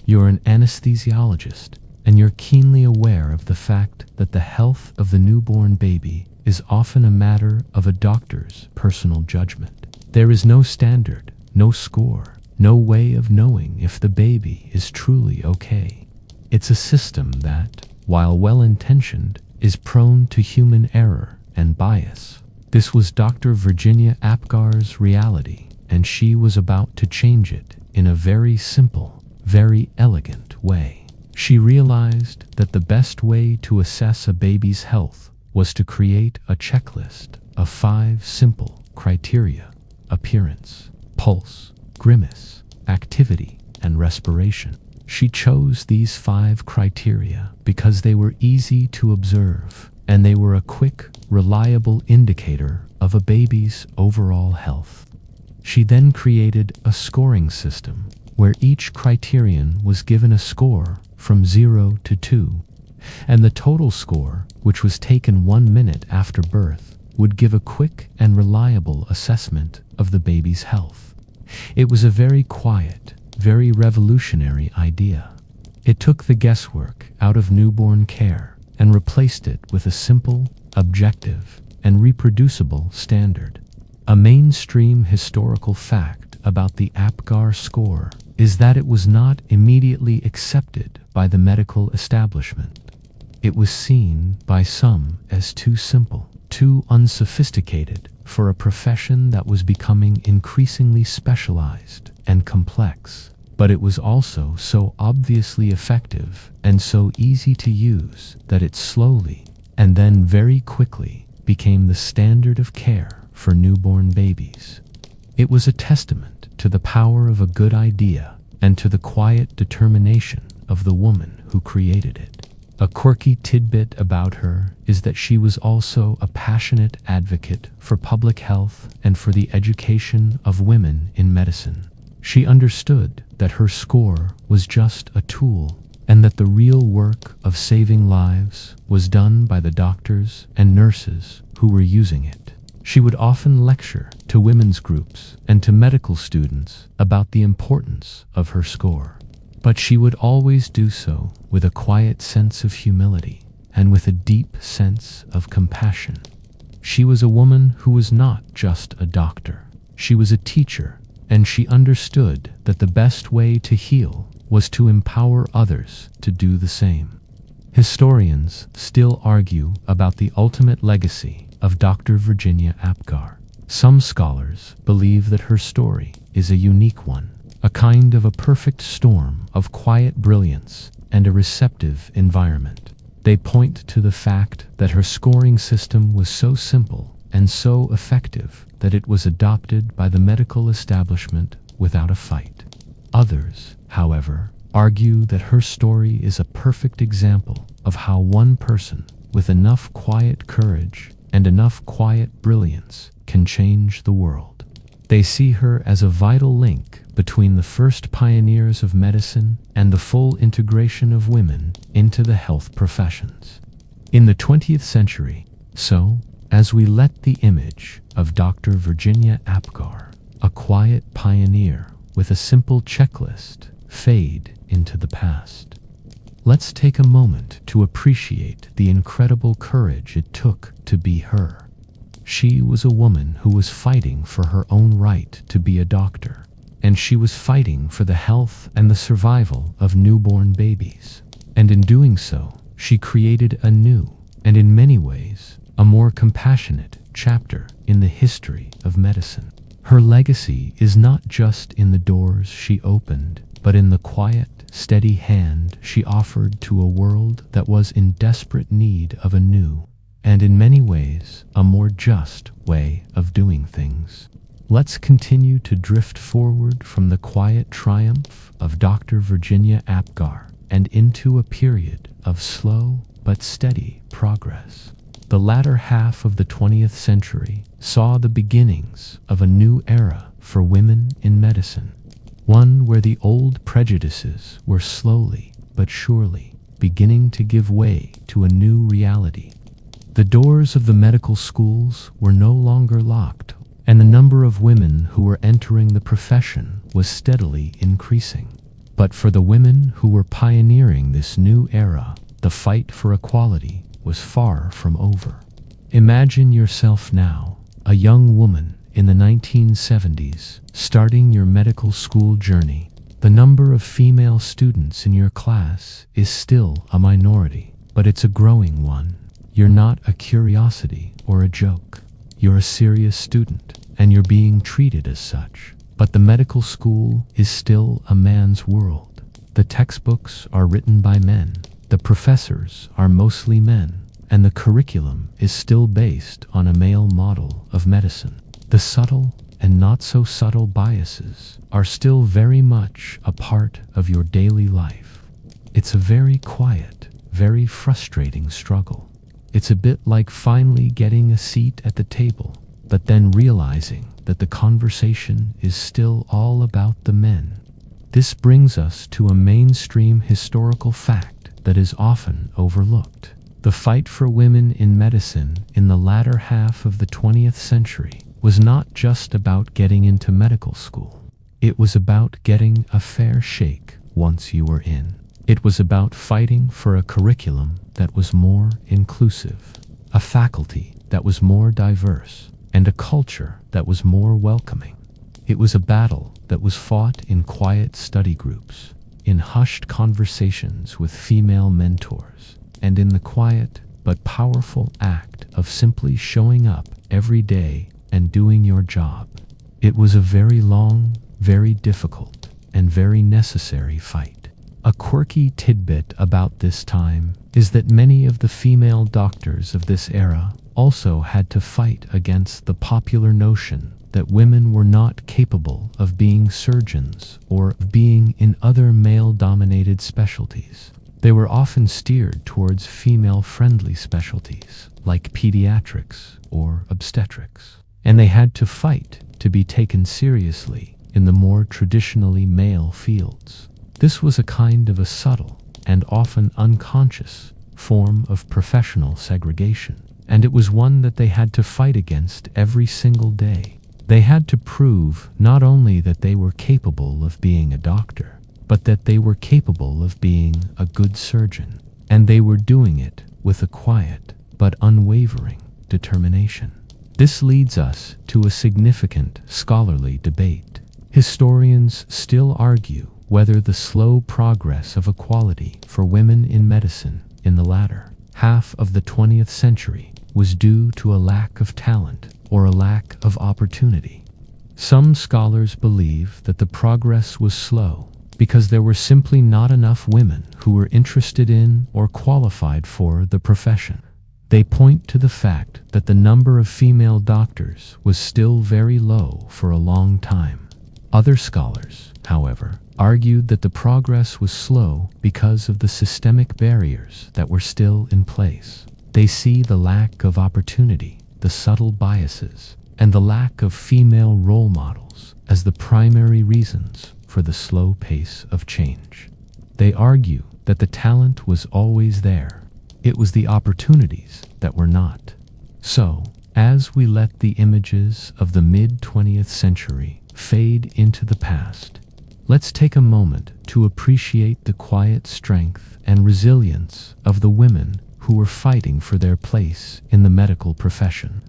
You're an anesthesiologist, and you're keenly aware of the fact that the health of the newborn baby is often a matter of a doctor's personal judgment. There is no standard, no score, no way of knowing if the baby is truly okay. It's a system that, while well-intentioned, is prone to human error and bias. This was Dr. Virginia Apgar's reality, and she was about to change it in a very simple, very elegant way. She realized that the best way to assess a baby's health was to create a checklist of 5 simple criteria: appearance, pulse, grimace, activity, and respiration. She chose these 5 criteria because they were easy to observe, and they were a quick, reliable indicator of a baby's overall health. She then created a scoring system where each criterion was given a score from 0 to 2, and the total score, which was taken 1 minute after birth, would give a quick and reliable assessment of the baby's health. It was a very quiet, very revolutionary idea. It took the guesswork out of newborn care and replaced it with a simple, objective, and reproducible standard. A mainstream historical fact about the Apgar score is that it was not immediately accepted by the medical establishment. It was seen by some as too simple, too unsophisticated for a profession that was becoming increasingly specialized and complex. But it was also so obviously effective and so easy to use that it slowly, and then very quickly, became the standard of care for newborn babies. It was a testament to the power of a good idea and to the quiet determination of the woman who created it. A quirky tidbit about her is that she was also a passionate advocate for public health and for the education of women in medicine. She understood that her score was just a tool, and that the real work of saving lives was done by the doctors and nurses who were using it. She would often lecture to women's groups and to medical students about the importance of her score. But she would always do so with a quiet sense of humility and with a deep sense of compassion. She was a woman who was not just a doctor. She was a teacher, and she understood that the best way to heal was to empower others to do the same. Historians still argue about the ultimate legacy of Dr. Virginia Apgar. Some scholars believe that her story is a unique one, a kind of a perfect storm of quiet brilliance and a receptive environment. They point to the fact that her scoring system was so simple and so effective that it was adopted by the medical establishment without a fight. Others, however, argue that her story is a perfect example of how one person with enough quiet courage and enough quiet brilliance can change the world. They see her as a vital link between the first pioneers of medicine and the full integration of women into the health professions. In the 20th century, so, as we let the image of Dr. Virginia Apgar, a quiet pioneer with a simple checklist, fade into the past, let's take a moment to appreciate the incredible courage it took to be her. She was a woman who was fighting for her own right to be a doctor, and she was fighting for the health and the survival of newborn babies. And in doing so, she created a new, and in many ways, a more compassionate chapter in the history of medicine. Her legacy is not just in the doors she opened, but in the quiet, steady hand she offered to a world that was in desperate need of a new, and in many ways, a more just way of doing things. Let's continue to drift forward from the quiet triumph of Dr. Virginia Apgar and into a period of slow but steady progress. The latter half of the 20th century saw the beginnings of a new era for women in medicine, one where the old prejudices were slowly but surely beginning to give way to a new reality. The doors of the medical schools were no longer locked, and the number of women who were entering the profession was steadily increasing. But for the women who were pioneering this new era, the fight for equality was far from over. Imagine yourself now, a young woman in the 1970s, starting your medical school journey. The number of female students in your class is still a minority, but it's a growing one. You're not a curiosity or a joke. You're a serious student, and you're being treated as such. But the medical school is still a man's world. The textbooks are written by men, the professors are mostly men, and the curriculum is still based on a male model of medicine. The subtle and not so subtle biases are still very much a part of your daily life. It's a very quiet, very frustrating struggle. It's a bit like finally getting a seat at the table, but then realizing that the conversation is still all about the men. This brings us to a mainstream historical fact that is often overlooked. The fight for women in medicine in the latter half of the 20th century was not just about getting into medical school. It was about getting a fair shake once you were in. It was about fighting for a curriculum that was more inclusive, a faculty that was more diverse, and a culture that was more welcoming. It was a battle that was fought in quiet study groups, in hushed conversations with female mentors, and in the quiet but powerful act of simply showing up every day and doing your job. It was a very long, very difficult, and very necessary fight. A quirky tidbit about this time is that many of the female doctors of this era also had to fight against the popular notion that women were not capable of being surgeons or of being in other male-dominated specialties. They were often steered towards female-friendly specialties like pediatrics or obstetrics, and they had to fight to be taken seriously in the more traditionally male fields. This was a kind of a subtle and often unconscious form of professional segregation, and it was one that they had to fight against every single day. They had to prove not only that they were capable of being a doctor, but that they were capable of being a good surgeon, and they were doing it with a quiet but unwavering determination. This leads us to a significant scholarly debate. Historians still argue whether the slow progress of equality for women in medicine in the latter half of the 20th century was due to a lack of talent or a lack of opportunity. Some scholars believe that the progress was slow because there were simply not enough women who were interested in or qualified for the profession. They point to the fact that the number of female doctors was still very low for a long time. Other scholars, however, argued that the progress was slow because of the systemic barriers that were still in place. They see the lack of opportunity, the subtle biases, and the lack of female role models as the primary reasons for the slow pace of change. They argue that the talent was always there. It was the opportunities that were not. So, as we let the images of the mid-20th century fade into the past, let's take a moment to appreciate the quiet strength and resilience of the women who were fighting for their place in the medical profession.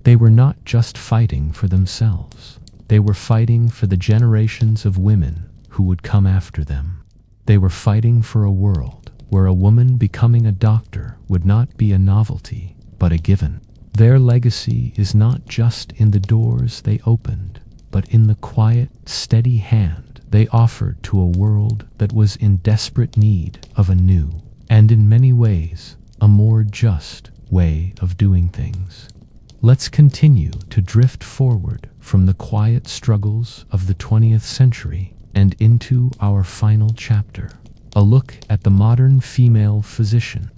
They were not just fighting for themselves. They were fighting for the generations of women who would come after them. They were fighting for a world where a woman becoming a doctor would not be a novelty, but a given. Their legacy is not just in the doors they opened, but in the quiet, steady hand they offered to a world that was in desperate need of a new, and in many ways, a more just way of doing things. Let's continue to drift forward from the quiet struggles of the 20th century and into our final chapter, a look at the modern female physician.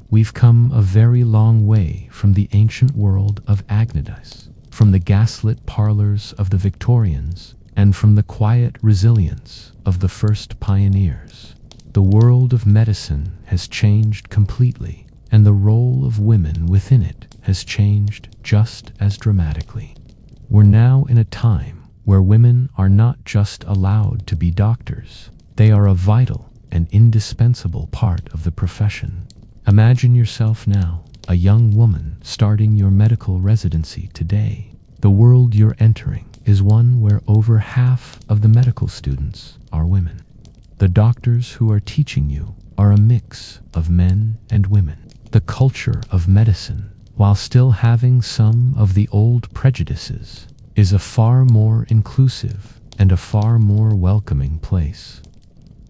We've come a very long way from the ancient world of Agnodice, from the gaslit parlors of the Victorians, and from the quiet resilience of the first pioneers. The world of medicine has changed completely, and the role of women within it has changed just as dramatically. We're now in a time where women are not just allowed to be doctors. They are a vital and indispensable part of the profession. Imagine yourself now, a young woman starting your medical residency today. The world you're entering is one where over half of the medical students are women. The doctors who are teaching you are a mix of men and women. The culture of medicine, while still having some of the old prejudices, is a far more inclusive and a far more welcoming place.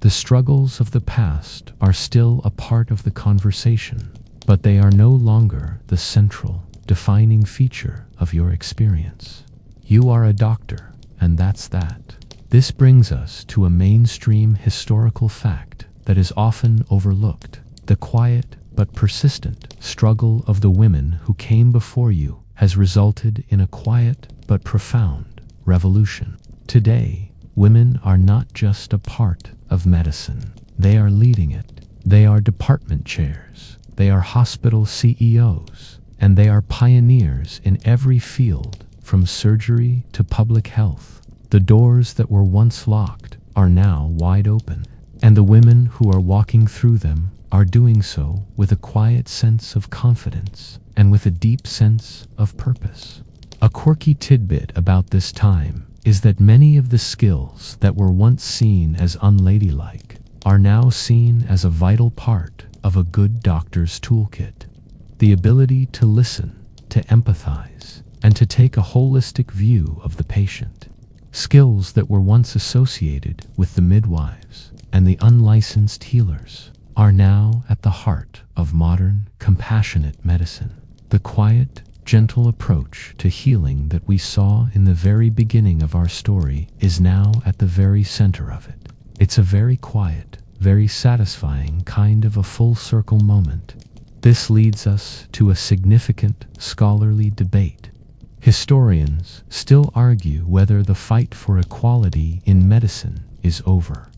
The struggles of the past are still a part of the conversation, but they are no longer the central, defining feature of your experience. You are a doctor, and that's that. This brings us to a mainstream historical fact that is often overlooked. The quiet but persistent struggle of the women who came before you has resulted in a quiet but profound revolution. Today, women are not just a part of medicine. They are leading it. They are department chairs. They are hospital CEOs. And they are pioneers in every field, from surgery to public health. The doors that were once locked are now wide open, and the women who are walking through them are doing so with a quiet sense of confidence and with a deep sense of purpose. A quirky tidbit about this time is that many of the skills that were once seen as unladylike are now seen as a vital part of a good doctor's toolkit. The ability to listen, to empathize, and to take a holistic view of the patient. Skills that were once associated with the midwives and the unlicensed healers are now at the heart of modern, compassionate medicine. The quiet, gentle approach to healing that we saw in the very beginning of our story is now at the very center of it. It's a very quiet, very satisfying kind of a full-circle moment. This leads us to a significant scholarly debate. Historians still argue whether the fight for equality in medicine is over.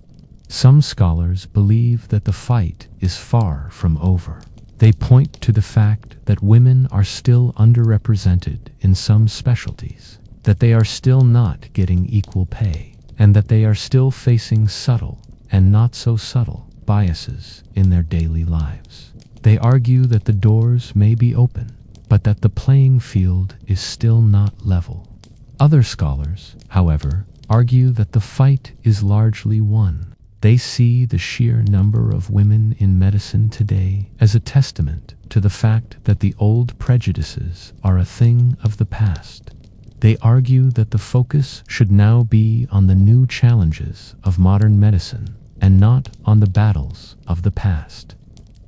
Some scholars believe that the fight is far from over. They point to the fact that women are still underrepresented in some specialties, that they are still not getting equal pay, and that they are still facing subtle and not so subtle biases in their daily lives. They argue that the doors may be open, but that the playing field is still not level. Other scholars, however, argue that the fight is largely won. They see the sheer number of women in medicine today as a testament to the fact that the old prejudices are a thing of the past. They argue that the focus should now be on the new challenges of modern medicine and not on the battles of the past.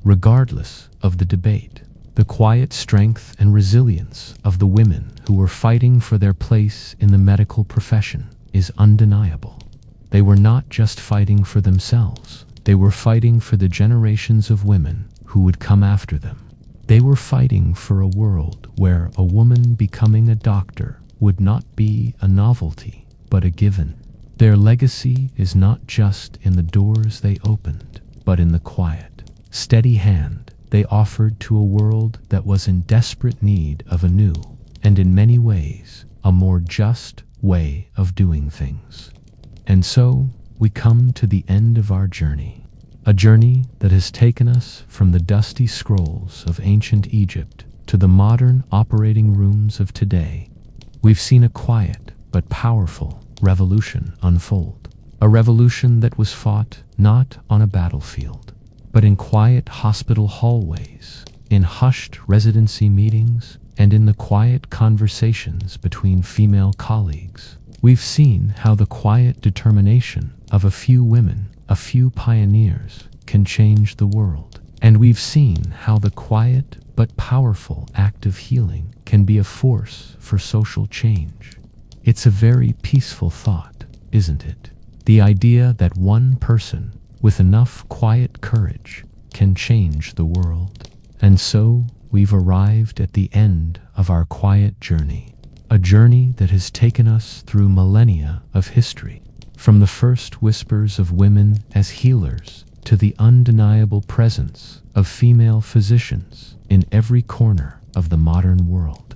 Regardless of the debate, the quiet strength and resilience of the women who were fighting for their place in the medical profession is undeniable. They were not just fighting for themselves, they were fighting for the generations of women who would come after them. They were fighting for a world where a woman becoming a doctor would not be a novelty, but a given. Their legacy is not just in the doors they opened, but in the quiet, steady hand they offered to a world that was in desperate need of a new, and in many ways, a more just way of doing things. And so, we come to the end of our journey, a journey that has taken us from the dusty scrolls of ancient Egypt to the modern operating rooms of today. We've seen a quiet but powerful revolution unfold, a revolution that was fought not on a battlefield, but in quiet hospital hallways, in hushed residency meetings, and in the quiet conversations between female colleagues. We've seen how the quiet determination of a few women, a few pioneers, can change the world. And we've seen how the quiet but powerful act of healing can be a force for social change. It's a very peaceful thought, isn't it? The idea that one person with enough quiet courage can change the world. And so we've arrived at the end of our quiet journey. A journey that has taken us through millennia of history, from the first whispers of women as healers to the undeniable presence of female physicians in every corner of the modern world.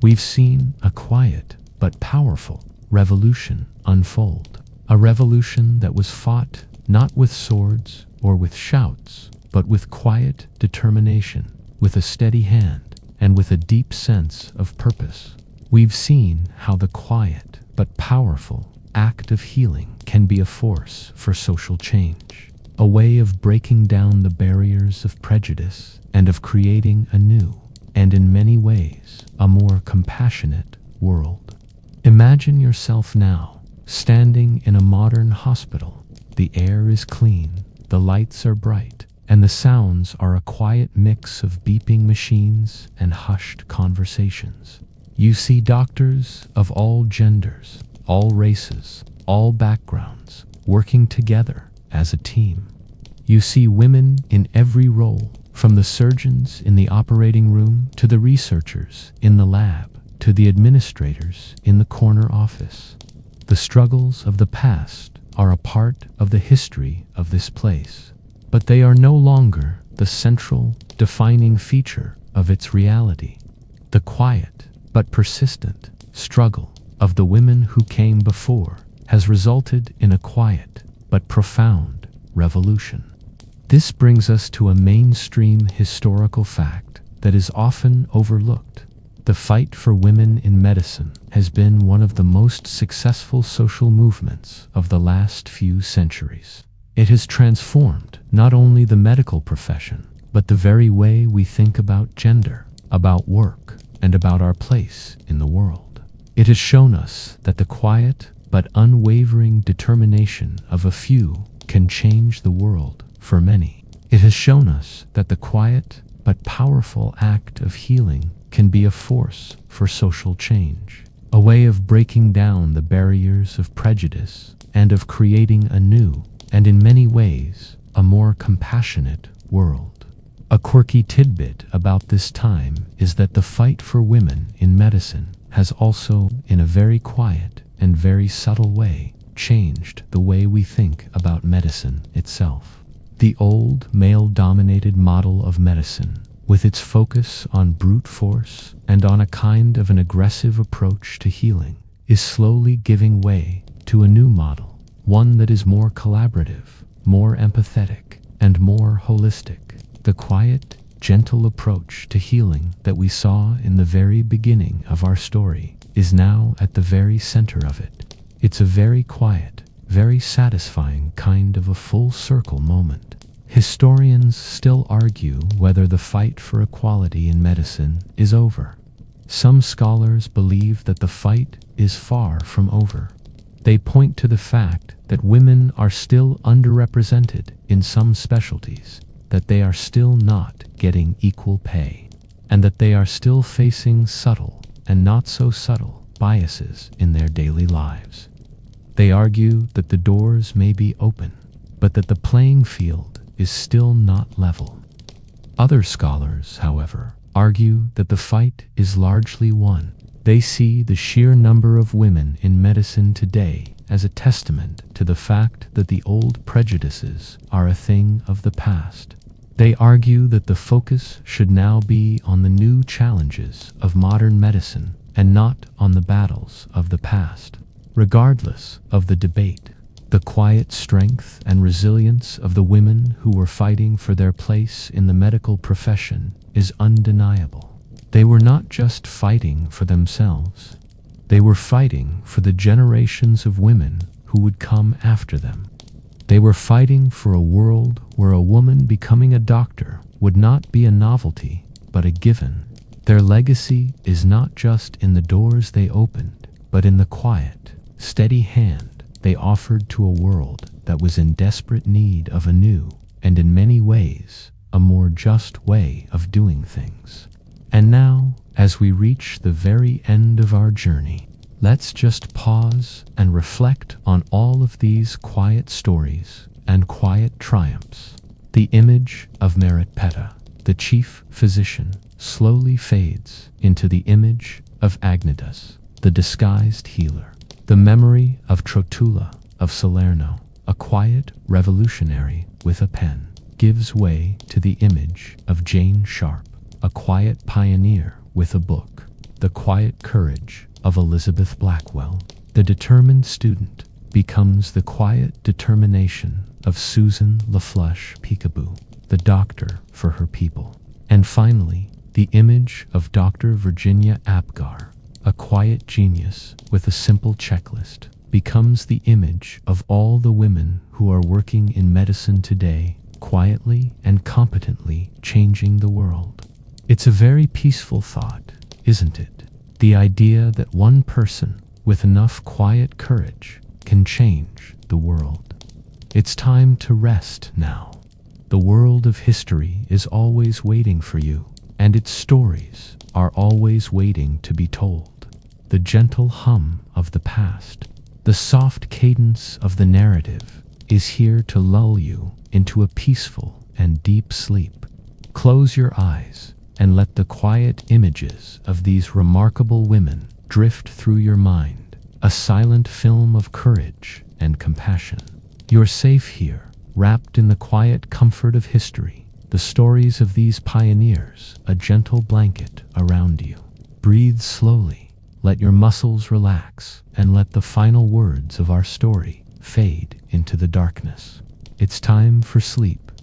We've seen a quiet but powerful revolution unfold, a revolution that was fought not with swords or with shouts, but with quiet determination, with a steady hand, and with a deep sense of purpose. We've seen how the quiet but powerful act of healing can be a force for social change, a way of breaking down the barriers of prejudice and of creating a new, and in many ways, a more compassionate world. Imagine yourself now, standing in a modern hospital. The air is clean, the lights are bright, and the sounds are a quiet mix of beeping machines and hushed conversations. You see doctors of all genders, all races, all backgrounds, working together as a team. You see women in every role, from the surgeons in the operating room to the researchers in the lab to the administrators in the corner office. The struggles of the past are a part of the history of this place, but they are no longer the central, defining feature of its reality. The quiet but persistent struggle of the women who came before has resulted in a quiet but profound revolution. This brings us to a mainstream historical fact that is often overlooked. The fight for women in medicine has been one of the most successful social movements of the last few centuries. It has transformed not only the medical profession, but the very way we think about gender, about work, and about our place in the world. It has shown us that the quiet but unwavering determination of a few can change the world for many. It has shown us that the quiet but powerful act of healing can be a force for social change, a way of breaking down the barriers of prejudice and of creating a new, and in many ways, a more compassionate world. A quirky tidbit about this time is that the fight for women in medicine has also, in a very quiet and very subtle way, changed the way we think about medicine itself. The old, male-dominated model of medicine, with its focus on brute force and on a kind of an aggressive approach to healing, is slowly giving way to a new model, one that is more collaborative, more empathetic, and more holistic. The quiet, gentle approach to healing that we saw in the very beginning of our story is now at the very center of it. It's a very quiet, very satisfying kind of a full circle moment. Historians still argue whether the fight for equality in medicine is over. Some scholars believe that the fight is far from over. They point to the fact that women are still underrepresented in some specialties, that they are still not getting equal pay, and that they are still facing subtle and not so subtle biases in their daily lives. They argue that the doors may be open, but that the playing field is still not level. Other scholars, however, argue that the fight is largely won. They see the sheer number of women in medicine today as a testament to the fact that the old prejudices are a thing of the past. They argue that the focus should now be on the new challenges of modern medicine and not on the battles of the past. Regardless of the debate, the quiet strength and resilience of the women who were fighting for their place in the medical profession is undeniable. They were not just fighting for themselves. They were fighting for the generations of women who would come after them. They were fighting for a world where a woman becoming a doctor would not be a novelty, but a given. Their legacy is not just in the doors they opened, but in the quiet, steady hand they offered to a world that was in desperate need of a new, and in many ways, a more just way of doing things. And now, as we reach the very end of our journey, let's just pause and reflect on all of these quiet stories and quiet triumphs. The image of Merit-Ptah, the chief physician, slowly fades into the image of Agnodice, the disguised healer. The memory of Trotula of Salerno, a quiet revolutionary with a pen, gives way to the image of Jane Sharp, a quiet pioneer with a book. The quiet courage of Elizabeth Blackwell, the determined student, becomes the quiet determination of Susan LaFlèche Picaboo, the doctor for her people. And finally, the image of Dr. Virginia Apgar, a quiet genius with a simple checklist, becomes the image of all the women who are working in medicine today, quietly and competently changing the world. It's a very peaceful thought, isn't it? The idea that one person with enough quiet courage can change the world. It's time to rest now. The world of history is always waiting for you, and its stories are always waiting to be told. The gentle hum of the past, the soft cadence of the narrative, is here to lull you into a peaceful and deep sleep. Close your eyes and let the quiet images of these remarkable women drift through your mind, a silent film of courage and compassion. You're safe here, wrapped in the quiet comfort of history, the stories of these pioneers, a gentle blanket around you. Breathe slowly. Let your muscles relax, and let the final words of our story fade into the darkness. It's time for sleep.